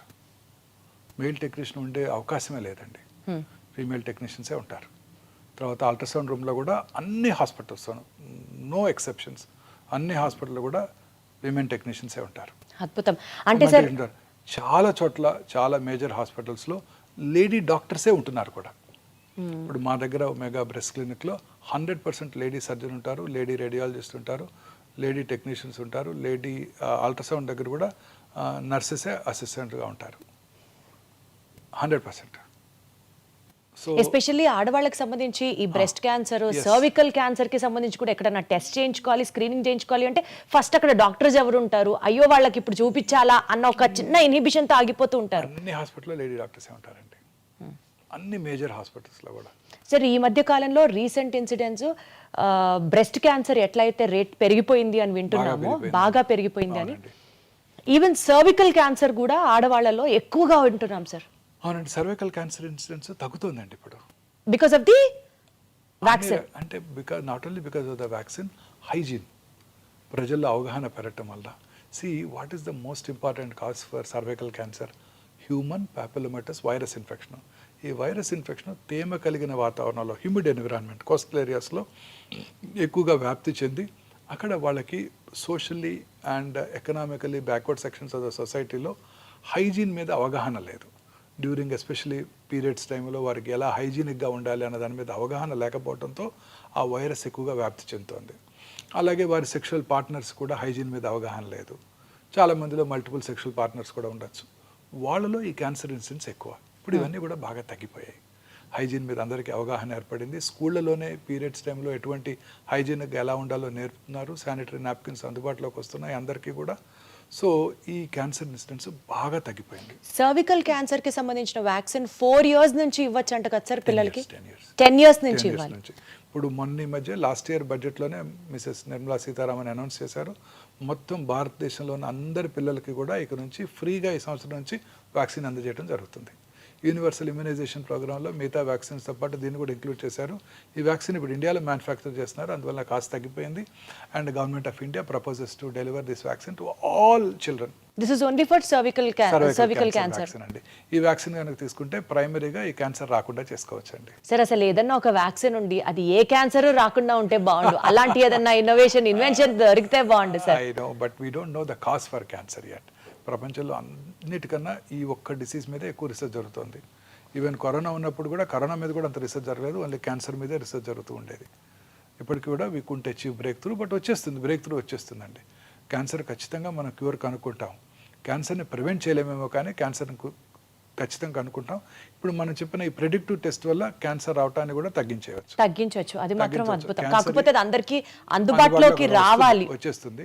మేల్ టెక్నీషియన్ ఉండే అవకాశమే లేదండి. ఫీమేల్ టెక్నీషియన్సే ఉంటారు. తర్వాత అల్ట్రాసౌండ్ రూమ్లో కూడా అన్ని హాస్పిటల్స్లోనూ, నో ఎక్సెప్షన్స్, అన్ని హాస్పిటల్లో కూడా విమెన్ టెక్నీషియన్సే ఉంటారు. అద్భుతం. అంటే సార్ చాలా చోట్ల, చాలా మేజర్ హాస్పిటల్స్లో లేడీ డాక్టర్సే ఉంటున్నారు కూడా. ఇప్పుడు మా దగ్గర మెగా బ్రెస్ట్ క్లినిక్లో 100% లేడీ సర్జన్ ఉంటారు, లేడీ రేడియాలజిస్ట్ ఉంటారు, లేడీ టెక్నీషియన్స్ ఉంటారు, లేడీ అల్ట్రాసౌండ్ దగ్గర కూడా నర్సెసే అసిస్టెంట్గా ఉంటారు 100%. సో ఎస్పెషల్లీ ఆడవాళ్ళకి సంబంధించి ఈ బ్రెస్ట్ క్యాన్సర్, సర్వికల్ క్యాన్సర్ కి సంబంధించి కూడా ఎక్కడన్నా టెస్ట్ చేయించుకోవాలి, స్క్రీనింగ్ చేయించుకోవాలి అంటే ఫస్ట్ అక్కడ డాక్టర్స్ ఎవరు ఉంటారు, అయ్యో వాళ్ళకి ఇప్పుడు చూపించాలా అన్న ఒక చిన్న ఇన్హిబిషన్ తో ఆగిపోతూ ఉంటారు. అన్ని హాస్పిటల్లో లేడీ డాక్టర్సే ఉంటారండి, అన్ని మేజర్ హాస్పిటల్స్లో కూడా. సార్ ఈ మధ్య కాలంలో రీసెంట్ ఇన్సిడెంట్స్, బ్రెస్ట్ క్యాన్సర్ ఎట్లయితే రేట్ పెరిగిపోయింది అని వింటున్నామో, బాగా పెరిగిపోయింది అని, ఈవెన్ సర్వికల్ క్యాన్సర్ కూడా ఆడవాళ్ళలో ఎక్కువగా వింటున్నాం సార్. అవునండి, సర్వైకల్ క్యాన్సర్ ఇన్సిడెన్స్ తగ్గుతుందండి ఇప్పుడు బికాస్ ఆఫ్ ది వ్యాక్సిన్. అంటే not only because of the vaccine, hygiene, ప్రజల్లో అవగాహన పెరగటం వల్ల. See what is the most important cause for cervical cancer? Human papillomatous virus infection. ఈ వైరస్ ఇన్ఫెక్షన్ తేమ కలిగిన వాతావరణంలో, హ్యూమిడ్ ఎన్విరాన్మెంట్, కోస్టల్ ఏరియాస్లో ఎక్కువగా వ్యాప్తి చెంది అక్కడ వాళ్ళకి socially and economically backward sections of the సొసైటీలో హైజీన్ మీద అవగాహన లేదు. డ్యూరింగ్ ఎస్పెషలీ పీరియడ్స్ టైంలో వారికి ఎలా హైజీనిక్గా ఉండాలి అన్న దాని మీద అవగాహన లేకపోవడంతో ఆ వైరస్ ఎక్కువగా వ్యాప్తి చెందుతోంది. అలాగే వారి సెక్షువల్ పార్ట్నర్స్ కూడా హైజీన్ మీద అవగాహన లేదు. చాలామందిలో మల్టిపుల్ సెక్షువల్ పార్ట్నర్స్ కూడా ఉండొచ్చు. వాళ్ళలో ఈ క్యాన్సర్ ఇన్సిడెన్స్ ఎక్కువ. ఇప్పుడు ఇవన్నీ కూడా బాగా తగ్గిపోయాయి. హైజీన్ మీద అందరికీ అవగాహన ఏర్పడింది. స్కూళ్ళలోనే పీరియడ్స్ టైంలో ఎటువంటి హైజీనిక్గా ఎలా ఉండాలో నేర్పుతున్నారు. శానిటరీ నాప్కిన్స్ అందుబాటులోకి వస్తున్నాయి అందరికీ కూడా. సో ఈ క్యాన్సర్ ఇన్సిడెన్స్ బాగా తగ్గిపోయింది. సర్వికల్ క్యాన్సర్ కి సంబంధించిన వ్యాక్సిన్ 4 years నుంచి ఇవ్వచ్చు అంట కదా సార్ పిల్లలకి? 10 years నుంచి ఇవ్వాలి. ఇప్పుడు మొన్న మధ్య లాస్ట్ ఇయర్ బడ్జెట్లోనే మిసెస్ నిర్మలా సీతారామన్ అనౌన్స్ చేశారు, మొత్తం భారతదేశంలో ఉన్న అందరి పిల్లలకి కూడా ఇక నుంచి ఫ్రీగా ఈ సంవత్సరం నుంచి వ్యాక్సిన్ అందజేయడం జరుగుతుంది. యూనివర్సల్ ఇమ్యునైజేషన్ ప్రోగ్రాంలో మిగతా వ్యాక్సిన్స్తో పాటు దీన్ని కూడా ఇంక్లూడ్ చేశారు. ఈ వ్యాక్సిన్ ఇప్పుడు ఇండియాలో మ్యానుఫ్యాక్చర్ చేస్తున్నారు, అందువల్ల కాస్ట్ తగ్గిపోయింది. And government of India proposes to deliver this vaccine to all children. This is only for cervical cancer అండి. ఈ వ్యాక్సిన్ కనుక తీసుకుంటే ప్రైమరీగా ఈ క్యాన్సర్ రాకుండా చేసుకోవచ్చండి. సార్ అసలు ఏదన్నా ఒక వ్యాక్సిన్ ఉండి అది ఏ క్యాన్సర్ రాకుండా ఉంటే బాగుండు, అలాంటి ఏదన్నా ఇన్వెన్షన్ దొరికితే బాగుండు sir. I know, but we don't know the cause for cancer yet. ప్రపంచంలో అన్నిటికన్నా ఈ ఒక్క డిసీజ్ మీద ఎక్కువ రీసెర్చ్ జరుగుతుంది. ఈవెన్ కరోనా ఉన్నప్పుడు కూడా కరోనా మీద కూడా అంత రీసెర్చ్ జరగలేదు, ఓన్లీ క్యాన్సర్ మీదే రీసెర్చ్ జరుగుతూ ఉండేది. ఇప్పటికీ కూడా we could achieve break through, but break through వచ్చేస్తుందండి. క్యాన్సర్ ఖచ్చితంగా మనం క్యూర్ కనుక్కుంటాం. క్యాన్సర్ని ప్రివెంట్ చేయలేమేమో కానీ క్యాన్సర్ని ఖచ్చితంగా కనుక్కుంటాం. ఇప్పుడు మనం చెప్పిన ఈ ప్రెడిక్టివ్ టెస్ట్ వల్ల క్యాన్సర్ రావటాన్ని కూడా తగ్గించవచ్చు. అది మాత్రం అద్భుతం. కాకపోతే అది అందరికీ అందుబాటులోకి రావాలి, వచ్చేస్తుంది.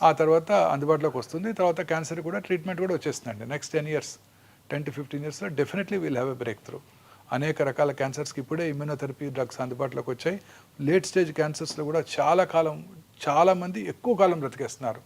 ఆ తర్వాత అందుబాటులోకి వస్తుంది. తర్వాత క్యాన్సర్ కూడా ట్రీట్మెంట్ కూడా వచ్చేస్తుందండి. Next 10 to 15 years definitely will have a break through. అనేక రకాల క్యాన్సర్స్కి ఇప్పుడే ఇమ్యూనోథెరపీ డ్రగ్స్ అందుబాటులోకి వచ్చాయి. లేట్ స్టేజ్ క్యాన్సర్స్లో కూడా చాలామంది ఎక్కువ కాలం బ్రతికేస్తున్నారు.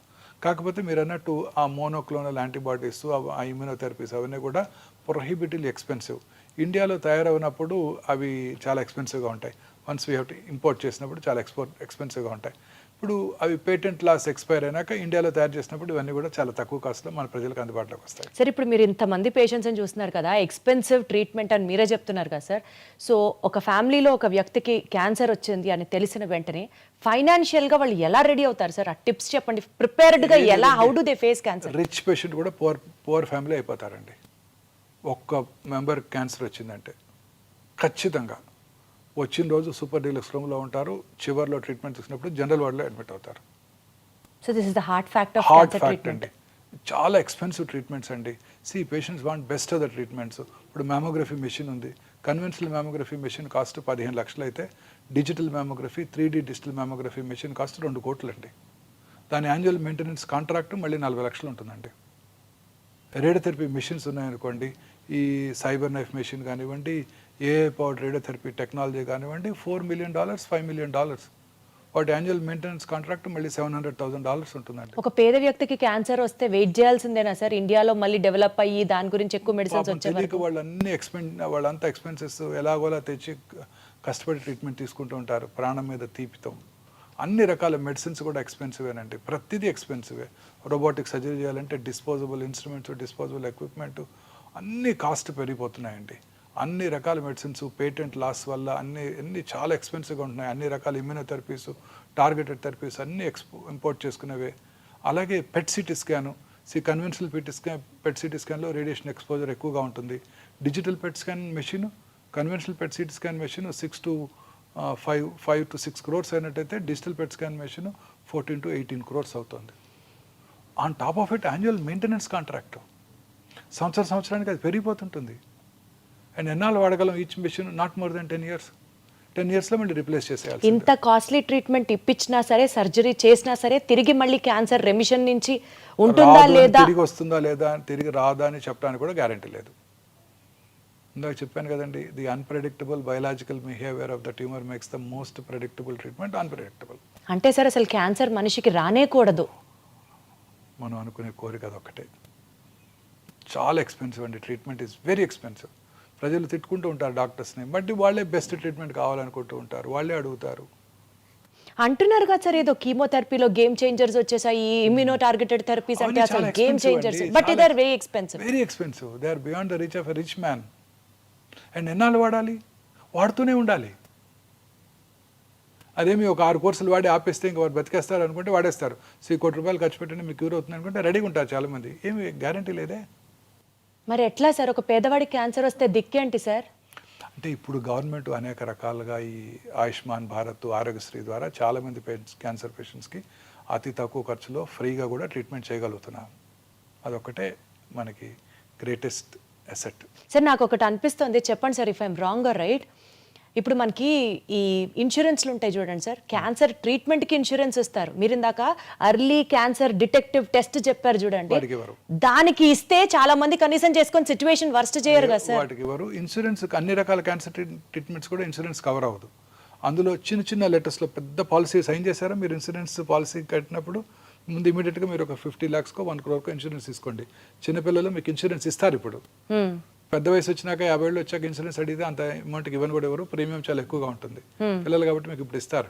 కాకపోతే మీరు అన్నట్టు ఆ మోనోక్లోనల్ యాంటీబాడీస్, ఆ ఇమ్యూనోథెరపీస్ అవన్నీ కూడా ప్రొహిబిటివ్లీ ఎక్స్పెన్సివ్. ఇండియాలో తయారవునప్పుడు అవి చాలా ఎక్స్పెన్సివ్గా ఉంటాయి. Once we have to import చేసినప్పుడు చాలా ఎక్స్పెన్సివ్గా ఉంటాయి. ఇప్పుడు అవి పేటెంట్ లాస్ ఎక్స్పైర్ అయినాక ఇండియాలో తయారు చేసినప్పుడు ఇవన్నీ కూడా చాలా తక్కువ కాస్ట్లో మన ప్రజలకు అందుబాటులోకి వస్తాయి. సార్ ఇప్పుడు మీరు ఇంతమంది పేషెంట్స్ని చూస్తున్నారు కదా, ఎక్స్పెన్సివ్ ట్రీట్మెంట్ అని మీరే చెప్తున్నారు కదా సార్. సో ఒక ఫ్యామిలీలో ఒక వ్యక్తికి క్యాన్సర్ వచ్చింది అని తెలిసిన వెంటనే ఫైనాన్షియల్గా వాళ్ళు ఎలా రెడీ అవుతారు సార్? ఆ టిప్స్ చెప్పండి. ప్రిపేర్డ్గా ఎలా, how do they face cancer? Rich patient కూడా పువర్ ఫ్యామిలీ అయిపోతారండి. ఒక్క మెంబర్ క్యాన్సర్ వచ్చిందంటే ఖచ్చితంగా వచ్చిన రోజు సూపర్ డీలక్స్ రూమ్లో ఉంటారు, చివరిలో ట్రీట్మెంట్ తీసుకున్నప్పుడు జనరల్ వార్డులో అడ్మిట్ అవుతారు. So this is the heart fact of heart cancer fact treatment. అండి. చాలా ఎక్స్పెన్సివ్ ట్రీట్మెంట్స్ అండి. Patients want best of the treatments. ఇప్పుడు మ్యామోగ్రఫీ మెషిన్ ఉంది. కన్వెన్షనల్ మ్యామోగ్రఫీ మెషిన్ కాస్ట్ 15 లక్షలు అయితే digital mammography 3D digital mammography machine cost 2 కోట్లు అండి. దాని యాన్యువల్ మెయింటెనెన్స్ కాంట్రాక్ట్ మళ్ళీ 40 లక్షలు ఉంటుందండి. రేడియోథెరపీ మెషిన్స్ ఉన్నాయనుకోండి, ఈ సైబర్ నైఫ్ మెషిన్ కానివ్వండి, ఏఐ పవర్డ్ రేడియోథెరపీ టెక్నాలజీ కానివ్వండి, $4 million, $5 million. వాటి యాన్యువల్ మెయింటెనెన్స్ కాంట్రాక్ట్ మళ్ళీ $700,000 ఉంటుందండి. ఒక పేద వ్యక్తికి క్యాన్సర్ వస్తే వెయిట్ చేయాల్సిందేనా సార్? ఇండియాలో మళ్ళీ డెవలప్ అయ్యి దాని గురించి ఎక్కువ మెడిసిన్స్ వచ్చే వరకు వాళ్ళంతా ఎక్స్పెన్సెస్ ఎలాగోలా తెచ్చి కష్టపడి ట్రీట్మెంట్ తీసుకుంటూ ఉంటారు ప్రాణం మీద తీపితో. అన్ని రకాల మెడిసిన్స్ కూడా ఎక్స్పెన్సివేనండి. ప్రతిదీ ఎక్స్పెన్సివే. రోబోటిక్ సర్జరీ చేయాలంటే డిస్పోజబుల్ ఇన్స్ట్రుమెంట్స్, డిస్పోజబుల్ ఎక్విప్మెంట్ అన్నీ కాస్ట్ పెరిగిపోతున్నాయండి. అన్ని రకాల మెడిసిన్స్ పేటెంట్ లాస్ వల్ల అన్ని చాలా ఎక్స్పెన్సివ్గా ఉంటున్నాయి. అన్ని రకాల ఇమ్యూనోథెరపీస్, టార్గెటెడ్ థెరపీస్ అన్నీ ఇంపోర్ట్ చేసుకునేవే. అలాగే PET CT scan, conventional PET CT స్కాన్లో రేడియేషన్ ఎక్స్పోజర్ ఎక్కువగా ఉంటుంది. Digital PET scan machine, conventional PET CT scan machine 5 to 6 crores అయినట్టయితే digital PET scan machine 14 to 18 crores అవుతుంది. On top of it annual maintenance contract సంవత్సరానికి అది పెరిగిపోతుంటుంది. And ఎన్నాళ్ళు వాడగలం each machine? Not more than 10 years. 10 yearsలో మళ్ళీ replace చేసేయాలి. ఇంత కాస్ట్లీ ట్రీట్మెంట్ ఇప్పించినా సరే, సర్జరీ చేసినా సరే, తిరిగి మళ్ళీ క్యాన్సర్ రెమిషన్ నుంచి ఉంటుందా లేదా, తిరిగి వస్తుందా లేదా, తిరిగి రాదా అని చెప్పడానికి కూడా గ్యారంటీ లేదు. ఇందాక చెప్పాను కదండి, the unpredictable biological behaviour of the tumour makes the most predictable treatment unpredictable. అంటే సార్ అసలు క్యాన్సర్ మనిషికి రానేకూడదు. మనం అనుకునే కోరిక అదొక్కటే. చాలా ఎక్స్పెన్సివ్ అండి. Treatment is very expensive. ప్రజలు తిట్టుకుంటూ ఉంటారు డాక్టర్స్ని, బట్ వాళ్ళే బెస్ట్ ట్రీట్మెంట్ కావాలనుకుంటూ ఉంటారు, వాళ్ళే అడుగుతారు. అంటున్నారు కదా సార్, ఏదో కీమోథెరపీలో గేమ్ చేంజర్స్ వచ్చేసాయి, ఇమ్యూనో టార్గెటెడ్ థెరపీస్ అంటే అసలు game changers, but they are very expensive. Very expensive. They are beyond the reach of a rich man. And ఎన్నాళ్ళు వాడాలి? వాడుతూనే ఉండాలి. అదేమి ఒక 6 కోర్సులు వాడి ఆపేస్తే ఇంకా వాడు బతికేస్తారు అనుకుంటే వాడేస్తారు. ₹1 కోటి ఖర్చు పెట్టండి మీకు క్యూర్ అవుతుంది అనుకుంటే రెడీగా ఉంటారు చాలామంది. ఏమి గ్యారంటీ లేదే. మరి ఎట్లా సార్ ఒక పేదవాడికి క్యాన్సర్ వస్తే దిక్కేంటి సార్? అంటే ఇప్పుడు గవర్నమెంట్ అనేక రకాలుగా ఈ ఆయుష్మాన్ భారత్, ఆరోగ్యశ్రీ ద్వారా చాలామంది క్యాన్సర్ పేషెంట్స్కి అతి తక్కువ ఖర్చులో ఫ్రీగా కూడా ట్రీట్మెంట్ చేయగలుగుతున్నాం. అదొక్కటే మనకి గ్రేటెస్ట్ అసెట్. సార్ నాకు ఒకటి అనిపిస్తుంది, చెప్పండి sir if I'm wrong or right. ఇప్పుడు మనకి ఈ ఇన్సూరెన్స్లు ఉంటాయి చూడండి సార్, క్యాన్సర్ ట్రీట్మెంట్కి ఇన్సూరెన్స్ ఇస్తారు. మీరు ఇందాక అర్లీ క్యాన్సర్ డిటెక్టివ్ టెస్ట్ చెప్పారు చూడండి, దానికి ఇస్తే చాలా మంది కనీసం చేసుకొని సిచ్యువేషన్ వర్స్ట్ చేయరు కదా సార్. వాటికి ఎవరు ఇన్సూరెన్స్, అన్ని రకాల క్యాన్సర్ ట్రీట్మెంట్స్ కూడా ఇన్సూరెన్స్ కవర్ అవ్వదు. అందులో చిన్న లెటర్స్లో పెద్ద పాలసీ సైన్ చేశారా మీరు? ఇన్సూరెన్స్ పాలసీ కట్టినప్పుడు ముందు ఇమీడియట్గా మీరు ఒక 50 lakhs 1 crore ఇన్సూరెన్స్ తీసుకోండి. చిన్నపిల్లలు మీకు ఇన్సూరెన్స్ ఇస్తారు. ఇప్పుడు పెద్ద వయసు వచ్చినాక 50 ఏళ్ళు వచ్చాక ఇన్సూరెన్స్ అడిగితే అంత అమౌంట్కి ఇవ్వని కూడా ఎవరు, ప్రీమియం చాలా ఎక్కువగా ఉంటుంది. పిల్లలు కాబట్టి మీకు ఇప్పుడు ఇస్తారు.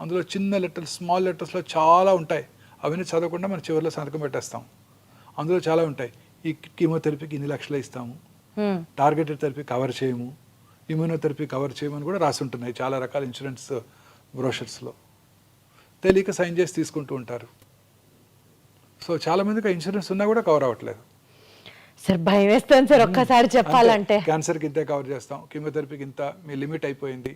అందులో చిన్న లెటర్స్, స్మాల్ లెటర్స్లో చాలా ఉంటాయి. అవన్నీ చదవకుండా మనం చివరిలో సంతకం పెట్టేస్తాం. అందులో చాలా ఉంటాయి. ఈ కీమోథెరపీకి ఇన్ని లక్షలు ఇస్తాము, టార్గెటెడ్ థెరపీ కవర్ చేయము, ఇమ్యూనోథెరపీ కవర్ చేయమని కూడా రాసి ఉంటున్నాయి చాలా రకాల ఇన్సూరెన్స్ బ్రోషర్స్లో. తెలియక సైన్ చేసి తీసుకుంటూ ఉంటారు. సో చాలా మందికి ఇన్సూరెన్స్ ఉన్నా కూడా కవర్ అవ్వట్లేదు. సార్ భయం వేస్తాను సార్ ఒక్కసారి చెప్పాలంటే. క్యాన్సర్కి ఇంతే కవర్ చేస్తాం, కీమోథెరపీకి ఇంత, మీ లిమిట్ అయిపోయింది,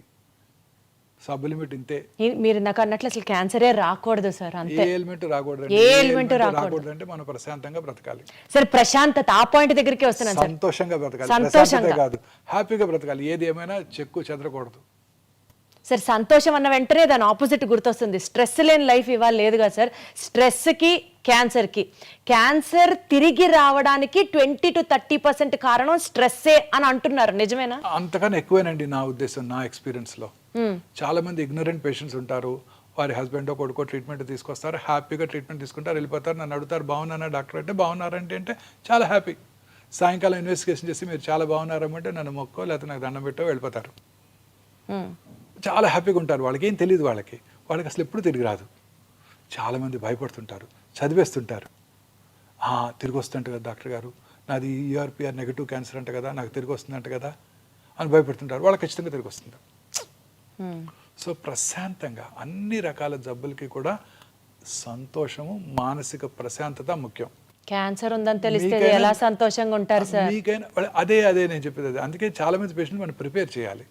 సబ్ లిమిట్ ఇంతే. మీరు నాకు అన్నట్లు అసలు క్యాన్సరే రాకూడదు సార్. అంతే, ఏ ఎలిమెంట్ రాకూడదు. ఏ ఎలిమెంట్ రాకూడదు అంటే మనం ప్రశాంతంగా బ్రతకాలి సార్. ప్రశాంతత, ఆ పాయింట్ దగ్గరికి వస్తున్నాను సార్. సంతోషంగా బ్రతకాలి, సంతోషంగా కాదు హ్యాపీగా బ్రతకాలి. ఏది ఏమైనా చెక్కు చెదరకూడదు సార్. సంతోషం అన్న వెంటనే దాని ఆపోజిట్ గుర్తొస్తుంది. స్ట్రెస్ లేని లైఫ్ ఇవాళ లేదు కదా సార్. స్ట్రెస్కి, క్యాన్సర్ తిరిగి రావడానికి 20 to 30% కారణం స్ట్రెస్సే అని అంటున్నారు, నిజమేనా? అంతకన్నా ఎక్కువేనండి నా ఉద్దేశం, నా ఎక్స్పీరియన్స్లో. చాలా మంది ఇగ్నోరెంట్ పేషెంట్స్ ఉంటారు. వారి హస్బెండ్ కొడుకో ట్రీట్మెంట్ తీసుకొస్తారు, హ్యాపీగా ట్రీట్మెంట్ తీసుకుంటారు, వెళ్ళిపోతారు. నన్ను అడుగుతారు బాగున్నానా డాక్టర్ అంటే, బాగున్నారంటే అంటే చాలా హ్యాపీ. సాయంకాలం ఇన్వెస్టిగేషన్ చేసి మీరు చాలా బాగున్నారమ్మంటే నన్ను మొక్కో లేకపోతే నాకు దండం పెట్టో వెళ్ళిపోతారు. చాలా హ్యాపీగా ఉంటారు. వాళ్ళకి ఏం తెలియదు, వాళ్ళకి అసలు ఎప్పుడు తిరిగి రాదు. చాలామంది భయపడుతుంటారు, చదివేస్తుంటారు. తిరిగి వస్తుంట కదా డాక్టర్ గారు, నాది ఈఆర్పిఆర్ నెగటివ్ క్యాన్సర్ అంట కదా, నాకు తిరిగి వస్తుందంట కదా అని భయపడుతుంటారు. వాళ్ళకి ఖచ్చితంగా తిరిగి వస్తుంది. సో ప్రశాంతంగా అన్ని రకాల జబ్బులకి కూడా సంతోషము, మానసిక ప్రశాంతత ముఖ్యం. క్యాన్సర్ ఉందని తెలిస్తే ఎలా సంతోషంగా ఉంటారు సార్? మీకైనా అదే నేను చెప్పేది అదే. అందుకే చాలా మంది పేషెంట్ మనం ప్రిపేర్ చేయాలి.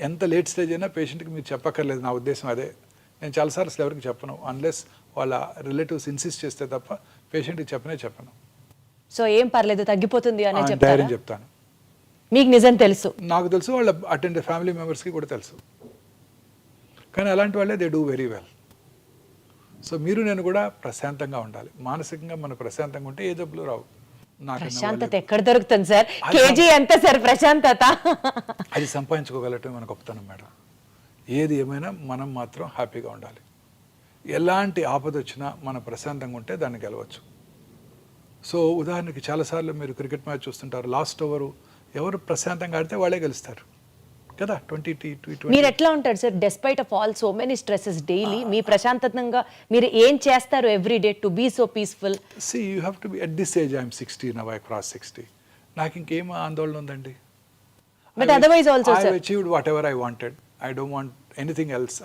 ఎంత లేట్ స్టేజ్ అయినా పేషెంట్కి మీరు చెప్పక్కర్లేదు. నా ఉద్దేశం అదే. నేను చాలాసార్లు అసలు ఎవరికి చెప్పను, అన్లెస్ వాళ్ళ రిలేటివ్స్ ఇన్సిస్ట్ చేస్తే తప్ప పేషెంట్కి చెప్పను. సో ఏం పర్లేదు, తగ్గిపోతుంది అనే ధైర్యం చెప్తాను. మీకు నిజం తెలుసు, నాకు తెలుసు, వాళ్ళ అటెండ్ ఫ్యామిలీ మెంబర్స్కి కూడా తెలుసు. కానీ అలాంటి వాళ్ళే they do very well. So మీరు నేను కూడా ప్రశాంతంగా ఉండాలి. మానసికంగా మనం ప్రశాంతంగా ఉంటే ఏ జబ్బులు రావు. ప్రశాంతత ఎక్కడ దొరుకుతుంది సార్? కేజీ ఎంత సార్ ప్రశాంతత? అది సంపాదించుకోగలటం మన గొప్పతనం మేడం. ఏది ఏమైనా మనం మాత్రం హ్యాపీగా ఉండాలి. ఎలాంటి ఆపద వచ్చినా మనం ప్రశాంతంగా ఉంటే దాన్ని గెలవచ్చు. సో ఉదాహరణకి చాలాసార్లు మీరు క్రికెట్ మ్యాచ్ చూస్తుంటారు, లాస్ట్ ఓవరు ఎవరు ప్రశాంతంగా ఆడితే వాళ్ళే గెలుస్తారు కదా. 20-20. మీరు ఎట్లా ఉంటారు sir despite of all so many stresses daily? మీ ప్రశాంతంగా మీరు ఏం చేస్తారు every day to be so peaceful? See, you have to be at this age. I'm 60 now. I crossed 60. నాకు ఇంకేం ఆందోళన ఉందండి? But otherwise also, sir, I've achieved whatever I wanted. I don't want anything else.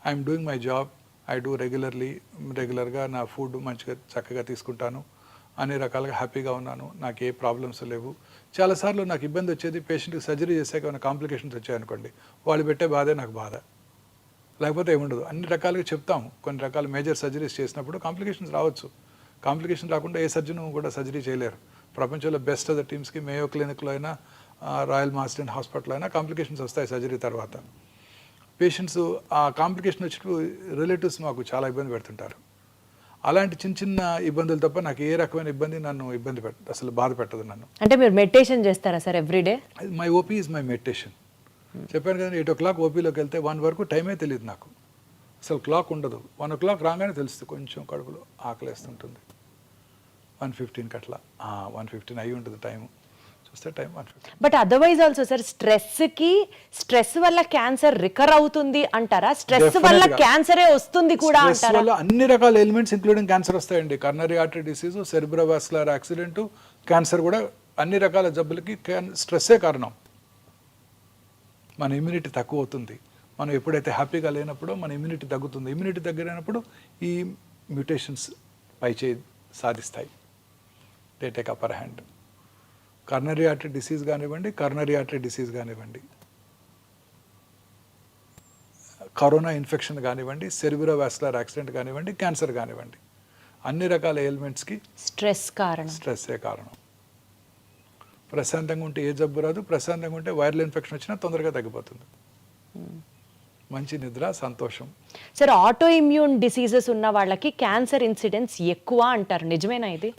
I'm doing my job. I do రెగ్యులర్గా నా food మంచిగా చక్కగా తీసుకుంటాను. అన్ని రకాలుగా హ్యాపీగా ఉన్నాను. నాకు ఏ ప్రాబ్లమ్స్ లేవు. చాలాసార్లు నాకు ఇబ్బంది వచ్చేది, పేషెంట్కి సర్జరీ చేశాక ఏమైనా కాంప్లికేషన్స్ వచ్చాయనుకోండి, వాళ్ళు పెట్టే బాధే నాకు బాధ, లేకపోతే ఏముండదు. అన్ని రకాలుగా చెప్తాము. కొన్ని రకాల మేజర్ సర్జరీస్ చేసినప్పుడు కాంప్లికేషన్స్ రావచ్చు. కాంప్లికేషన్ రాకుండా ఏ సర్జన్ కూడా సర్జరీ చేయలేరు. ప్రపంచంలో బెస్ట్ ఆఫ్ ద టీమ్స్కి మేయో క్లినిక్లో అయినా, రాయల్ మాస్టన్ హాస్పిటల్ అయినా కాంప్లికేషన్స్ వస్తాయి సర్జరీ తర్వాత. పేషెంట్స్ ఆ కాంప్లికేషన్ వచ్చినప్పుడు రిలేటివ్స్ మాకు చాలా ఇబ్బంది పెడుతుంటారు. అలాంటి చిన్న ఇబ్బందులు తప్ప నాకు ఏ రకమైన ఇబ్బంది నన్ను అసలు బాధ పెట్టదు నన్ను. అంటే మీరు మెడిటేషన్ చేస్తారా sir everyday? My OP is my meditation. చెప్పాను కదా, 8 o'clock ఓపీలోకి వెళ్తే 1 వరకు టైమే తెలియదు నాకు. అసలు క్లాక్ ఉండదు. 1 o'clock రాగానే తెలుస్తుంది కొంచెం కడుపులో ఆకలేస్తుంటుంది. 1:15 అట్లా 1:15 అయి ఉంటుంది టైము. చూస్తే time 1:15. But otherwise also sir stress వల్ల క్యాన్సర్ రికర్ అవుతుంది అంటారా? స్ట్రెస్ వల్ల క్యాన్సరే వస్తుంది కూడా అంటారా? వల్ల అన్ని రకాల ఎలిమెంట్స్ ఇంక్లూడింగ్ క్యాన్సర్ వస్తాయండి. Coronary artery disease, cerebrovascular accident, cancer కూడా అన్ని రకాల జబ్బులకి స్ట్రెస్సే కారణం. మన ఇమ్యూనిటీ తక్కువ అవుతుంది. మనం ఎప్పుడైతే హ్యాపీగా లేనప్పుడో మన ఇమ్యూనిటీ తగ్గుతుంది. ఇమ్యూనిటీ తగ్గినప్పుడు ఈ మ్యూటేషన్స్ పైచేయి సాధిస్తాయి. They take upper hand. Coronary artery disease కానివ్వండి, కరోనా ఇన్ఫెక్షన్ కానివ్వండి, సెరిబ్రోవాస్కులర్ యాక్సిడెంట్ కానివ్వండి, క్యాన్సర్ కానివ్వండి, అన్ని రకాల ఎలిమెంట్స్కి స్ట్రెస్సే కారణం. ప్రశాంతంగా ఉంటే ఏ జబ్బు రాదు. ప్రశాంతంగా ఉంటే వైరల్ ఇన్ఫెక్షన్ వచ్చినా తొందరగా తగ్గిపోతుంది. మంచి నిద్ర, సంతోషం. సార్ ఆటో ఇమ్యూన్ డిసీజెస్ ఉన్న వాళ్ళకి క్యాన్సర్ ఇన్సిడెన్స్ ఎక్కువ అంటారు, నిజమేనా ఇది?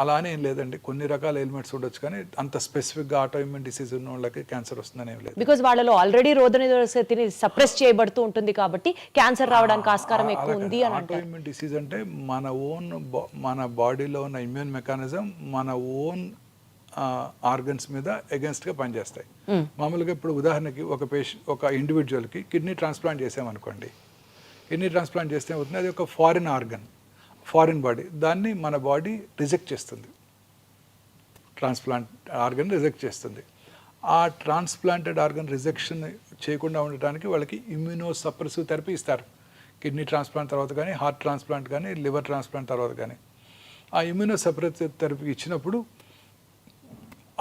అలానే ఏం లేదండి. కొన్ని రకాల ఎలిమెంట్స్ ఉండొచ్చు, కానీ అంత స్పెసిఫిక్గా ఆటో ఇమ్యూన్ డిసీజ్ ఉన్న వాళ్ళకి క్యాన్సర్ వస్తుందని ఏం లేదు. బికాజ్ వాళ్ళలో ఆల్రెడీ రోగనిరోధక శక్తిని సప్రెస్ చేయబడుతూ ఉంటుంది కాబట్టి క్యాన్సర్ రావడానికి ఆస్కారం ఎక్కువ ఉంది అని ఆటో ఇమ్యూన్ డిసీజ్ అంటే మన బాడీలో ఉన్న ఇమ్యూన్ మెకానిజం మన ఓన్ ఆర్గన్స్ మీద అగెన్స్ట్గా పనిచేస్తాయి. మామూలుగా ఇప్పుడు ఉదాహరణకి ఒక ఇండివిజువల్కి కిడ్నీ ట్రాన్స్ప్లాంట్ చేసామనుకోండి. కిడ్నీ ట్రాన్స్ప్లాంట్ చేస్తే ఏమవుతుంది, అది ఒక ఫారిన్ బాడీ, దాన్ని మన బాడీ రిజెక్ట్ చేస్తుంది. ట్రాన్స్ప్లాంట్ ఆర్గన్ రిజెక్ట్ చేస్తుంది. ఆ ట్రాన్స్ప్లాంటెడ్ ఆర్గన్ రిజెక్షన్ చేయకుండా ఉండటానికి వాళ్ళకి ఇమ్యూనోసప్రెసివ్ థెరపీ ఇస్తారు. కిడ్నీ ట్రాన్స్ప్లాంట్ తర్వాత కానీ, హార్ట్ ట్రాన్స్ప్లాంట్ కానీ, లివర్ ట్రాన్స్ప్లాంట్ తర్వాత కానీ. ఆ ఇమ్యూనోసప్రెసివ్ థెరపీ ఇచ్చినప్పుడు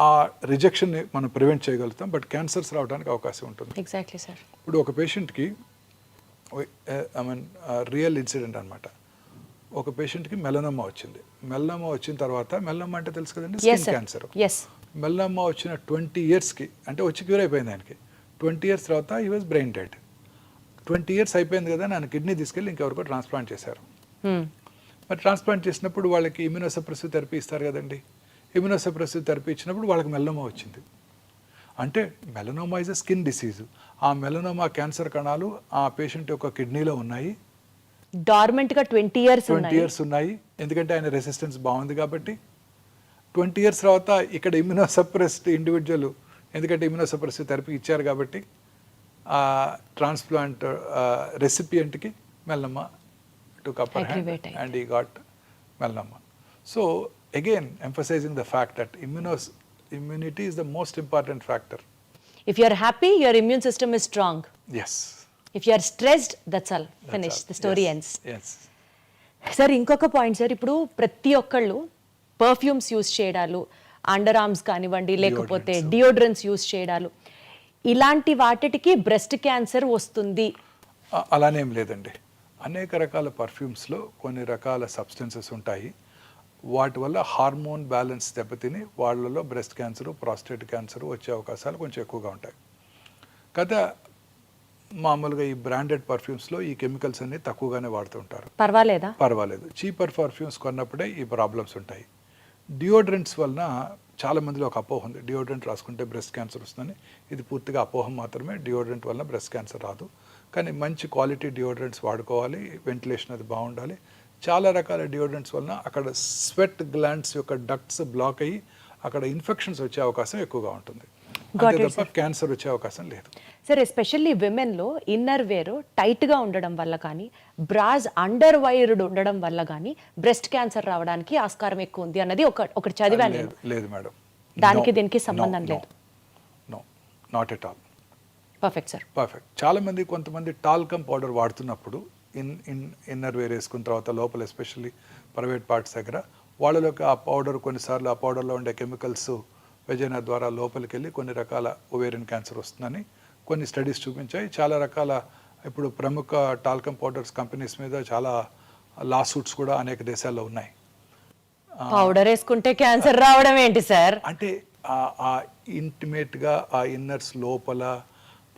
ఆ రిజెక్షన్ని మనం ప్రివెంట్ చేయగలుగుతాం. బట్ క్యాన్సర్స్ రావడానికి అవకాశం ఉంటుంది. Exactly sir. ఇప్పుడు ఒక పేషెంట్కి రియల్ ఇన్సిడెంట్ అనమాట. ఒక పేషెంట్కి మెలనోమా వచ్చింది. మెలనోమా వచ్చిన తర్వాత, మెలనోమా అంటే తెలుసు కదండి, స్కిన్ క్యాన్సర్. మెలనోమా వచ్చిన 20 yearsకి అంటే వచ్చి క్యూర్ అయిపోయింది ఆయనకి. 20 years తర్వాత ఈ వాజ్ బ్రెయిన్ డెడ్. 20 years అయిపోయింది కదా, ఆయన కిడ్నీ తీసుకెళ్ళి ఇంకెవరికో ట్రాన్స్ప్లాంట్ చేశారు. మరి ట్రాన్స్ప్లాంట్ చేసినప్పుడు వాళ్ళకి ఇమ్యూనోసప్రెసివ్ థెరపీ ఇస్తారు కదండి. ఇమ్యూనోసప్రెసివ్ థెరపీ ఇచ్చినప్పుడు వాళ్ళకి మెలనోమా వచ్చింది. అంటే melanoma is a skin disease. ఆ మెలనోమా క్యాన్సర్ కణాలు ఆ పేషెంట్ యొక్క కిడ్నీలో ఉన్నాయి. డార్మెంట్గా 20 years ఉన్నాయి. ఎందుకంటే ఆయన రెసిస్టెన్స్ బాగుంది కాబట్టి. 20 years తర్వాత ఇక్కడ ఇమ్యూనోసప్రెస్డ్ ఇండివిజువల్, ఎందుకంటే ఇమ్యూనోసప్రెసివ్ థెరపీ ఇచ్చారు కాబట్టి transplant రెసిపియంట్కి మెల్లమ్మ took upper hand Aggravate and he got melanoma. So again emphasizing the fact that immunity is the most important factor. If you are happy, your immune system is strong. Yes. If you are stressed, that's all. That's Finish. all. The story Yes. ends. Yes. Sir ఇంకొక point sir, ఇప్పుడు ప్రతి ఒక్కళ్ళు perfumes use చేయడాలు, under arms కానివ్వండి, లేకపోతే deodorants use చేయడాలు, ఇలాంటి వాటికి బ్రెస్ట్ క్యాన్సర్ వస్తుంది. అలానేం లేదండి. అనేక రకాల పర్ఫ్యూమ్స్లో కొన్ని రకాల సబ్స్టెన్సెస్ ఉంటాయి. వాటి వల్ల హార్మోన్ బ్యాలెన్స్ దెబ్బతిని వాళ్ళలో బ్రెస్ట్ క్యాన్సర్, ప్రాస్టేట్ క్యాన్సర్ వచ్చే అవకాశాలు కొంచెం ఎక్కువగా ఉంటాయి. కదా మామూలుగా ఈ బ్రాండెడ్ పర్ఫ్యూమ్స్లో ఈ కెమికల్స్ అన్ని తక్కువగానే వాడుతూ ఉంటారు. పర్వాలేదు. చీపర్ పర్ఫ్యూమ్స్ కొన్నప్పుడే ఈ ప్రాబ్లమ్స్ ఉంటాయి. డియోడ్రెంట్స్ వలన చాలా మందిలో ఒక అపోహ ఉంది, డియోడ్రెంట్ రాసుకుంటే బ్రెస్ట్ క్యాన్సర్ వస్తుందని. ఇది పూర్తిగా అపోహం మాత్రమే. డియోడ్రెంట్ వలన బ్రెస్ట్ క్యాన్సర్ రాదు. కానీ మంచి క్వాలిటీ డియోడ్రెంట్స్ వాడుకోవాలి, వెంటిలేషన్ అది బాగుండాలి. చాలా రకాల డియోడ్రెంట్స్ వలన అక్కడ స్వెట్ గ్లాండ్స్ యొక్క డక్ట్స్ బ్లాక్ అయ్యి అక్కడ ఇన్ఫెక్షన్స్ వచ్చే అవకాశం ఎక్కువగా ఉంటుంది. అంతే తప్ప క్యాన్సర్ వచ్చే అవకాశం లేదు. సార్ ఎస్పెషల్లీ విమెన్లో ఇన్నర్ వేర్ టైట్గా ఉండడం వల్ల కానీ, బ్రాస్ అండర్ వైర్డ్ ఉండడం వల్ల కానీ బ్రెస్ట్ క్యాన్సర్ రావడానికి ఆస్కారం ఎక్కువ ఉంది అన్నది ఒకటి చదివాను నేను. లేదు మేడం, దానికి దీనికి సంబంధం లేదు. No, not at all. Perfect sir. Perfect. చాలామంది కొంతమంది టాల్కమ్ పౌడర్ వాడుతున్నప్పుడు ఇన్నర్ వేర్ వేసుకున్న తర్వాత లోపల ఎస్పెషల్లీ ప్రైవేట్ పార్ట్స్ దగ్గర వాళ్ళలోకి ఆ పౌడర్ కొన్నిసార్లు ఆ పౌడర్లో ఉండే కెమికల్స్ వెజైనా ద్వారా లోపలికి వెళ్ళి కొన్ని రకాల ఓవేరియన్ క్యాన్సర్ వస్తుందని కొన్ని స్టడీస్ చూపించాయి. చాలా రకాల ఇప్పుడు ప్రముఖ టాల్కమ్ పౌడర్స్ కంపెనీస్ మీద చాలా లా సూట్స్ కూడా అనేక దేశాల్లో ఉన్నాయి. పౌడర్ వేసుకుంటే క్యాన్సర్ రావడం ఏంటి సార్? అంటే ఆ ఇంటిమేట్గా ఆ ఇన్నర్స్ లోపల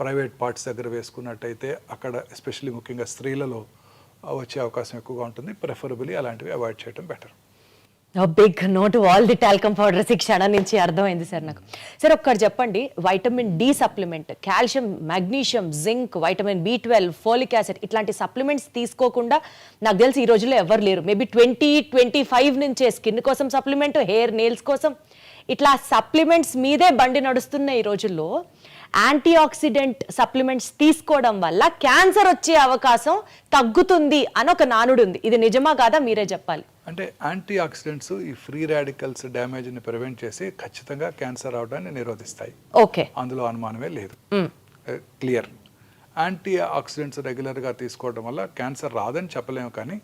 ప్రైవేట్ పార్ట్స్ దగ్గర వేసుకున్నట్టయితే అక్కడ ఎస్పెషల్లీ ముఖ్యంగా స్త్రీలలో వచ్చే అవకాశం ఎక్కువగా ఉంటుంది. ప్రిఫరబుల్లీ అలాంటివి అవాయిడ్ చేయడం better. Big note all the talcum powders ఈ క్షణం నుంచి అర్థమైంది సార్ నాకు. సార్ ఒక్కటి చెప్పండి, vitamin D supplement, calcium, magnesium, zinc, vitamin B12, folic acid ఇట్లాంటి సప్లిమెంట్స్ తీసుకోకుండా నాకు తెలిసి ఈ రోజుల్లో ఎవరు లేరు. మేబీ 20-25 నుంచే స్కిన్ కోసం సప్లిమెంట్, హెయిర్ నెయిల్స్ కోసం ఇట్లా సప్లిమెంట్స్ మీదే బండి నడుస్తున్న ఈ రోజుల్లో యాంటీ ఆక్సిడెంట్ సప్లిమెంట్స్ తీసుకోవడం వల్ల క్యాన్సర్ వచ్చే అవకాశం తగ్గుతుంది అని ఒక నానుడు ఉంది. ఇది నిజమా కాదా మీరే చెప్పాలి. అంటే యాంటీ ఆక్సిడెంట్స్ ఈ ఫ్రీ రాడికల్స్ డ్యామేజ్ని ప్రివెంట్ చేసి ఖచ్చితంగా క్యాన్సర్ అవడాన్ని నిరోధిస్తాయి. ఓకే, అందులో అనుమానమే లేదు. క్లియర్. యాంటీ ఆక్సిడెంట్స్ రెగ్యులర్గా తీసుకోవడం వల్ల క్యాన్సర్ రాదని చెప్పలేము, కానీ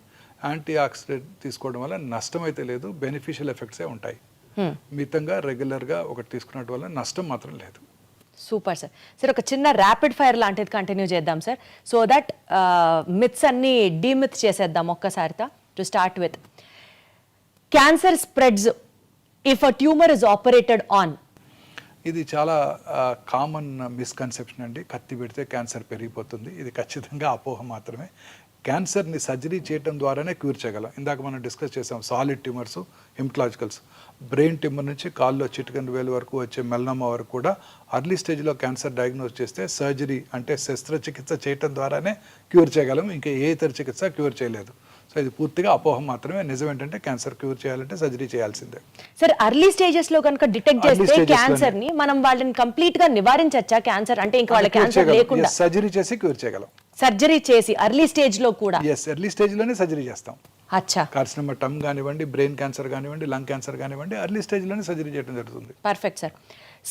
యాంటీ ఆక్సిడెంట్ తీసుకోవడం వల్ల నష్టం అయితే లేదు, బెనిఫిషియల్ ఎఫెక్ట్సే ఉంటాయి. మితంగా రెగ్యులర్గా ఒకటి తీసుకున్నట్టు వల్ల నష్టం మాత్రం లేదు. Super sir. సార్ ఒక చిన్న ర్యాపిడ్ ఫైర్ లాంటిది కంటిన్యూ చేద్దాం సార్, సో దట్ మిత్స్ అన్ని డీమిత్ చేసేద్దాం ఒక్కసారితో. To start with, cancer spreads if a tumour is operated on. ఇది చాలా కామన్ మిస్కన్సెప్షన్ అండి. కత్తి పెడితే క్యాన్సర్ పెరిగిపోతుంది. ఇది ఖచ్చితంగా అపోహ మాత్రమే. క్యాన్సర్ని సర్జరీ చేయడం ద్వారానే క్యూర్ చేయగలం. ఇందాక మనం డిస్కస్ చేసాం సాలిడ్ ట్యూమర్స్, హిమటాలజికల్స్. బ్రెయిన్ ట్యూమర్ నుంచి కాల్లో చిటికెన్ వేలు వరకు వచ్చే మెలనోమా వరకు కూడా అర్లీ స్టేజ్లో క్యాన్సర్ డయాగ్నోస్ చేస్తే సర్జరీ అంటే శస్త్రచికిత్స చేయడం ద్వారానే క్యూర్ చేయగలం. ఇంకా ఏ ఇతర చికిత్స క్యూర్ చేయలేదు. సో ఇది పూర్తిగా అపోహ మాత్రమే. నిజం ఏంటంటే క్యాన్సర్ క్యూర్ చేయాలంటే సర్జరీ చేయాల్సిందే. సార్ అర్లీ స్టేజెస్ లో కనుక డిటెక్ట్ చేస్తే క్యాన్సర్ ని మనం వాళ్ళని కంప్లీట్ గా నివారించచ్చా? క్యాన్సర్ అంటే ఇంకా వాళ్ళ క్యాన్సర్ లేకుండా సర్జరీ చేసి క్యూర్ చేయగలం. సర్జరీ చేసి అర్లీ స్టేజ్ లో కూడా? ఎస్, ఎర్లీ స్టేజ్ లోనే సర్జరీ చేస్తాం. అచ్చా. కార్సినోమా టమ్ కానివ్వండి, బ్రెయిన్ క్యాన్సర్ కానివ్వండి, లంగ్ క్యాన్సర్ కానివ్వండి, అర్లీ స్టేజ్ లోనే సర్జరీ చేయడం జరుగుతుంది. Perfect sir.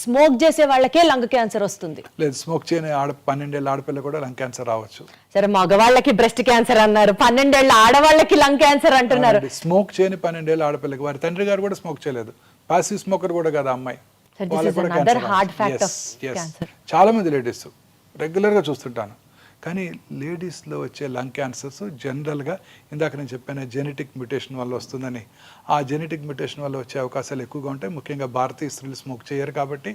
స్మోక్ చేసే వాళ్ళకే లంగ్ క్యాన్సర్ వస్తుంది? లేదు, స్మోక్ చేయని 12 ఏళ్ళ ఆడపిల్ల కూడా లంగ్ క్యాన్సర్ రావచ్చు. సరే, మగవాళ్ళకి బ్రెస్ట్ క్యాన్సర్ అన్నారు, 12 ఏళ్ళ ఆడవాళ్ళకి లంగ్ క్యాన్సర్ అంటున్నారు. స్మోక్ చేయని 12 ఏళ్ళ ఆడపిల్లకి వారి తండ్రి గారు కూడా స్మోక్ చేయలేదు, పాసివ్ స్మోకర్ కూడా కదా అమ్మాయి. చాలా మంది లేడీస్ రెగ్యులర్గా చూస్తుంటాను. కానీ లేడీస్లో వచ్చే లంగ్ క్యాన్సర్స్ జనరల్గా ఇందాక నేను చెప్పాను జెనెటిక్ మ్యుటేషన్ వల్ల వస్తుందని. ఆ జెనెటిక్ మ్యుటేషన్ వల్ల వచ్చే అవకాశాలు ఎక్కువగా ఉంటాయి. ముఖ్యంగా భారతీయ స్త్రీలు స్మోక్ చేయరు కాబట్టి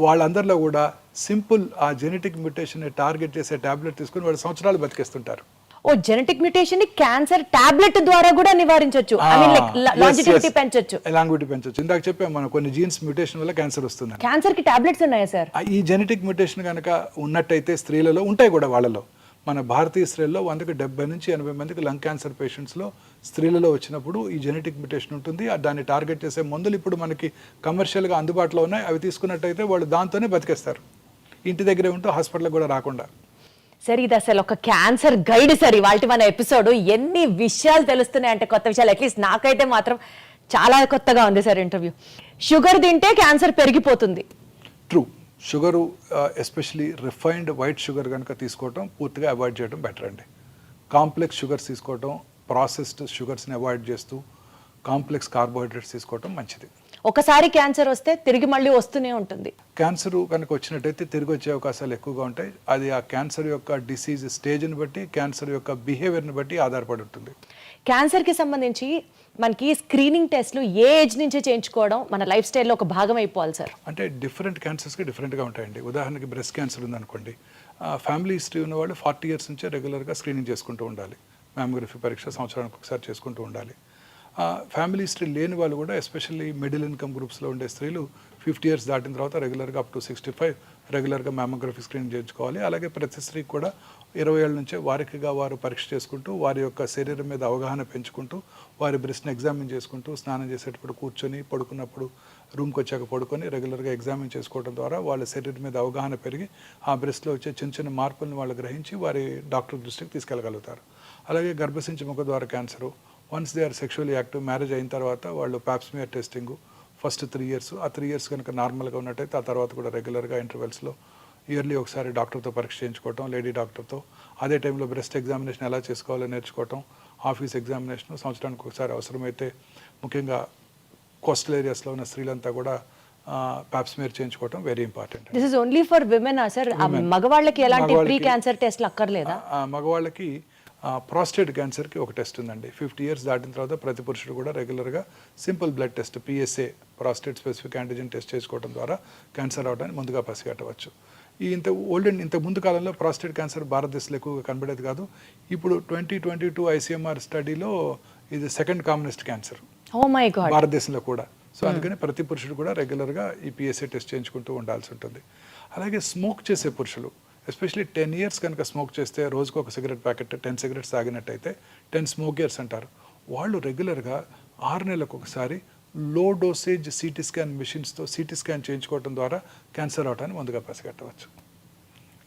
వాళ్ళందరిలో కూడా సింపుల్ ఆ జెనెటిక్ మ్యుటేషన్ని టార్గెట్ చేసే ట్యాబ్లెట్ తీసుకుని వాళ్ళు సంవత్సరాలు బతికేస్తుంటారు. ఓ, జెనెటిక్ మ్యుటేషన్ ని క్యాన్సర్ టాబ్లెట్ ద్వారా కూడా నివారించవచ్చు, లాంజివిటీ పెంచొచ్చు. లాంజివిటీ పెంచొచ్చు. ఇందాక చెప్పాము మనం కొన్ని జీన్స్ మ్యుటేషన్ వల్ల క్యాన్సర్ వస్తుంది. క్యాన్సర్ కి టాబ్లెట్స్ ఉన్నాయా సార్? ఈ జెనెటిక్ మ్యుటేషన్ కనుక ఉన్నట్టయితే స్త్రీలలో ఉంటాయి కూడా. వాళ్ళలో మన భారతీయ స్త్రీల్లో 100కి 70 నుంచి 80 మందికి లంగ్ క్యాన్సర్ పేషెంట్స్లో స్త్రీలలో వచ్చినప్పుడు ఈ జెనెటిక్ మ్యుటేషన్ ఉంటుంది. దాన్ని టార్గెట్ చేసే మందులు ఇప్పుడు మనకి కమర్షియల్గా అందుబాటులో ఉన్నాయి. అవి తీసుకున్నట్టయితే వాళ్ళు దాంతోనే బతికేస్తారు. ఇంటి దగ్గరే ఉంటూ హాస్పిటల్కి కూడా రాకుండా. సార్ ఇది అసలు ఒక క్యాన్సర్ గైడ్ సార్ ఇవాళ మన ఎపిసోడ్. ఎన్ని విషయాలు తెలుస్తున్నాయి అంటే కొత్త విషయాలు, అట్లీస్ట్ నాకైతే మాత్రం చాలా కొత్తగా ఉంది సార్ ఇంటర్వ్యూ. షుగర్ తింటే క్యాన్సర్ పెరిగిపోతుంది. True. Sugar especially refined white sugar కనుక తీసుకోవటం పూర్తిగా అవాయిడ్ చేయడం బెటర్ అండి. కాంప్లెక్స్ షుగర్స్ తీసుకోవటం, ప్రాసెస్డ్ షుగర్స్ని అవాయిడ్ చేస్తూ కాంప్లెక్స్ కార్బోహైడ్రేట్స్ తీసుకోవటం మంచిది. ఒకసారి క్యాన్సర్ వస్తే తిరిగి మళ్ళీ వస్తూనే ఉంటుంది. క్యాన్సర్ కనుక వచ్చినట్టయితే తిరిగి వచ్చే అవకాశాలు ఎక్కువగా ఉంటాయి. అది ఆ క్యాన్సర్ యొక్క డిసీజ్ స్టేజ్ని బట్టి, క్యాన్సర్ యొక్క బిహేవియర్ని బట్టి ఆధారపడి ఉంటుంది. క్యాన్సర్కి సంబంధించి మనకి స్క్రీనింగ్ టెస్ట్లు ఏ ఏజ్ నుంచి చేయించుకోవడం మన లైఫ్ స్టైల్లో ఒక భాగం అయిపోవాలి సార్? అంటే డిఫరెంట్ క్యాన్సర్స్కి డిఫరెంట్గా ఉంటాయండి. ఉదాహరణకి బ్రెస్ట్ క్యాన్సర్ ఉందనుకోండి, ఫ్యామిలీ హిస్టరీ ఉన్న వాళ్ళు 40 years నుంచే రెగ్యులర్గా స్క్రీనింగ్ చేసుకుంటూ ఉండాలి. మ్యామోగ్రఫీ పరీక్ష సంవత్సరానికి ఒకసారి చేసుకుంటూ ఉండాలి. ఫ్యామిలీ హిస్టరీ లేని వాళ్ళు కూడా ఎస్పెషల్లీ మిడిల్ ఇన్కమ్ గ్రూప్స్లో ఉండే స్త్రీలు 50 years దాటిన తర్వాత రెగ్యులర్గా అప్ టు 65 రెగ్యులర్గా మ్యామోగ్రఫీ స్క్రీనింగ్ చేయించుకోవాలి. అలాగే ప్రతి స్త్రీకి కూడా 20 ఏళ్ళ నుంచే వారికిగా వారు పరీక్ష చేసుకుంటూ, వారి యొక్క శరీరం మీద అవగాహన పెంచుకుంటూ, వారి బ్రెస్ట్ని ఎగ్జామిన్ చేసుకుంటూ, స్నానం చేసేటప్పుడు కూర్చొని, పడుకున్నప్పుడు రూమ్కి వచ్చాక పడుకొని రెగ్యులర్గా ఎగ్జామిన్ చేసుకోవడం ద్వారా వాళ్ళ శరీరం మీద అవగాహన పెరిగి ఆ బ్రెస్ట్లో వచ్చే చిన్న చిన్న మార్పులను వాళ్ళు గ్రహించి వారి డాక్టర్ దృష్టికి తీసుకెళ్ళగలుగుతారు. అలాగే గర్భసించి ముఖద్వార cancer, once they are sexually active, marriage అయిన తర్వాత వాళ్ళు పాప్స్మియర్ టెస్టింగు ఫస్ట్ 3 years, ఆ 3 years కనుక నార్మల్గా ఉన్నట్టయితే ఆ తర్వాత కూడా రెగ్యులర్గా ఇంటర్వెల్స్లో ఇయర్లీ ఒకసారి డాక్టర్తో పరీక్ష చేయించుకోవటం, లేడీ డాక్టర్తో. అదే టైంలో బ్రెస్ట్ ఎగ్జామినేషన్ ఎలా చేసుకోవాలో నేర్చుకోవటం, ఆఫీస్ ఎగ్జామినేషన్ సంవత్సరానికి ఒకసారి అవసరమైతే ముఖ్యంగా కోస్టల్ ఏరియాస్లో ఉన్న స్త్రీలంతా కూడా పాప్స్మియర్ చేయించుకోవటం very important. This is only for women sir? మగవాళ్ళకి ఎలాంటి ప్రీ క్యాన్సర్ టెస్ట్లు అక్కర్లేదా? మగవాళ్ళకి ప్రాస్టేట్ క్యాన్సర్కి ఒక టెస్ట్ ఉందండి. 50 years దాటిన తర్వాత ప్రతి పురుషుడు కూడా రెగ్యులర్గా simple blood test PSA, prostate specific antigen test చేసుకోవడం ద్వారా క్యాన్సర్ అవడానికి ముందుగా పసిగట్టవచ్చు. ఇంత ముందు కాలంలో ప్రాస్టేట్ క్యాన్సర్ భారతదేశంలో ఎక్కువగా కనబడేది కాదు. ఇప్పుడు 2022 ICMR స్టడీలో ఇది సెకండ్ కామనెస్ట్ క్యాన్సర్ భారతదేశంలో కూడా. సో అందుకని ప్రతి పురుషుడు కూడా రెగ్యులర్గా ఈ PSA టెస్ట్ చేయించుకుంటూ ఉండాల్సి ఉంటుంది. అలాగే స్మోక్ చేసే పురుషులు ఎస్పెషలీ 10 years కనుక స్మోక్ చేస్తే, రోజుకు ఒక cigarette packet 10 cigarettes తాగినట్టయితే 10 smoke years అంటారు. వాళ్ళు రెగ్యులర్గా 6 నెలలకు ఒకసారి లో డోసేజ్ CT స్కాన్ మిషన్స్తో CT స్కాన్ చేయించుకోవడం ద్వారా క్యాన్సర్ అవటాన్ని ముందుగా పసిగట్టవచ్చు.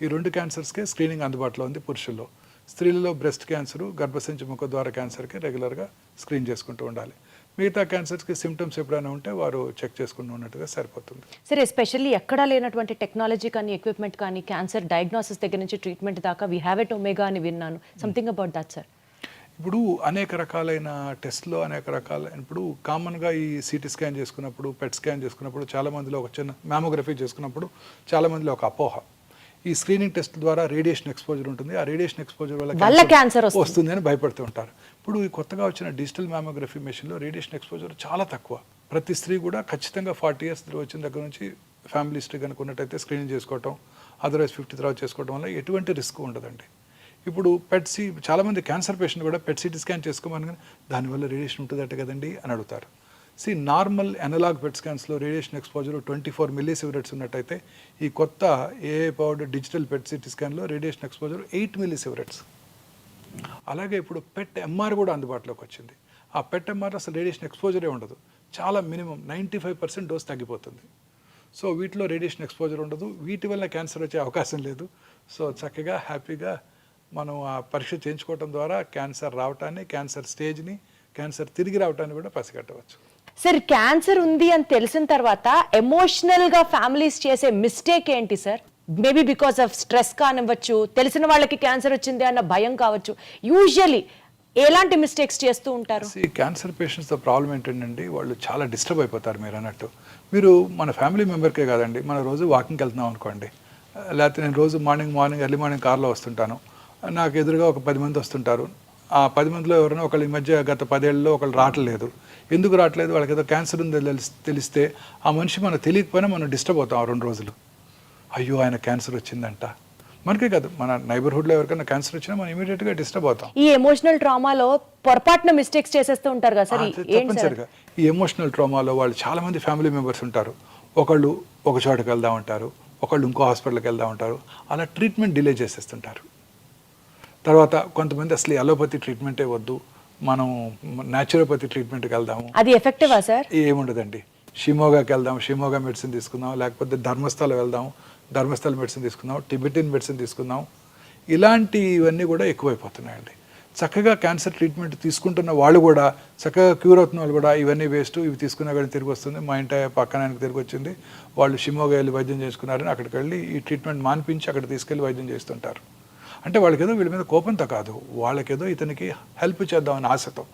ఈ 2 క్యాన్సర్స్కే స్క్రీనింగ్ అందుబాటులో ఉంది పురుషుల్లో. స్త్రీలలో బ్రెస్ట్ క్యాన్సరు, గర్భసంచి ముఖద్వార క్యాన్సర్కి రెగ్యులర్గా స్క్రీన్ చేసుకుంటూ ఉండాలి. మిగతా క్యాన్సర్స్కి సిమ్టమ్స్ ఎప్పుడైనా ఉంటే వారు చెక్ చేసుకుని ఉన్నట్టుగా సరిపోతుంది. సరే, ఎస్పెషల్లీ ఎక్కడా లేనటువంటి టెక్నాలజీ కానీ, ఎక్విప్మెంట్ కానీ, క్యాన్సర్ డయాగ్నోసిస్ దగ్గర నుంచి ట్రీట్మెంట్ దాకా వీ హ్యావ్ ఎట్ ఒమేగా అని విన్నాను. Something about that sir? ఇప్పుడు అనేక రకాలైన టెస్ట్లో ఇప్పుడు కామన్గా ఈ CT స్కాన్ చేసుకున్నప్పుడు, PET స్కాన్ చేసుకున్నప్పుడు, చాలామందిలో ఒక చిన్న మ్యామోగ్రఫీ చేసుకున్నప్పుడు చాలామందిలో ఒక అపోహ, ఈ స్క్రీనింగ్ టెస్ట్ ద్వారా రేడియేషన్ ఎక్స్పోజర్ ఉంటుంది, ఆ రేడియేషన్ ఎక్స్పోజర్ వల్ల క్యాన్సర్ వస్తుంది అని భయపడుతూ ఉంటారు. ఇప్పుడు ఈ కొత్తగా వచ్చిన డిజిటల్ మ్యామోగ్రఫీ మెషిన్లో రేడియేషన్ ఎక్స్పోజర్ చాలా తక్కువ. ప్రతి స్త్రీ కూడా ఖచ్చితంగా 40 years వచ్చిన దగ్గర నుంచి ఫ్యామిలీ హిస్టరీ కనుక ఉన్నట్టయితే స్క్రీనింగ్ చేసుకోవటం, అదర్వైజ్ 50 తర్వాత చేసుకోవడం వల్ల ఎటువంటి రిస్క్ ఉండదండి. ఇప్పుడు చాలామంది క్యాన్సర్ పేషెంట్ కూడా PET-CT స్కాన్ చేసుకోమని, కానీ దానివల్ల రేడియేషన్ ఉంటుందట కదండి అని అడుగుతారు. నార్మల్ అనలాగ్ PET స్కాన్స్లో రేడియేషన్ ఎక్స్పోజర్ 24 millisieverts ఉన్నట్టయితే ఈ కొత్త AI పవర్డ్ డిజిటల్ PET-CT స్కాన్లో రేడియేషన్ ఎక్స్పోజర్ 8 millisieverts. అలాగే ఇప్పుడు PET-MR కూడా అందుబాటులోకి వచ్చింది. ఆ PET-MR అసలు రేడియేషన్ ఎక్స్పోజరే ఉండదు, చాలా మినిమం 95% డోస్ తగ్గిపోతుంది. సో వీటిలో రేడియేషన్ ఎక్స్పోజర్ ఉండదు, వీటి వల్ల క్యాన్సర్ వచ్చే అవకాశం లేదు. సో చక్కగా హ్యాపీగా మనం ఆ పరీక్ష చేయించుకోవడం ద్వారా క్యాన్సర్ రావటాన్ని, క్యాన్సర్ స్టేజ్ని, క్యాన్సర్ తిరిగి రావటాన్ని కూడా పసిగట్టవచ్చు. సార్, క్యాన్సర్ ఉంది అని తెలిసిన తర్వాత ఎమోషనల్గా ఫ్యామిలీస్ చేసే మిస్టేక్ ఏంటి sir? Maybe because of stress కానివ్వచ్చు, తెలిసిన వాళ్ళకి క్యాన్సర్ వచ్చింది అన్న భయం కావచ్చు. యూజువల్లీ ఎలాంటి మిస్టేక్స్ చేస్తూ ఉంటారు? క్యాన్సర్ పేషెంట్స్తో ప్రాబ్లం ఏంటంటే వాళ్ళు చాలా డిస్టర్బ్ అయిపోతారు. మీరు అన్నట్టు, మీరు మన ఫ్యామిలీ మెంబర్కే కాదండి, మన రోజు వాకింగ్కి వెళ్తున్నాం అనుకోండి, లేకపోతే నేను రోజు మార్నింగ్ ఎర్లీ మార్నింగ్ కార్లో వస్తుంటాను, నాకు ఎదురుగా ఒక 10 మంది వస్తుంటారు. ఆ 10 మందిలో ఎవరైనా ఒకళ్ళు ఈ మధ్య గత 10 ఏళ్ళలో ఒకళ్ళు రావట్లేదు. ఎందుకు రావట్లేదు? వాళ్ళకి ఏదో క్యాన్సర్ ఉందో తెలిస్తే ఆ మనిషి మనకు తెలియకపోయినా మనం డిస్టర్బ్ అవుతాం 2 రోజులు. అయ్యో ఆయన క్యాన్సర్ వచ్చిందంట. మనకే కాదు, మన నైబర్హుడ్లో ఎవరికైనా క్యాన్సర్ వచ్చినా మనం ఇమీడియట్గా డిస్టర్బ్ అవుతాం. ఈ ఎమోషనల్ ట్రామాలో పొరపాటున మిస్టేక్స్ చేసేస్తూ ఉంటారు కదా సార్? తప్పనిసరిగా ఈ ఎమోషనల్ ట్రామాలో వాళ్ళు చాలామంది ఫ్యామిలీ మెంబర్స్ ఉంటారు. ఒకళ్ళు ఒక చోటకి వెళ్దాం ఉంటారు, ఒకళ్ళు ఇంకో హాస్పిటల్కి వెళ్దాం ఉంటారు. అలా ట్రీట్మెంట్ డిలే చేసేస్తుంటారు. తర్వాత కొంతమంది అసలు అలోపతి ట్రీట్మెంటే వద్దు, మనం న్యాచురోపతి ట్రీట్మెంట్కి వెళ్దాము. అది ఎఫెక్టివా సార్? ఏముండదండి. షిమోగాకి వెళ్దాం, షిమోగా మెడిసిన్ తీసుకుందాం, లేకపోతే ధర్మస్థల వెళ్దాం, ధర్మస్థల మెడిసిన్ తీసుకుందాం, టిబెటిన్ మెడిసిన్ తీసుకుందాం, ఇలాంటివన్నీ కూడా ఎక్కువైపోతున్నాయండి. చక్కగా క్యాన్సర్ ట్రీట్మెంట్ తీసుకుంటున్న వాళ్ళు కూడా, చక్కగా క్యూర్ అవుతున్న వాళ్ళు కూడా ఇవన్నీ వేస్ట్, ఇవి తీసుకున్నా కానీ తిరిగి వస్తుంది, మా ఇంటి పక్కన ఆయనకు తిరిగి వచ్చింది, వాళ్ళు షిమోగా వెళ్ళి వైద్యం చేసుకున్నారని అక్కడికి వెళ్ళి ఈ ట్రీట్మెంట్ మానిపించి అక్కడ తీసుకెళ్ళి వైద్యం చేస్తుంటారు. అంటే వాళ్ళకేదో వీళ్ళ మీద కోపంతో కాదు, వాళ్ళకేదో ఇతనికి హెల్ప్ చేద్దామని ఆశతో.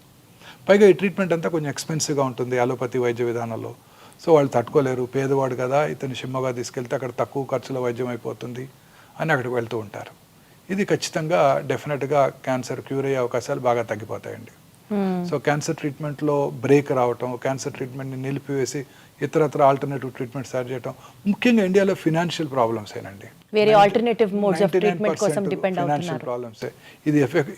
పైగా ఈ ట్రీట్మెంట్ అంతా కొంచెం ఎక్స్పెన్సివ్గా ఉంటుంది అలోపతి వైద్య విధానంలో. సో వాళ్ళు తట్టుకోలేరు, పేదవాడు కదా, ఇతను షిమ్మగా తీసుకెళ్తే అక్కడ తక్కువ ఖర్చులో వైద్యం అయిపోతుంది అని అక్కడికి వెళ్తూ ఉంటారు. ఇది ఖచ్చితంగా డెఫినెట్గా క్యాన్సర్ క్యూర్ అయ్యే అవకాశాలు బాగా తగ్గిపోతాయండి. సో క్యాన్సర్ ట్రీట్మెంట్లో బ్రేక్ రావటం, క్యాన్సర్ ట్రీట్మెంట్ని నిలిపివేసి ఇతరత్ర ఆల్టర్నేటివ్ ట్రీట్మెంట్ స్టార్ట్ చేయడం, ముఖ్యంగా ఇండియాలో ఫినాన్షియల్ ప్రాబ్లమ్స్ ఏనండి. వేరే ఆల్టర్నేటివ్ మోడ్స్ ఆఫ్ ట్రీట్మెంట్ కోసం డిపెండ్ ఫినాన్షియల్ ప్రాబ్లమ్స్.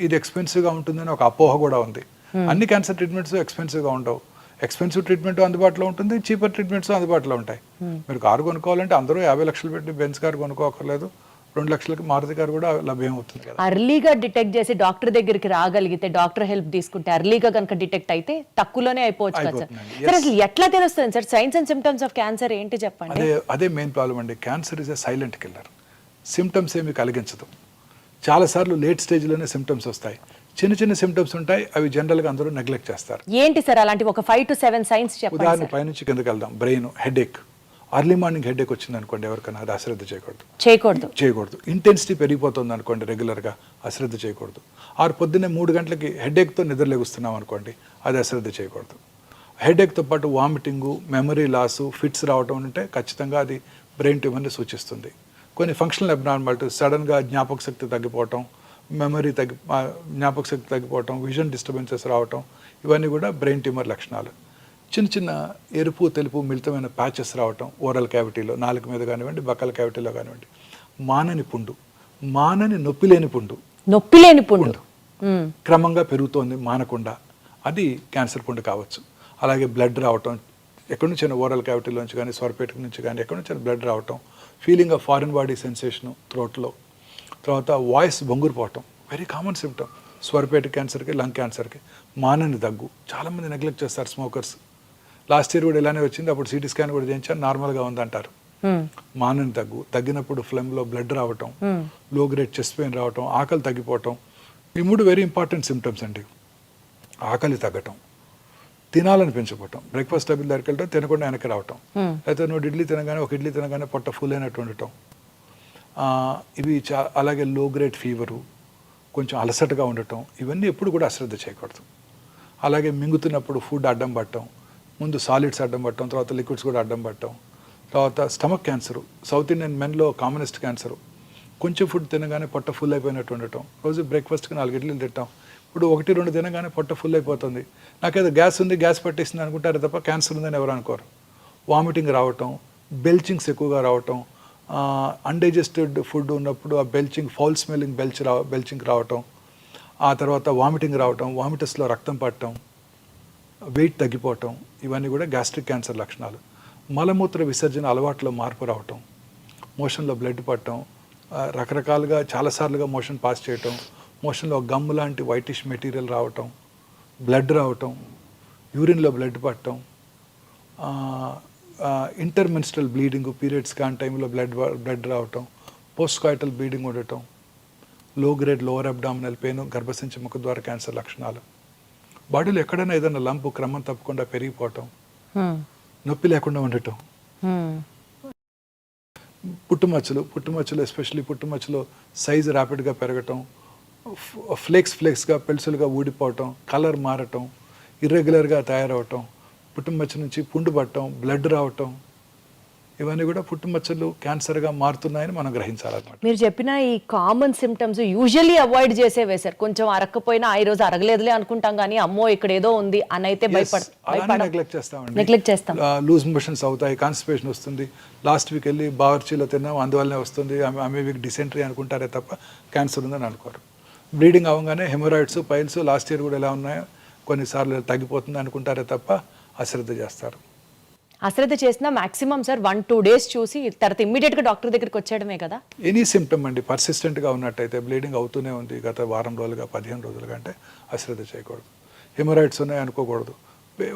ఇది ఎక్స్పెన్సివ్గా ఉంటుందని ఒక అపోహ కూడా ఉంది. అన్ని క్యాన్సర్ ట్రీట్మెంట్స్ ఎక్స్పెన్సివ్గా ఉండవు. ఎక్స్పెన్సివ్ ట్రీట్మెంట్ అందుబాటులో ఉంటుంది, చీపర్ ట్రీట్మెంట్స్ అందుబాటులో ఉంటాయి. మీరు కారు కొనుక్కోవాలంటే అందరూ 50 లక్షలు పెట్టి బెంజ్ కారు కొనుక్కోకర్లేదు, 2 లక్షలకి మారుతి కారు కూడా లభ్యం అవుతుంది కదా. అర్లీగా డిటెక్ట్ చేసి డాక్టర్ దగ్గరికి రాగలిగితే, డాక్టర్ హెల్ప్ తీసుకుంటే, అర్లీగా కనుక డిటెక్ట్ అయితే తక్కువలోనే అయిపోవచ్చు కదా సార్. సార్ అసలు ఎట్లా తెలుస్తుంది sir science and symptoms of cancer ఏంటి చెప్పండి. అదే మెయిన్ ప్రాబ్లం అండి. Cancer is a silent killer. Symptoms ఏమి కలిగించదు. చాలాసార్లు లేట్ స్టేజ్లోనే సిమ్టమ్స్ వస్తాయి. చిన్న చిన్న సిమ్టమ్స్ ఉంటాయి, అవి జనరల్గా అందరూ నెగ్లెక్ట్ చేస్తారు. ఏంటి సార్ అలాంటి ఒక 5 to 7 సైన్స్ చెప్పండి. ఉదాహరణ పైనుంచి కిందకి వెళ్దాం. Brain headache, early morning headache వచ్చింది అనుకోండి ఎవరికైనా, అది అశ్రద్ధ చేయకూడదు. ఇంటెన్సిటీ పెరిగిపోతుంది అనుకోండి రెగ్యులర్గా, అశ్రద్ధ చేయకూడదు. పొద్దున్నే 3 గంటలకి హెడేక్తో నిద్రలేగుస్తున్నాం అనుకోండి, అది అశ్రద్ధ చేయకూడదు. హెడేక్తో పాటు వామిటింగు, మెమరీ లాసు, ఫిట్స్ రావడం అంటే ఖచ్చితంగా అది బ్రెయిన్ ట్యూమర్ని సూచిస్తుంది. కొన్ని ఫంక్షనల్ అబ్నార్మాలిటీ, సడన్గా జ్ఞాపక శక్తి తగ్గిపోవటం, జ్ఞాపక శక్తి తగ్గిపోవటం, విజన్ డిస్టర్బెన్సెస్ రావటం, ఇవన్నీ కూడా బ్రెయిన్ ట్యూమర్ లక్షణాలు. చిన్న చిన్న ఎరుపు తెలుపు మిళితమైన ప్యాచెస్ రావటం ఓరల్ క్యావిటీలో, నాలుక మీద కానివ్వండి, బక్కల క్యావిటీలో కానివ్వండి. మానని నొప్పి లేని పుండు క్రమంగా పెరుగుతోంది మానకుండా, అది క్యాన్సర్ పుండు కావచ్చు. అలాగే బ్లడ్ రావటం, ఎక్కడి నుంచి ఓరల్ క్యావిటీలోంచి కానీ, స్వరపేట నుంచి కానీ ఎక్కడి నుంచి బ్లడ్ రావటం, feeling of foreign body sensation థ్రోట్లో. తర్వాత వాయిస్ బొంగురుపోవటం, వెరీ కామన్ సిమ్టమ్ స్వరపేట క్యాన్సర్కి, లంగ్ క్యాన్సర్కి. మానని దగ్గు, చాలామంది నెగ్లెక్ట్ చేస్తారు స్మోకర్స్. లాస్ట్ ఇయర్ కూడా ఇలానే వచ్చింది, అప్పుడు సిటీ స్కాన్ కూడా చేయించారు, నార్మల్గా ఉందంటారు. మానని దగ్గు, తగ్గినప్పుడు ఫ్లెమ్లో బ్లడ్ రావటం, లో గ్రేడ్ చెస్ట్ పెయిన్ రావటం, ఆకలి తగ్గిపోవటం. ఈ 3 వెరీ ఇంపార్టెంట్ సిమ్టమ్స్ అండి. ఆకలి తగ్గటం, తినాలని పెంచిపోవటం, బ్రేక్ఫాస్ట్ టేబుల్ దగ్గరికి వెళ్ళటం, తినకుండా వెనక్కి రావటం, అయితే నువ్వు ఇడ్లీ తినగానే ఒక ఇడ్లీ తినగానే పొట్ట ఫుల్ అయినట్టు ఉండటం. ఇవి అలాగే లో గ్రేడ్ ఫీవరు, కొంచెం అలసటగా ఉండటం, ఇవన్నీ ఎప్పుడు కూడా అశ్రద్ధ చేయకూడదు. అలాగే మింగుతున్నప్పుడు ఫుడ్ అడ్డం పట్టడం, ముందు సాలిడ్స్ అడ్డం పట్టడం, తర్వాత లిక్విడ్స్ కూడా అడ్డం పట్టడం. తర్వాత స్టమక్ క్యాన్సరు, సౌత్ ఇండియన్ మెన్లో కామనెస్ట్ క్యాన్సరు. కొంచెం ఫుడ్ తినగానే పొట్ట ఫుల్ అయిపోయినట్టు ఉండటం, రోజు బ్రేక్ఫాస్ట్కి 4 ఇడ్లీలు తింటాం, ఇప్పుడు 1-2 తినగానే పొట్ట ఫుల్ అయిపోతుంది, నాకేదో గ్యాస్ ఉంది, గ్యాస్ పట్టేసింది అనుకుంటారు తప్ప క్యాన్సర్ ఉందని ఎవరు అనుకోరు. వామిటింగ్ రావటం, బెల్చింగ్స్ ఎక్కువగా రావటం, అన్డైజెస్టెడ్ ఫుడ్ ఉన్నప్పుడు ఆ బెల్చింగ్, ఫౌల్ స్మెల్లింగ్ బెల్చింగ్ రావటం, ఆ తర్వాత వామిటింగ్ రావటం, వామిటస్లో రక్తం పట్టడం, వెయిట్ తగ్గిపోవటం, ఇవన్నీ కూడా గ్యాస్ట్రిక్ క్యాన్సర్ లక్షణాలు. మలమూత్ర విసర్జన అలవాట్లో మార్పు రావటం, మోషన్లో బ్లడ్ పట్టడం, రకరకాలుగా చాలాసార్లుగా మోషన్ పాస్ చేయటం, మోషన్లో గమ్ లాంటి వైటిష్ మెటీరియల్ రావటం, బ్లడ్ రావటం, యూరిన్లో బ్లడ్ పట్టడం, ఇంటర్మెన్స్ట్రల్ బ్లీడింగ్, పీరియడ్స్ కాని టైంలో బ్లడ్ రావటం, పోస్ట్ కాయిటల్ బ్లీడింగ్ ఉండటం, లో గ్రేడ్ లోవర్ అబ్డామినల్ పెయిన్, గర్భసంచి ముఖద్వార క్యాన్సర్ లక్షణాలు. బాడీలో ఎక్కడైనా ఏదైనా లంపు క్రమం తప్పకుండా పెరిగిపోవటం, నొప్పి లేకుండా ఉండటం, పుట్టుమచ్చలు ఎస్పెషల్లీ పుట్టుమచ్చలో సైజు ర్యాపిడ్గా పెరగటం, ఫ్లేక్స్గా పెల్సులుగా ఊడిపోవటం, కలర్ మారటం, ఇర్రెగ్యులర్గా తయారవటం, పుట్టుమచ్చ నుంచి పుండు పట్టడం, బ్లడ్ రావటం, ఇవన్నీ కూడా పుట్టుమచ్చలు క్యాన్సర్గా మారుతున్నాయని మనం గ్రహించాలన్నమాట. మీరు చెప్పిన ఈ కామన్ సిమ్టమ్స్ యూజువల్లీ అవాయిడ్ చేసేవే సార్. కొంచెం అరక్కపోయినా ఈ రోజు అరగలేదులే అనుకుంటాం, కానీ అమ్మో ఇక్కడ ఏదో ఉంది అని అయితే నెగ్లెక్ట్ చేస్తాం. లూజ్ మోషన్స్ అవుతాయి, కాన్స్టిపేషన్ వస్తుంది, లాస్ట్ వీక్ వెళ్ళి బావర్చీలో తిన్నాం అందువల్లనే వస్తుంది, ఆమె వీక్ డిసెంట్రీ అనుకుంటారే తప్ప క్యాన్సర్ ఉందని అనుకోరు. బ్లీడింగ్ అవ్వగానే హెమరాయిడ్స్, పైల్స్ లాస్ట్ ఇయర్ కూడా ఎలా ఉన్నాయో కొన్నిసార్లు తగ్గిపోతుంది అనుకుంటారే తప్ప అశ్రద్ధ చేస్తారు. అశ్రద్ధ చేసినా మాక్సిమం సార్ 1-2 డేస్ చూసి తర్వాత ఇమ్మీడియట్గా డాక్టర్ దగ్గరికి వచ్చేయడమే కదా. ఎనీ సిమ్టమ్ అండి పర్సిస్టెంట్గా ఉన్నట్టయితే, బ్లీడింగ్ అవుతూనే ఉంది గత వారం రోజులుగా 15 రోజులుగా అంటే అశ్రద్ధ చేయకూడదు. హెమరాయిడ్స్ ఉన్నాయి అనుకోకూడదు.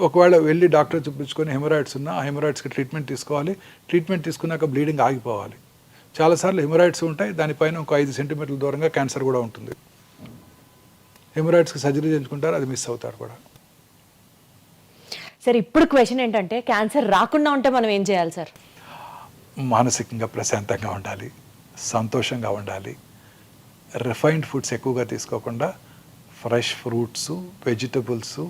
ఒకవేళ వెళ్ళి డాక్టర్ చూపించుకొని హెమరాయిడ్స్ ఉన్నా ఆ హెమరాయిడ్స్కి ట్రీట్మెంట్ తీసుకోవాలి. ట్రీట్మెంట్ తీసుకున్నాక బ్లీడింగ్ ఆగిపోవాలి. చాలాసార్లు హెమరాయిడ్స్ ఉంటాయి, దానిపైన ఒక 5 సెంటీమీటర్ల దూరంగా క్యాన్సర్ కూడా ఉంటుంది. హెమరాయిడ్స్కి సర్జరీ చేయించుకుంటారు, అది మిస్ అవుతారు కూడా. సార్ ఇప్పుడు క్వశ్చన్ ఏంటంటే క్యాన్సర్ రాకుండా ఉంటే మనం ఏం చేయాలి సార్? మానసికంగా ప్రశాంతంగా ఉండాలి, సంతోషంగా ఉండాలి, రిఫైన్డ్ ఫుడ్స్ ఎక్కువగా తీసుకోకుండా ఫ్రెష్ ఫ్రూట్స్, వెజిటబుల్స్,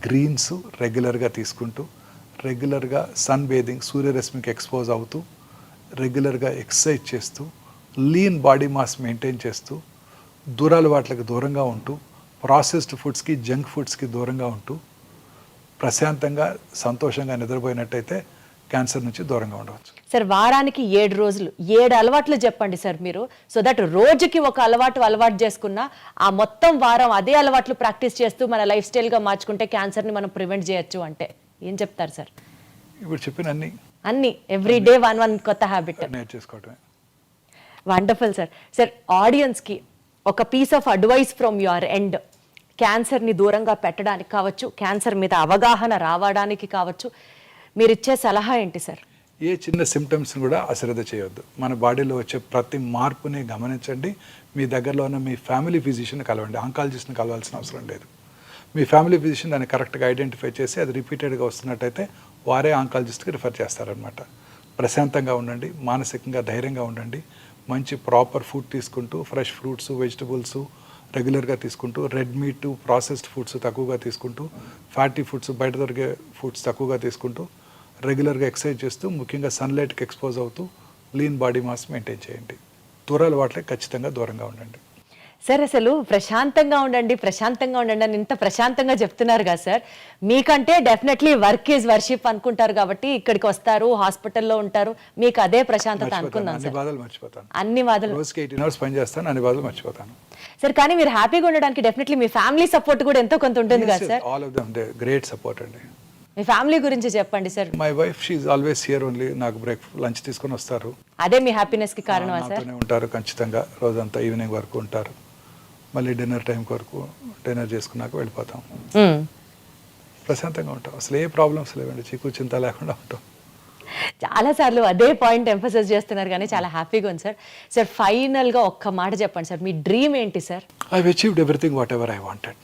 గ్రీన్స్ రెగ్యులర్గా తీసుకుంటూ, రెగ్యులర్గా సన్ బేదింగ్, సూర్యరశ్మికి ఎక్స్పోజ్ అవుతూ, రెగ్యులర్గా ఎక్సర్సైజ్ చేస్తూ, లీన్ బాడీ మాస్ మెయింటైన్ చేస్తూ, దూరాలవాట్లకు దూరంగా ఉంటూ, ప్రాసెస్డ్ ఫుడ్స్కి, జంక్ ఫుడ్స్కి దూరంగా ఉంటూ, ప్రశాంతంగా సంతోషంగా నిద్రపోయినట్టయితే క్యాన్సర్ నుంచి దూరంగా ఉండవచ్చు. సార్ వారానికి 7 రోజులు 7 అలవాట్లు చెప్పండి సార్ మీరు. సో దట్ రోజుకి ఒక అలవాటు చేసుకున్నా ఆ మొత్తం వారం అదే అలవాట్లు ప్రాక్టీస్ చేస్తూ మన లైఫ్ స్టైల్గా మార్చుకుంటే క్యాన్సర్ని మనం ప్రివెంట్ చేయొచ్చు అంటే ఏం చెప్తారు సార్? ఇప్పుడు చెప్పిన అన్ని ఎవ్రీ డే వన్ కొత్త హ్యాబిట్ నేర్చేసుకోవటమే. Wonderful sir. సార్ ఆడియన్స్కి ఒక piece of advice from your end, క్యాన్సర్ని దూరంగా పెట్టడానికి కావచ్చు, క్యాన్సర్ మీద అవగాహన రావడానికి కావచ్చు, మీరు ఇచ్చే సలహా ఏంటి సార్? ఏ చిన్న సిమ్టమ్స్ని కూడా అశ్రద్ధ చేయొద్దు. మన బాడీలో వచ్చే ప్రతి మార్పుని గమనించండి. మీ దగ్గరలో ఉన్న మీ ఫ్యామిలీ ఫిజిషియన్ కలవండి, ఆంకాలజిస్ట్ని కలవాల్సిన అవసరం లేదు. మీ ఫ్యామిలీ ఫిజిషియన్ దాన్ని కరెక్ట్గా ఐడెంటిఫై చేసి అది రిపీటెడ్గా వస్తున్నట్టయితే వారే ఆంకాలజిస్ట్కి రిఫర్ చేస్తారనమాట. ప్రశాంతంగా ఉండండి, మానసికంగా ధైర్యంగా ఉండండి, మంచి ప్రాపర్ ఫుడ్ తీసుకుంటూ, ఫ్రెష్ ఫ్రూట్స్, వెజిటబుల్స్ రెగ్యులర్గా తీసుకుంటూ, రెడ్ మీట్, ప్రాసెస్డ్ ఫుడ్స్ తక్కువగా తీసుకుంటూ, ఫ్యాటీ ఫుడ్స్, బయట దొరికే ఫుడ్స్ తక్కువగా తీసుకుంటూ, రెగ్యులర్గా ఎక్సర్సైజ్ చేస్తూ, ముఖ్యంగా సన్లైట్కి ఎక్స్పోజ్ అవుతూ, లీన్ బాడీ మాస్ మెయింటైన్ చేయండి. దూరాలు వాటికి ఖచ్చితంగా దూరంగా ఉండండి. సార్ అసలు ప్రశాంతంగా ఉండండి అని ఇంత ప్రశాంతంగా చెప్తున్నారు కదా సార్. మీకంటే డెఫినెట్లీ వర్క్ ఈజ్ వర్షిప్ అనుకుంటారు కాబట్టి ఇక్కడికి వస్తారు, హాస్పిటల్లో ఉంటారు, మీకు అదే ప్రశాంతత అనుకున్నాను సార్. అన్ని బాధలు మర్చిపోతాను, అన్ని బాధలు. రోజుకి 18 hours పని చేస్తాను, అన్ని బాధలు మర్చిపోతాను సార్. కానీ మీరు హ్యాపీగా ఉండడానికి డెఫినెట్లీ మీ ఫ్యామిలీ సపోర్ట్ కూడా ఎంతో కొంత ఉంటుంది కదా sir? All of them they great support అండి. మీ ఫ్యామిలీ గురించి చెప్పండి sir. My wife she is always here only. నాకు లంచ్ తీసుకొని వస్తారు, అదే మీ హ్యాపీనెస్ కి కారణమా సార్? నాతోనే ఉంటారు ఖచ్చితంగా, రోజంతా ఈవినింగ్ వరకు ఉంటారు. మళ్ళీ డిన్నర్ టైం వరకు డిన్నర్ చేసుకున్నాక వెళ్ళిపోతాం. ప్రశాంతంగా ఉంటాం, అసలు ఏ ప్రాబ్లమ్స్ లేవండి, చీకు చింత లేకుండా ఉంటాం. చాలా సార్లు అదే పాయింట్ ఎంఫసైజ్ చేస్తున్నారు కానీ చాలా హ్యాపీగా ఉంది సార్. సార్ ఫైనల్గా ఒక్క మాట చెప్పండి సార్, మీ డ్రీమ్ ఏంటి sir? I achieved everything what ever I wanted.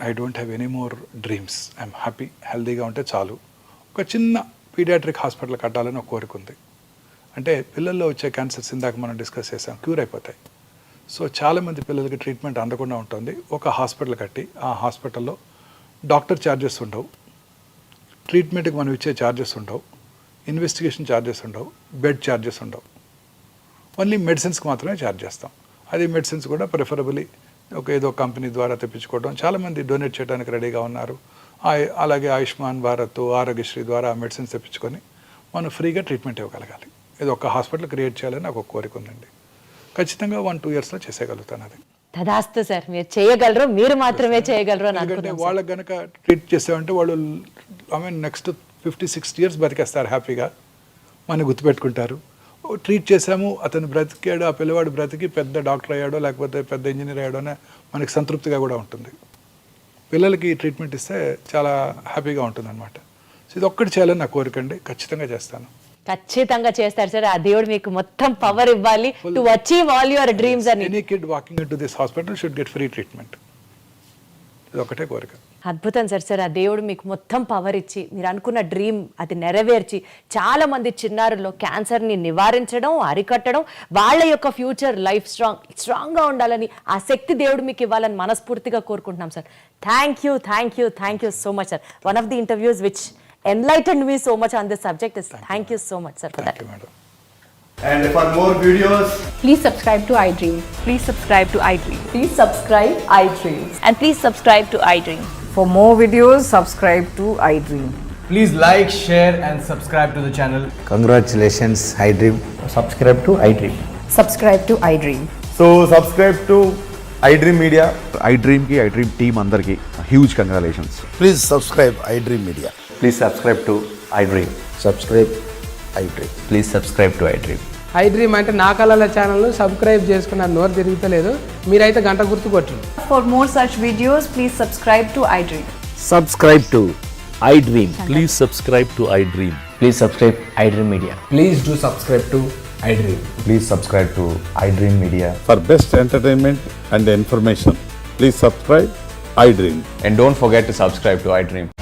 I don't have any more dreams. I'm happy, హెల్దీగా ఉంటే చాలు. ఒక చిన్న పీడియాట్రిక్ హాస్పిటల్ కట్టాలని ఒక కోరిక ఉంది. అంటే పిల్లల్లో వచ్చే క్యాన్సర్స్ ఇందాక మనం డిస్కస్ చేసాం, క్యూర్ అయిపోతాయి. సో చాలామంది పిల్లలకి ట్రీట్మెంట్ అందకుండా ఉంటుంది. ఒక హాస్పిటల్ కట్టి ఆ హాస్పిటల్లో డాక్టర్ ఛార్జెస్ ఉండవు, ట్రీట్మెంట్కి మనం ఇచ్చే ఛార్జెస్ ఉండవు, ఇన్వెస్టిగేషన్ ఛార్జెస్ ఉండవు, బెడ్ ఛార్జెస్ ఉండవు. ఓన్లీ మెడిసిన్స్కి మాత్రమే ఛార్జ్ చేస్తాం. అది మెడిసిన్స్ కూడా ప్రిఫరబుల్లీ ఏదో కంపెనీ ద్వారా తెప్పించుకోవడం. చాలామంది డొనేట్ చేయడానికి రెడీగా ఉన్నారు. అలాగే ఆయుష్మాన్ భారత్, ఆరోగ్యశ్రీ ద్వారా మెడిసిన్స్ తెప్పించుకొని మనం ఫ్రీగా ట్రీట్మెంట్ ఇవ్వగలగాలి. ఇది ఒక హాస్పిటల్ క్రియేట్ చేయాలని నాకు ఒక కోరిక ఉందండి. ఖచ్చితంగా 1-2 yearsలో చేసేయగలుగుతాను. అది తదాస్తు సార్, మీరు చేయగలరు, మీరు మాత్రమే చేయగలరు అని ఎందుకంటే అనుకుంటున్నాను. వాళ్ళకి కనుక ట్రీట్ చేసామంటే వాళ్ళు నెక్స్ట్ 50-60 years బతికేస్తారు హ్యాపీగా, మన గుర్తుపెట్టుకుంటారు. ట్రీట్ చేసాము, అతను బ్రతికాడు, ఆ పిల్లవాడు బ్రతికి పెద్ద డాక్టర్ అయ్యాడో లేకపోతే పెద్ద ఇంజనీర్ అయ్యాడోనే మనకి సంతృప్తిగా కూడా ఉంటుంది. పిల్లలకి ట్రీట్మెంట్ ఇస్తే చాలా హ్యాపీగా ఉంటుంది అనమాట. సో ఇది ఒక్కటి చేయాలని నా కోరిక అండి, ఖచ్చితంగా చేస్తాను. ఖచ్చితంగా చేస్తారు సార్. ఆ దేవుడు మీకు మొత్తం పవర్ ఇవ్వాలి to achieve all your dreams అని. Any kid walking into this hospital should get free treatment. ఇది ఒకటే కోరిక. అద్భుతం సార్. సార్ ఆ దేవుడు మీకు మొత్తం పవర్ ఇచ్చి మీరు అనుకున్న డ్రీమ్ అది నెరవేర్చి చాలా మంది చిన్నారుల్లో క్యాన్సర్ని నివారించడం, అరికట్టడం, వాళ్ళ యొక్క ఫ్యూచర్ లైఫ్ స్ట్రాంగ్గా ఉండాలని ఆ శక్తి దేవుడు మీకు ఇవ్వాలని మనస్ఫూర్తిగా కోరుకుంటున్నాం sir. Thank you so much sir. One of the interviews which enlightened me so much on this subject is thank you so much sir for that. Thank you, madam. And for more videos, Please subscribe to iDream. Please subscribe to iDream. Please subscribe iDream. And please subscribe to iDream. For more videos, subscribe to iDream. please like, share and subscribe to the channel. Congratulations, iDream. Subscribe to iDream. Subscribe to iDream. So subscribe to iDream Media. iDream की iDream team अंदर की huge congratulations. Please subscribe iDream Media. Please subscribe to iDream. Subscribe iDream. Please subscribe to iDream. iDream అంటే నా కళల ఛానల్ను subscribe చేసుకున్న నోరు తిరుగుతలేదు, మీరైతే గంట గుర్తు కొట్టండి. For more such videos, please subscribe to iDream. Subscribe to iDream. Please subscribe to iDream. Please subscribe iDream Media. Please do subscribe to iDream. Please subscribe to iDream Media. For best entertainment and information, please subscribe iDream. And don't forget to subscribe to iDream.